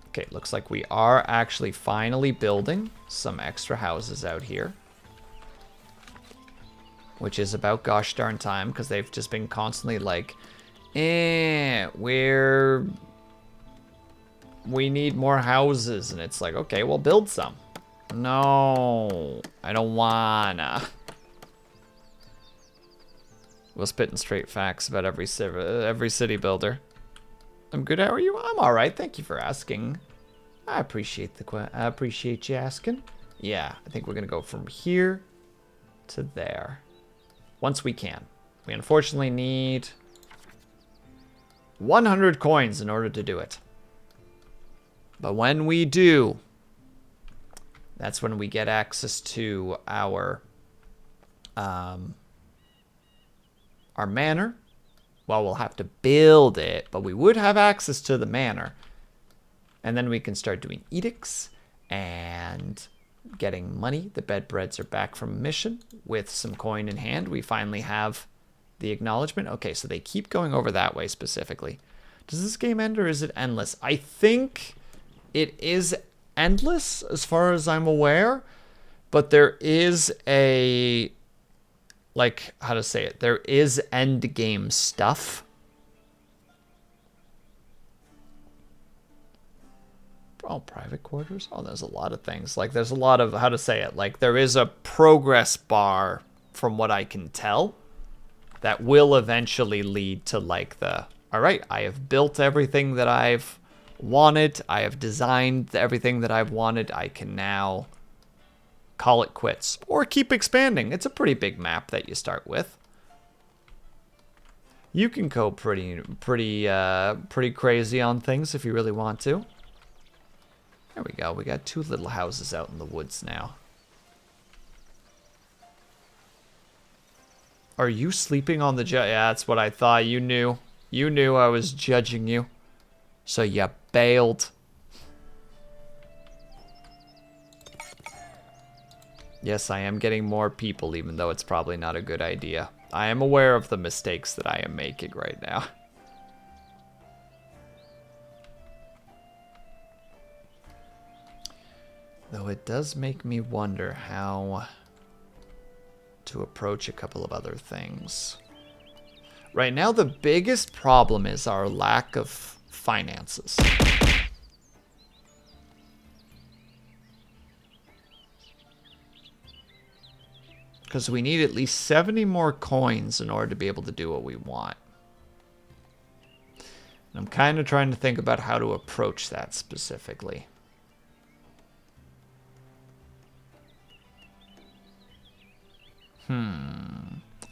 Okay, looks like we are actually finally building some extra houses out here. Which is about gosh darn time, because they've just been constantly like, we need more houses. And it's like, okay, well, build some. No, I don't wanna. We'll spit in straight facts about every city builder. I'm good. How are you? I'm all right. Thank you for asking. I appreciate I appreciate you asking. Yeah, I think we're gonna go from here to there. Once we can. We unfortunately need 100 coins in order to do it. But when we do, that's when we get access to our manor. Well, we'll have to build it, but we would have access to the manor. And then we can start doing edicts and getting money. The bedbreads are back from a mission with some coin in hand. We finally have the acknowledgement. Okay, so they keep going over that way specifically. Does this game end or is it endless? I think it is endless as far as I'm aware, but there is a, like, how to say it? There is end game stuff. Oh, private quarters? Oh, there's a lot of things. Like, there's a lot of, how to say it? Like, there is a progress bar, from what I can tell, that will eventually lead to, like, the, all right, I have built everything that I've wanted. I have designed everything that I've wanted. I can now call it quits or keep expanding. It's a pretty big map that you start with. You can go pretty crazy on things if you really want to. There we go. We got 2 little houses out in the woods now. Are you sleeping on the yeah, that's what I thought. You knew. You knew I was judging you. So you bailed. Yes, I am getting more people, even though it's probably not a good idea. I am aware of the mistakes that I am making right now. Though it does make me wonder how to approach a couple of other things. Right now, the biggest problem is our lack of finances. Because we need at least 70 more coins in order to be able to do what we want. And I'm kind of trying to think about how to approach that specifically.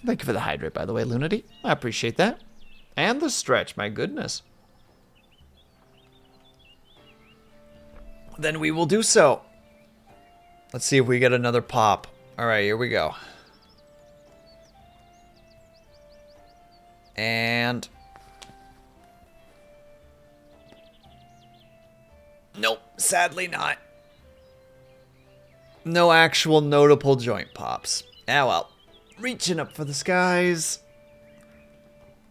Thank you for the hydrate, by the way, Lunity. I appreciate that. And the stretch, my goodness. Then we will do so. Let's see if we get another pop. All right, here we go. And... nope, sadly not. No actual notable joint pops. Ah, well. Reaching up for the skies.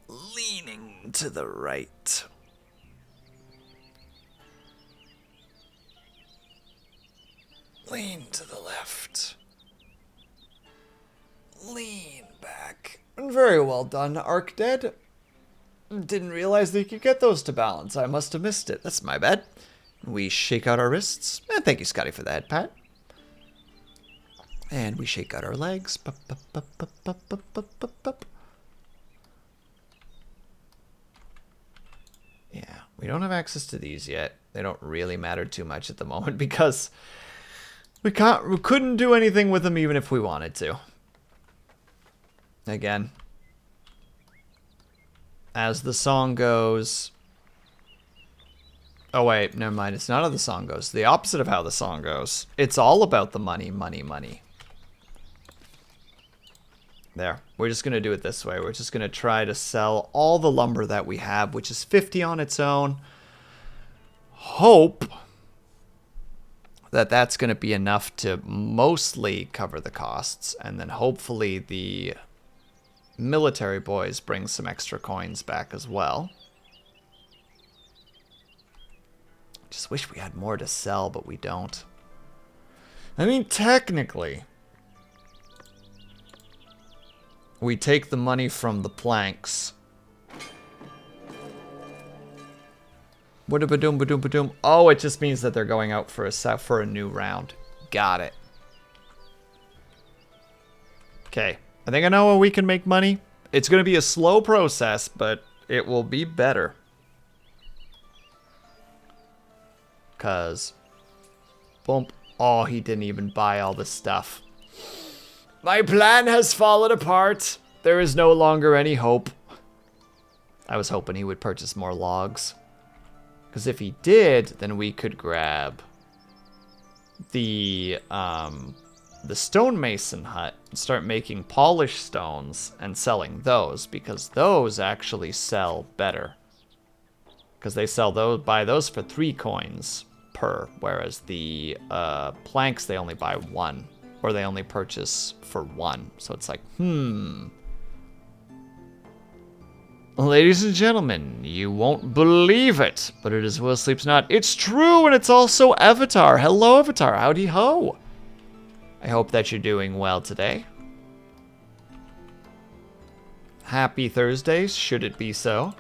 Leaning to the right. Lean to the left. Lean back. Very well done, Arc Dead. Didn't realize that you could get those to balance. I must have missed it. That's my bad. We shake out our wrists. And thank you, Scotty, for the head pat. And we shake out our legs. Bup, bup, bup, bup, bup, bup, bup, bup, bup. Yeah, we don't have access to these yet. They don't really matter too much at the moment because we couldn't do anything with them even if we wanted to. Again, as the song goes... oh wait, never mind. It's not how the song goes. The opposite of how the song goes. It's all about the money, money, money. There. We're just going to do it this way. We're just going to try to sell all the lumber that we have, which is 50 on its own. Hope that that's going to be enough to mostly cover the costs. And then hopefully the military boys bring some extra coins back as well. Just wish we had more to sell, but we don't. I mean, technically, we take the money from the planks. Ba-doom, ba-doom, ba-doom. Oh, it just means that they're going out for a new round. got it. Okay. I think I know where we can make money. It's going to be a slow process, but it will be better. Because... Boom. Oh, he didn't even buy all the stuff. My plan has fallen apart. There is no longer any hope. I was hoping he would purchase more logs. Because if he did, then we could grab the stonemason hut and start making polished stones and selling those, because those actually sell better. Because they sell those, buy those for 3 coins per, whereas the planks they only buy 1, or they only purchase for 1. So it's like, Ladies and gentlemen, you won't believe it, but it is Will Sleeps Not. It's true, and it's also Avatar. Hello, Avatar. Howdy ho. I hope that you're doing well today. Happy Thursday, should it be so.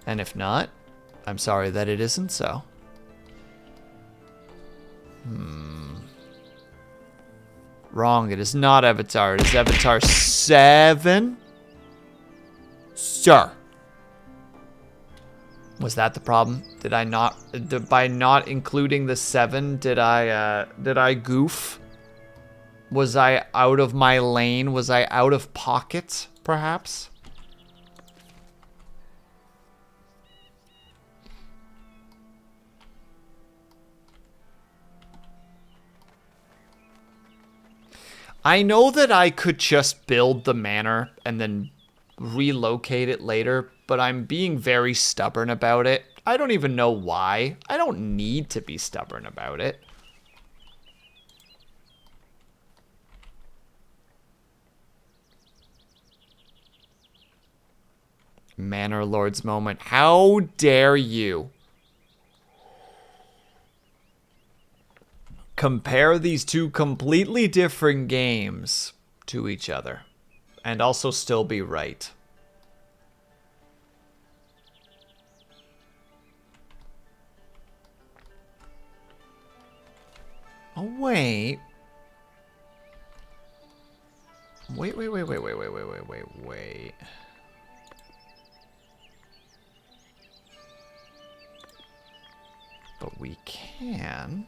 And if not, I'm sorry that it isn't so. Wrong, it is not Avatar. It is Avatar 7. Sir. Was that the problem? Did I not, by not including the 7, did I goof? Was I out of my lane? Was I out of pocket, perhaps? I know that I could just build the manor and then relocate it later, but I'm being very stubborn about it. I don't even know why. I don't need to be stubborn about it. Manor Lord's moment. How dare you compare these two completely different games to each other and also still be right. Oh, wait. Wait. But we can...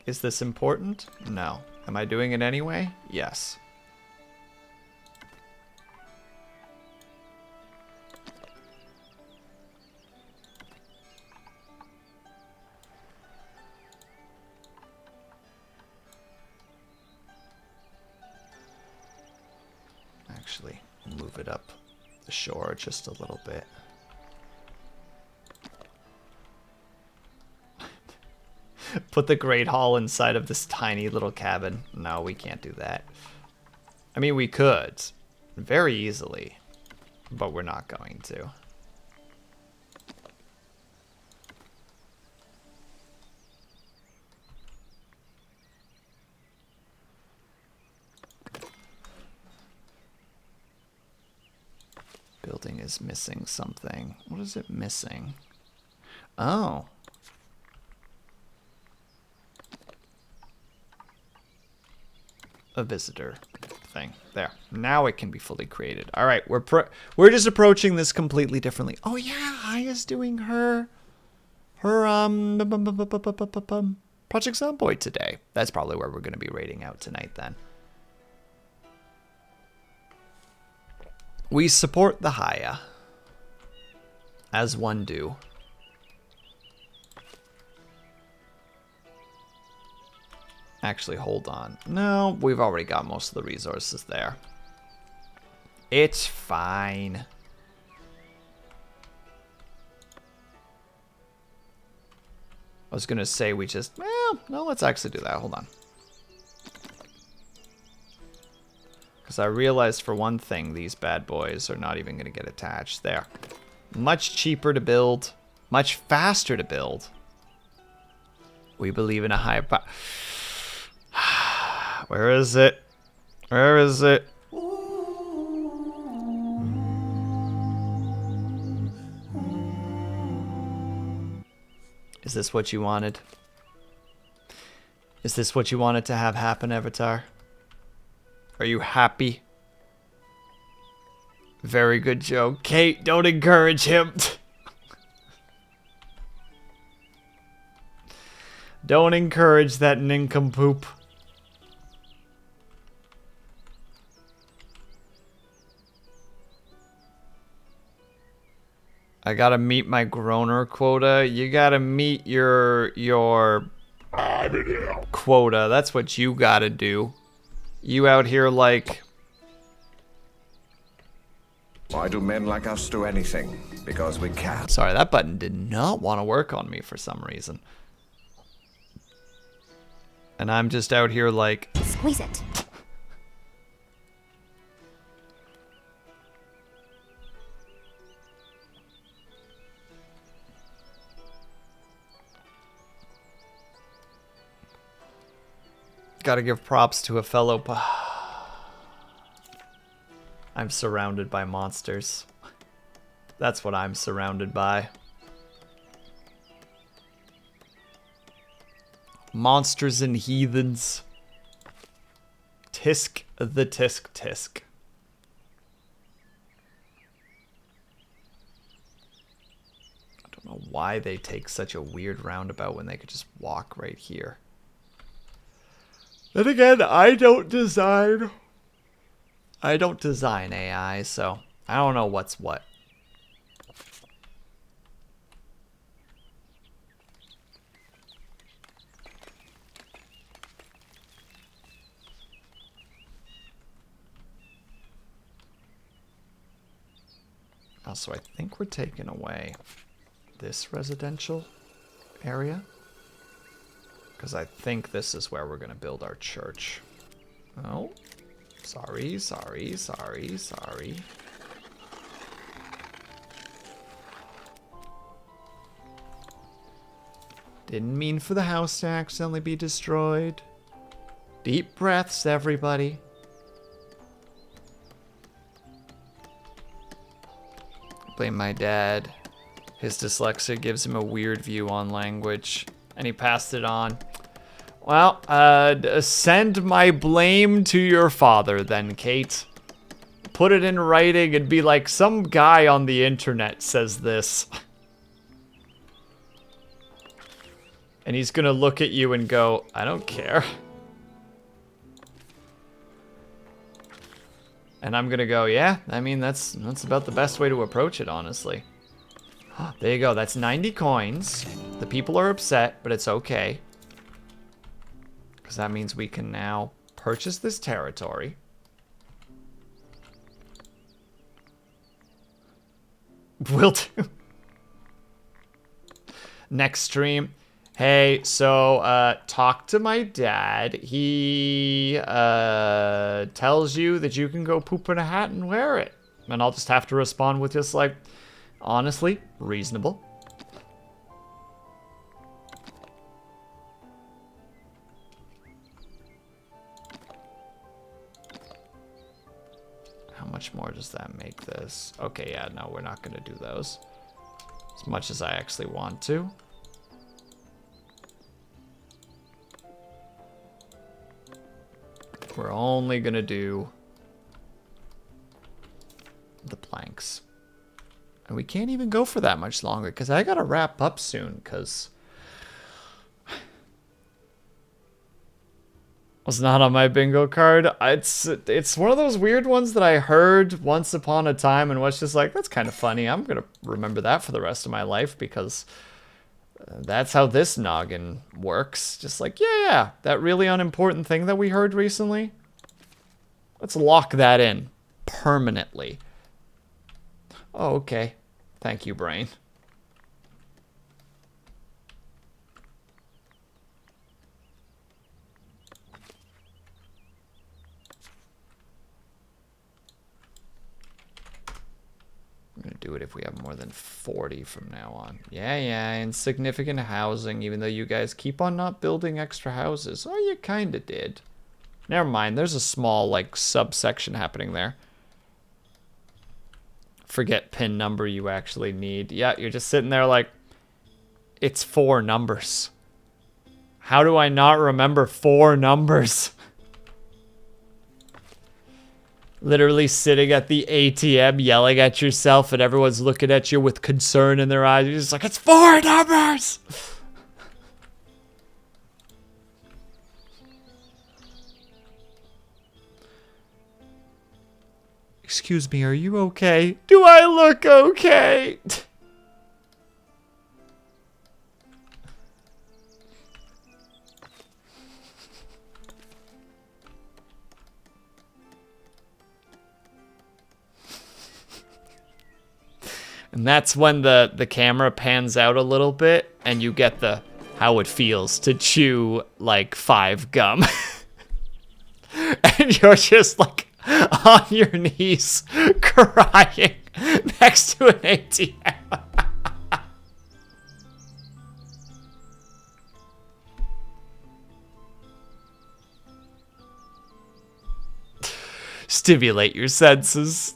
Is this important? No. Am I doing it anyway? Yes. Actually, move it up the shore just a little bit. Put the Great Hall inside of this tiny little cabin. No, we can't do that. I mean, we could. Very easily. But we're not going to. Building is missing something. What is it missing? Oh. A visitor thing. There. Now it can be fully created. All right, we're just approaching this completely differently. Oh yeah, Aya's doing her Project Zomboid today. That's probably where we're going to be raiding out tonight then. We support the Haya, as one do. Actually, hold on. No, we've already got most of the resources there. It's fine. I was going to say we just... Well, no, let's actually do that. Hold on. Because I realized for one thing, these bad boys are not even going to get attached. There. Much cheaper to build. Much faster to build. We believe in a high... Where is it? Where is it? Is this what you wanted? Is this what you wanted to have happen, Avatar? Are you happy? Very good joke. Kate, don't encourage him. Don't encourage that nincompoop. I gotta meet my groaner quota. You gotta meet your quota. That's what you gotta do. You out here like... Why do men like us do anything? Because we can. Sorry, that button did not want to work on me for some reason. And I'm just out here like... Squeeze it. Gotta give props to a fellow... I'm surrounded by monsters. That's what I'm surrounded by. Monsters and heathens. Tisk the tisk tisk. I don't know why they take such a weird roundabout when they could just walk right here. Then again, I don't design AI, so I don't know what's what. Also, I think we're taking away this residential area, because I think this is where we're going to build our church. Oh, sorry. Didn't mean for the house to accidentally be destroyed. Deep breaths, everybody. Blame my dad. His dyslexia gives him a weird view on language, and he passed it on. Well, send my blame to your father then, Kate. Put it in writing and be like, some guy on the internet says this. And he's gonna look at you and go, I don't care. And I'm gonna go, yeah, I mean, that's about the best way to approach it, honestly. There you go, that's 90 coins. The people are upset, but it's okay. Because that means we can now purchase this territory. Will do. Next stream. Hey, so talk to my dad. He tells you that you can go poop in a hat and wear it. And I'll just have to respond with just like, honestly, reasonable. How much more does that make this? Okay, yeah, no, we're not gonna do those. As much as I actually want to. We're only gonna do the planks. And we can't even go for that much longer because I gotta wrap up soon because was not on my bingo card. It's one of those weird ones that I heard once upon a time and was just like, that's kind of funny. I'm gonna remember that for the rest of my life because that's how this noggin works. Just like, yeah, that really unimportant thing that we heard recently. Let's lock that in permanently. Oh, okay. Thank you, brain. I'm gonna do it if we have more than 40 from now on. Yeah, insignificant housing, even though you guys keep on not building extra houses. Oh, you kinda did. Never mind. There's a small, like, subsection happening there. Forget pin number you actually need. Yeah, you're just sitting there like, it's 4 numbers. How do I not remember 4 numbers? Literally sitting at the ATM yelling at yourself and everyone's looking at you with concern in their eyes. You're just like, it's 4 numbers! Excuse me, are you okay? Do I look okay? And that's when the camera pans out a little bit and you get the how it feels to chew like 5 gum. And you're just like on your knees crying next to an ATM. Stimulate your senses.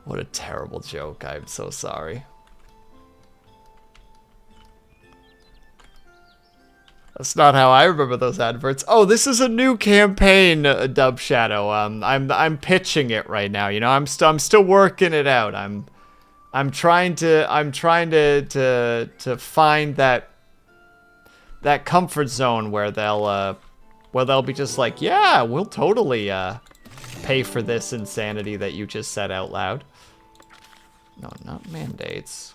What a terrible joke. I'm so sorry. That's not how I remember those adverts. Oh, this is a new campaign, Dub Shadow. I'm pitching it right now. You know, I'm still working it out. I'm trying to find that comfort zone where they'll be just like, yeah, we'll totally pay for this insanity that you just said out loud. No, not mandates.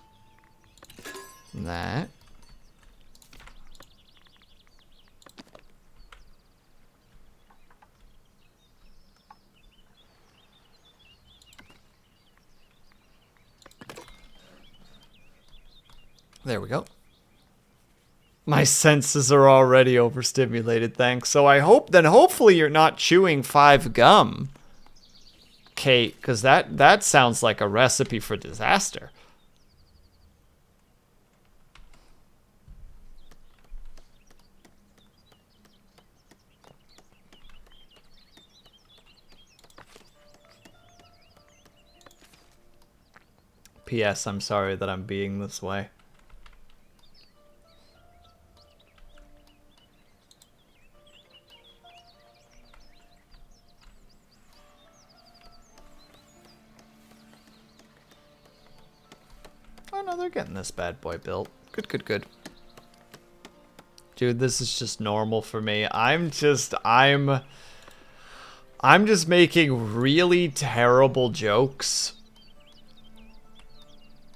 That. There we go. My senses are already overstimulated, thanks. So I hope, then hopefully you're not chewing 5 gum, Kate, because that sounds like a recipe for disaster. P.S. I'm sorry that I'm being this way. Oh no, they're getting this bad boy built. Good, good, good. Dude, this is just normal for me. I'm just making really terrible jokes.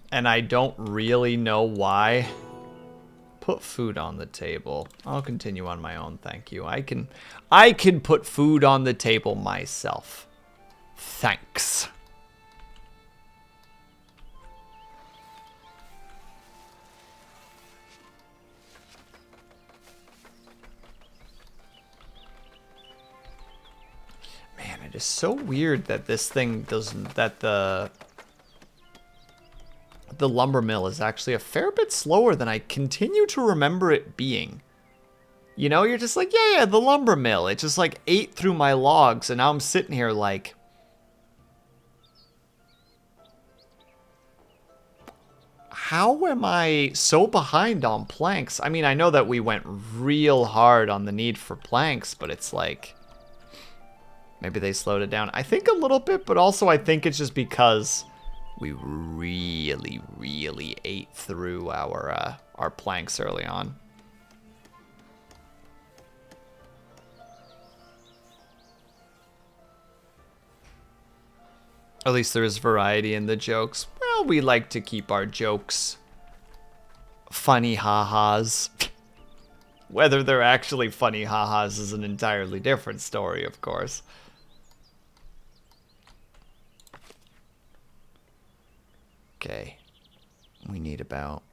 And I don't really know why. Put food on the table. I'll continue on my own, thank you. I can put food on the table myself. Thanks. Man, it is so weird that this thing doesn't, that the lumber mill is actually a fair bit slower than I continue to remember it being. You know, you're just like, yeah, the lumber mill. It just like ate through my logs, and now I'm sitting here like, how am I so behind on planks? I mean, I know that we went real hard on the need for planks, but it's like, maybe they slowed it down. I think a little bit, but also I think it's just because we really, really ate through our planks early on. At least there is variety in the jokes. Well, we like to keep our jokes funny ha-has. Whether they're actually funny ha-has is an entirely different story, of course. Okay, we need about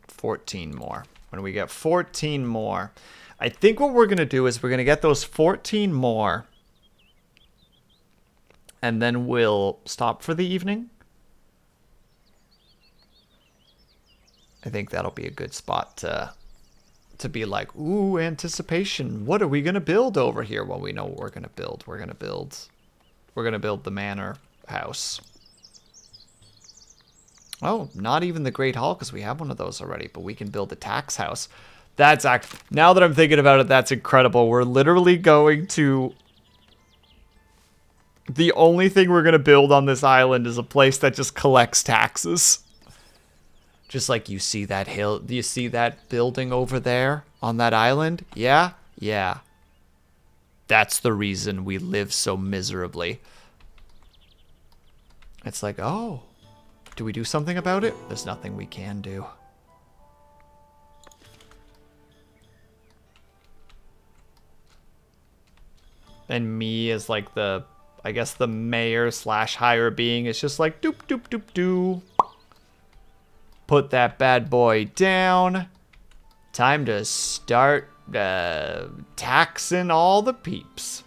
14 more. When we get 14 more, I think what we're going to do is we're going to get those 14 more, and then we'll stop for the evening. I think that'll be a good spot to be like, ooh, anticipation. What are we gonna build over here? Well, we know what we're gonna build. We're gonna build the manor house. Oh, not even the Great Hall, because we have one of those already, but we can build the tax house. That's now that I'm thinking about it, that's incredible. We're literally going to... The only thing we're going to build on this island is a place that just collects taxes. Just like you see that hill, do you see that building over there on that island? Yeah? Yeah. That's the reason we live so miserably. It's like, oh, do we do something about it? There's nothing we can do. And me as like the, I guess the mayor slash higher being is just like doop doop doop doo. Put that bad boy down. Time to start taxing all the peeps.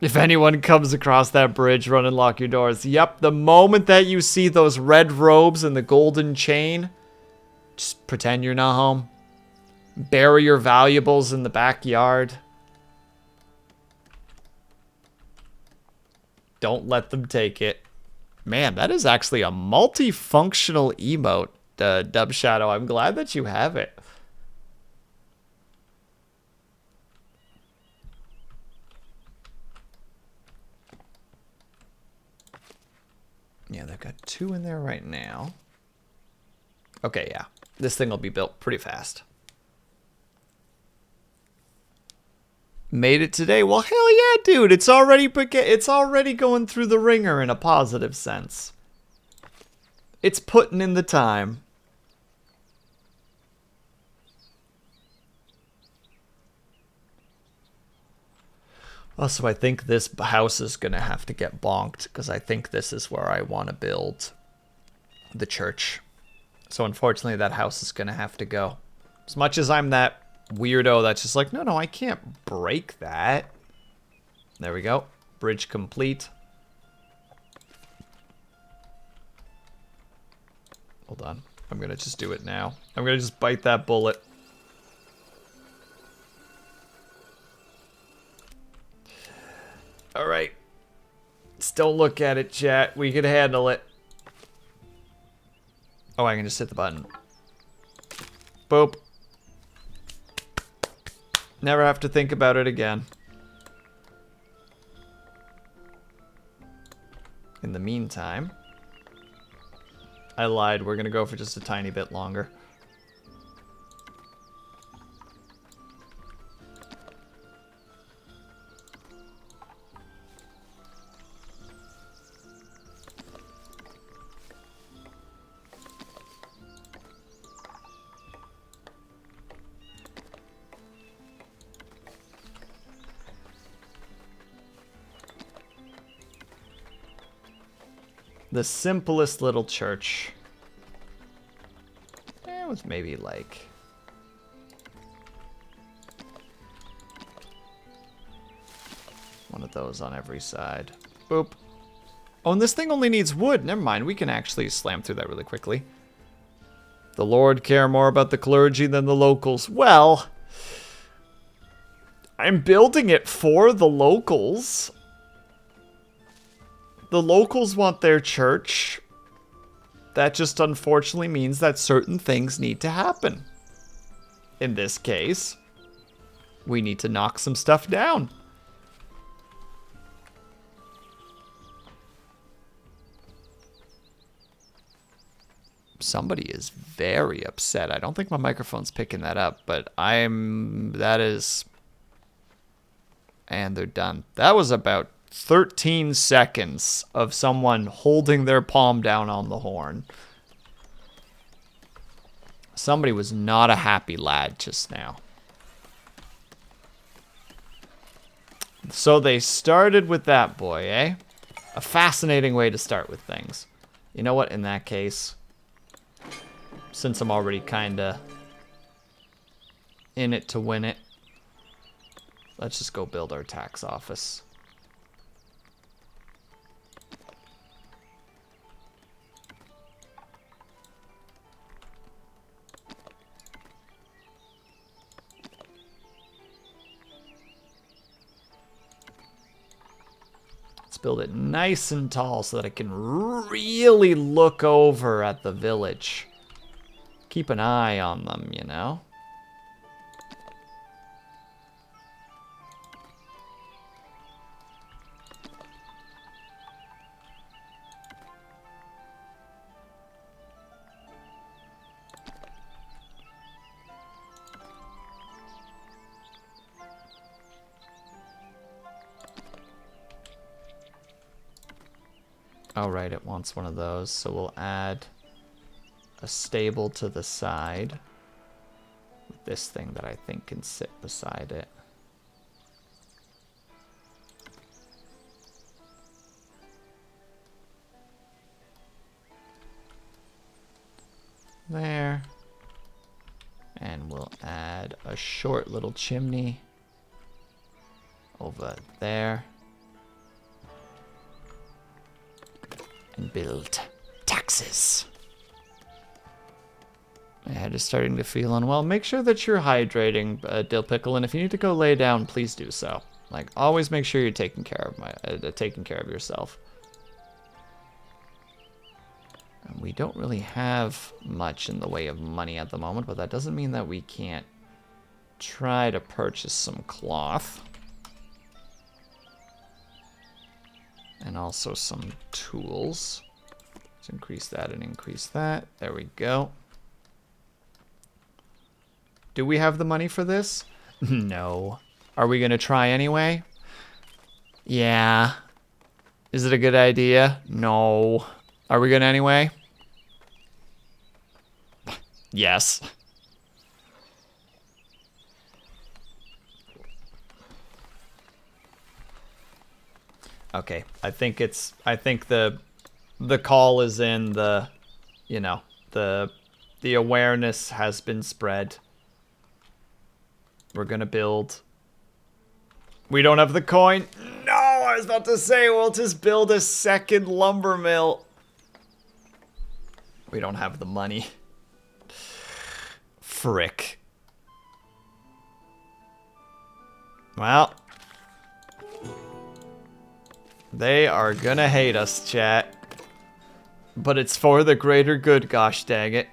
If anyone comes across that bridge, run and lock your doors. Yep, the moment that you see those red robes and the golden chain, just pretend you're not home. Bury your valuables in the backyard. Don't let them take it. Man, that is actually a multifunctional emote, Dub Shadow. I'm glad that you have it. Yeah, they've got 2 in there right now. Okay, yeah. This thing will be built pretty fast. Made it today. Well, hell yeah, dude. It's already going through the ringer in a positive sense. It's putting in the time. Also, I think this house is going to have to get bonked because I think this is where I want to build the church. So unfortunately, that house is going to have to go. As much as I'm that weirdo that's just like, no, I can't break that. There we go. Bridge complete. Hold on. I'm going to just do it now. I'm going to just bite that bullet. All right. Just don't look at it, chat. We can handle it. Oh, I can just hit the button. Boop. Never have to think about it again. In the meantime, I lied. We're going to go for just a tiny bit longer. The simplest little church. It was maybe like... one of those on every side. Boop. Oh, and this thing only needs wood. Never mind, we can actually slam through that really quickly. The Lord care more about the clergy than the locals. Well, I'm building it for the locals. The locals want their church. That just unfortunately means that certain things need to happen. In this case, we need to knock some stuff down. Somebody is very upset. I don't think my microphone's picking that up, but that is... And they're done. That was about 13 seconds of someone holding their palm down on the horn. Somebody was not a happy lad just now. So they started with that boy, eh? A fascinating way to start with things. You know what, in that case, since I'm already kinda in it to win it, let's just go build our tax office. build it nice and tall so that I can really look over at the village. Keep an eye on them, you know? Oh, right, it wants one of those, so we'll add a stable to the side with this thing that I think can sit beside it. There. And we'll add a short little chimney over there. And build taxes. My head is starting to feel unwell. Make sure that you're hydrating, Dill Pickle, and if you need to go lay down, please do so. Like, always make sure you're taking care of yourself. And we don't really have much in the way of money at the moment, but that doesn't mean that we can't try to purchase some cloth. And also some tools. Let's increase that and increase that. There we go. Do we have the money for this? No. Are we going to try anyway? Yeah. Is it a good idea? No. Are we going to anyway? Yes. Okay, I think the call is in, the, you know, the awareness has been spread. We're gonna build. We don't have the coin. No, I was about to say we'll just build a second lumber mill. We don't have the money. Frick. Well. They are gonna hate us, chat. But it's for the greater good, gosh dang it.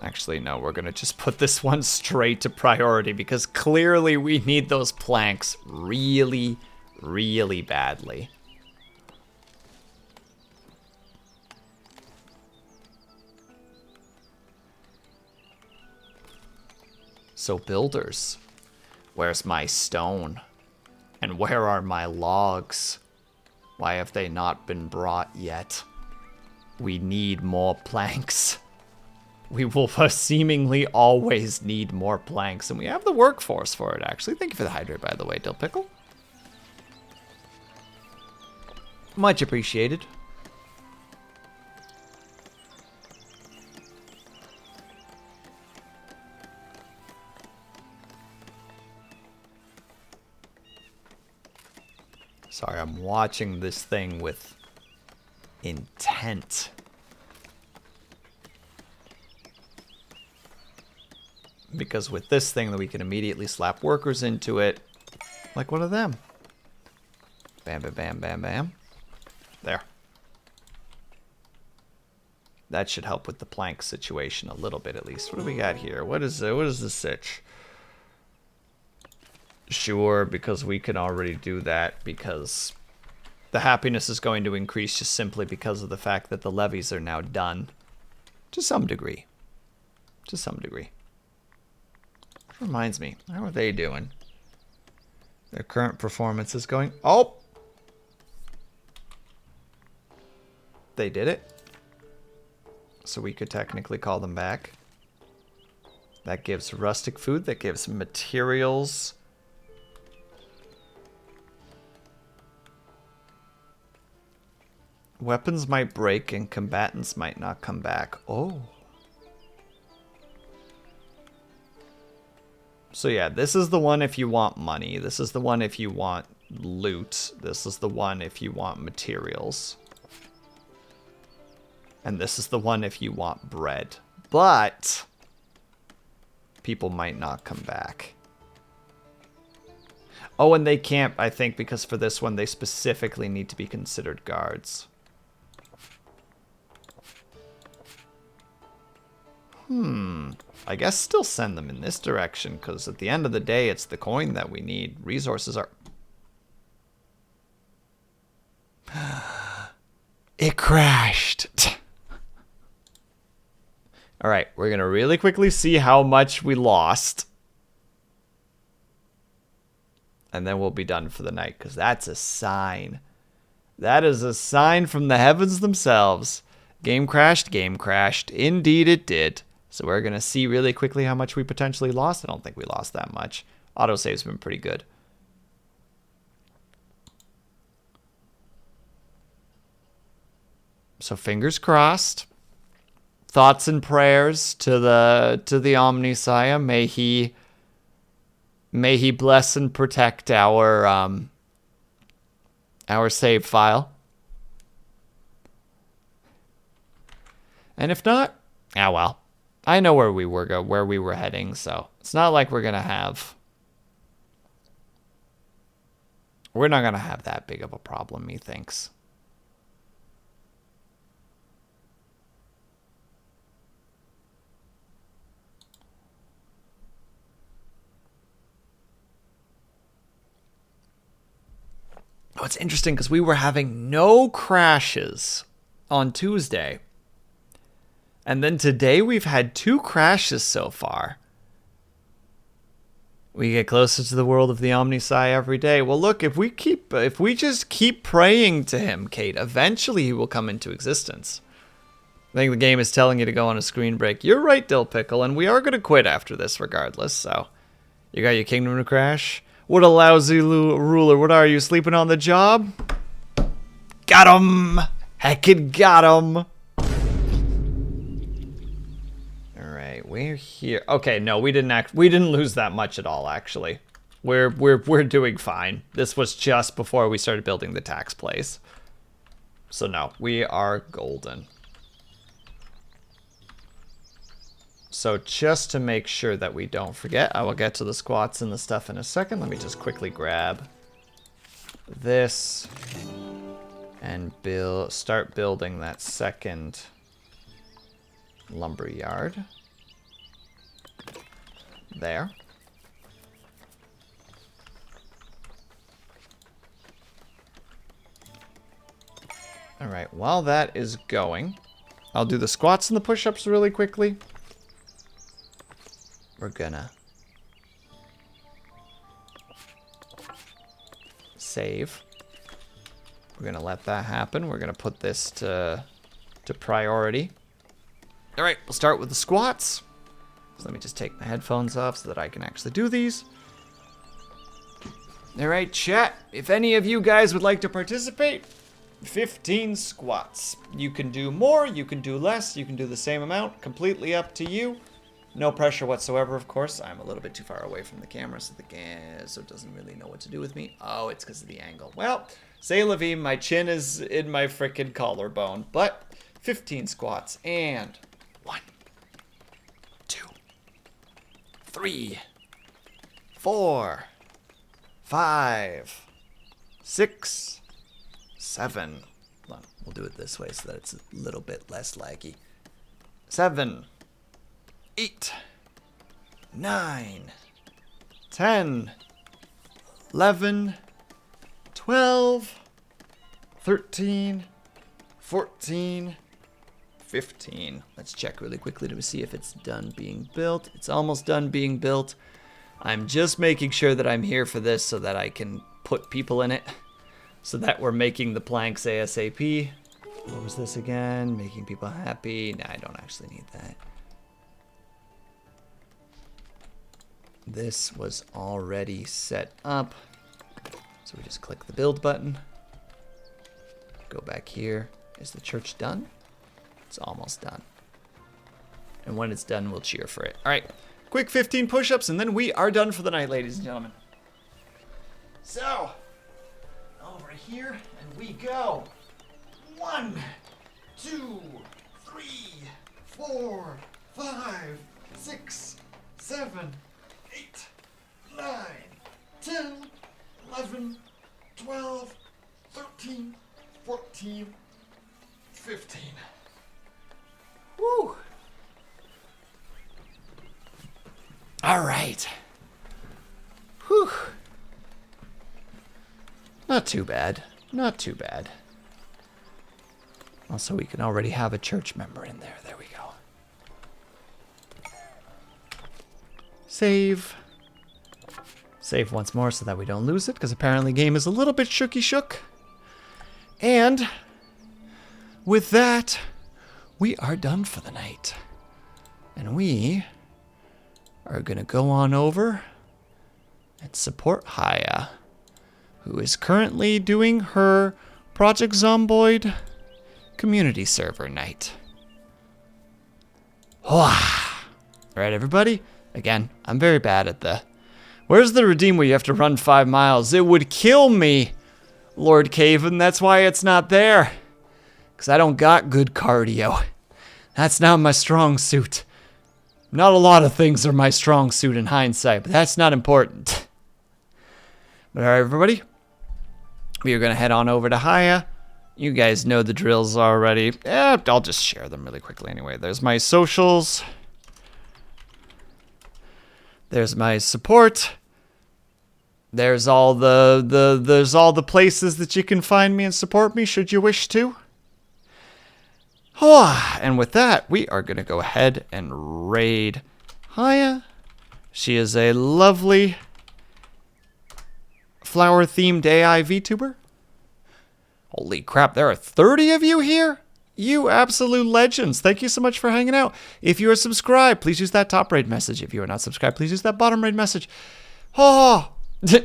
Actually, no, we're gonna just put this one straight to priority because clearly we need those planks really, really badly. So builders, where's my stone? And where are my logs? Why have they not been brought yet? We need more planks. We will seemingly always need more planks, and we have the workforce for it, actually. Thank you for the hydrate, by the way, Dill Pickle. Much appreciated. Sorry, I'm watching this thing with intent. Because with this thing, that we can immediately slap workers into it. Like one of them. Bam, bam, bam, bam, bam. There. That should help with the plank situation a little bit, at least. What do we got here? What is the sitch? Sure, because we can already do that, because the happiness is going to increase just simply because of the fact that the levies are now done. To some degree. To some degree. Reminds me, how are they doing? Their current performance is going... Oh! They did it. So we could technically call them back. That gives rustic food. That gives materials. Weapons might break and combatants might not come back. Oh. So yeah, this is the one if you want money. This is the one if you want loot. This is the one if you want materials. And this is the one if you want bread. But people might not come back. Oh, and they can't, I think, because for this one they specifically need to be considered guards. I guess still send them in this direction, because at the end of the day, it's the coin that we need. Resources are... It crashed. Alright, we're going to really quickly see how much we lost. And then we'll be done for the night, because that's a sign. That is a sign from the heavens themselves. Game crashed, game crashed. Indeed it did. So we're going to see really quickly how much we potentially lost. I don't think we lost that much. Autosave's been pretty good. So fingers crossed. Thoughts and prayers to the Omnisaya. May he bless and protect our save file. And if not, ah well. I know where we were heading, so it's not like we're not gonna have that big of a problem, methinks. Oh, it's interesting because we were having no crashes on Tuesday. And then today we've had 2 crashes so far. We get closer to the world of the Omnisci every day. Well, look, if we just keep praying to him, Kate, eventually he will come into existence. I think the game is telling you to go on a screen break. You're right, Dill Pickle, and we are going to quit after this regardless, so. You got your kingdom to crash? What a lousy ruler. What are you, sleeping on the job? Got him! Heckin' got him! We're here. Okay, no, we didn't lose that much at all, actually. We're doing fine. This was just before we started building the tax place. So no, we are golden. So just to make sure that we don't forget, I will get to the squats and the stuff in a second. Let me just quickly grab this and start building that second lumber yard. There. Alright, while that is going, I'll do the squats and the push-ups really quickly. We're gonna save. We're gonna let that happen. We're gonna put this to priority. Alright, we'll start with the squats. So let me just take my headphones off so that I can actually do these. Alright, chat. If any of you guys would like to participate, 15 squats. You can do more, you can do less, you can do the same amount. Completely up to you. No pressure whatsoever, of course. I'm a little bit too far away from the camera, so it doesn't really know what to do with me. Oh, it's because of the angle. Well, say la vie, my chin is in my frickin' collarbone. But 15 squats and 1, 2, 3, 4, 5, 6, 7. Hold on, we'll do it this way so that it's a little bit less laggy. 7, 8, 9, 10, 11, 12, 13, 14, 15. Let's check really quickly to see if it's done being built. It's almost done being built. I'm just making sure that I'm here for this so that I can put people in it. So that we're making the planks ASAP. What was this again? Making people happy. Nah, I don't actually need that. This was already set up. So we just click the build button. Go back here. Is the church done? It's almost done. And when it's done, we'll cheer for it. All right, quick 15 push-ups, and then we are done for the night, ladies and gentlemen. So, over here, and we go. 1, 2, 3, 4, 5, 6, 7, 8, 9, 10, 11, 12, 13, 14, 15. Woo! All right. Whew. Not too bad. Not too bad. Also, we can already have a church member in there. There we go. Save. Save once more so that we don't lose it, because apparently game is a little bit shooky shook. And with that, we are done for the night. And we are going to go on over and support Haya, who is currently doing her Project Zomboid community server night. Alright, everybody. Again, I'm very bad at the... Where's the redeem where you have to run 5 miles? It would kill me, Lord Caven. That's why it's not there. Because I don't got good cardio. That's not my strong suit. Not a lot of things are my strong suit in hindsight, but that's not important. But alright, everybody. We are going to head on over to Haya. You guys know the drills already. I'll just share them really quickly anyway. There's my socials. There's my support. There's all the places that you can find me and support me should you wish to. And with that, we are going to go ahead and raid Haya. She is a lovely flower-themed AI VTuber. Holy crap, there are 30 of you here? You absolute legends. Thank you so much for hanging out. If you are subscribed, please use that top raid message. If you are not subscribed, please use that bottom raid message. Oh,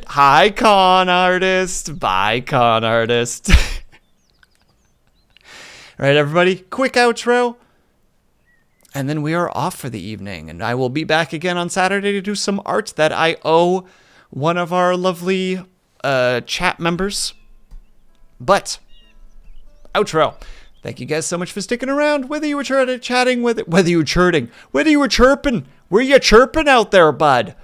hi, con artist. Bye, con artist. All right, everybody, quick outro. And then we are off for the evening. And I will be back again on Saturday to do some art that I owe one of our lovely chat members. But, outro. Thank you guys so much for sticking around. Whether you were chatting with it, whether you were chirping, whether you were chirping, were you chirping out there, bud?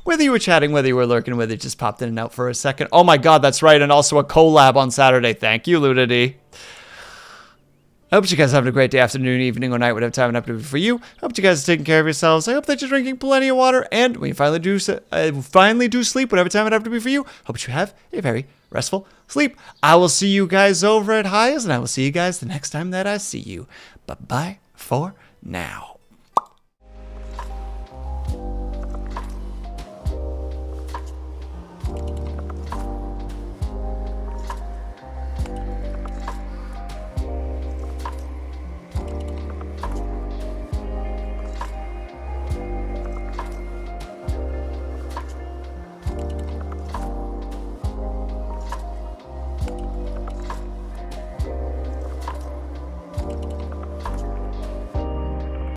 Whether you were chatting, whether you were lurking, whether you just popped in and out for a second. Oh my god, that's right, and also a collab on Saturday. Thank you, Ludity. I hope you guys are having a great day, afternoon, evening, or night, whatever time it happens for you. I hope you guys are taking care of yourselves. I hope that you're drinking plenty of water, and when you finally do sleep, whatever time it happens to be for you, hope you have a very restful sleep. I will see you guys over at Highs, and I will see you guys the next time that I see you. Bye-bye for now.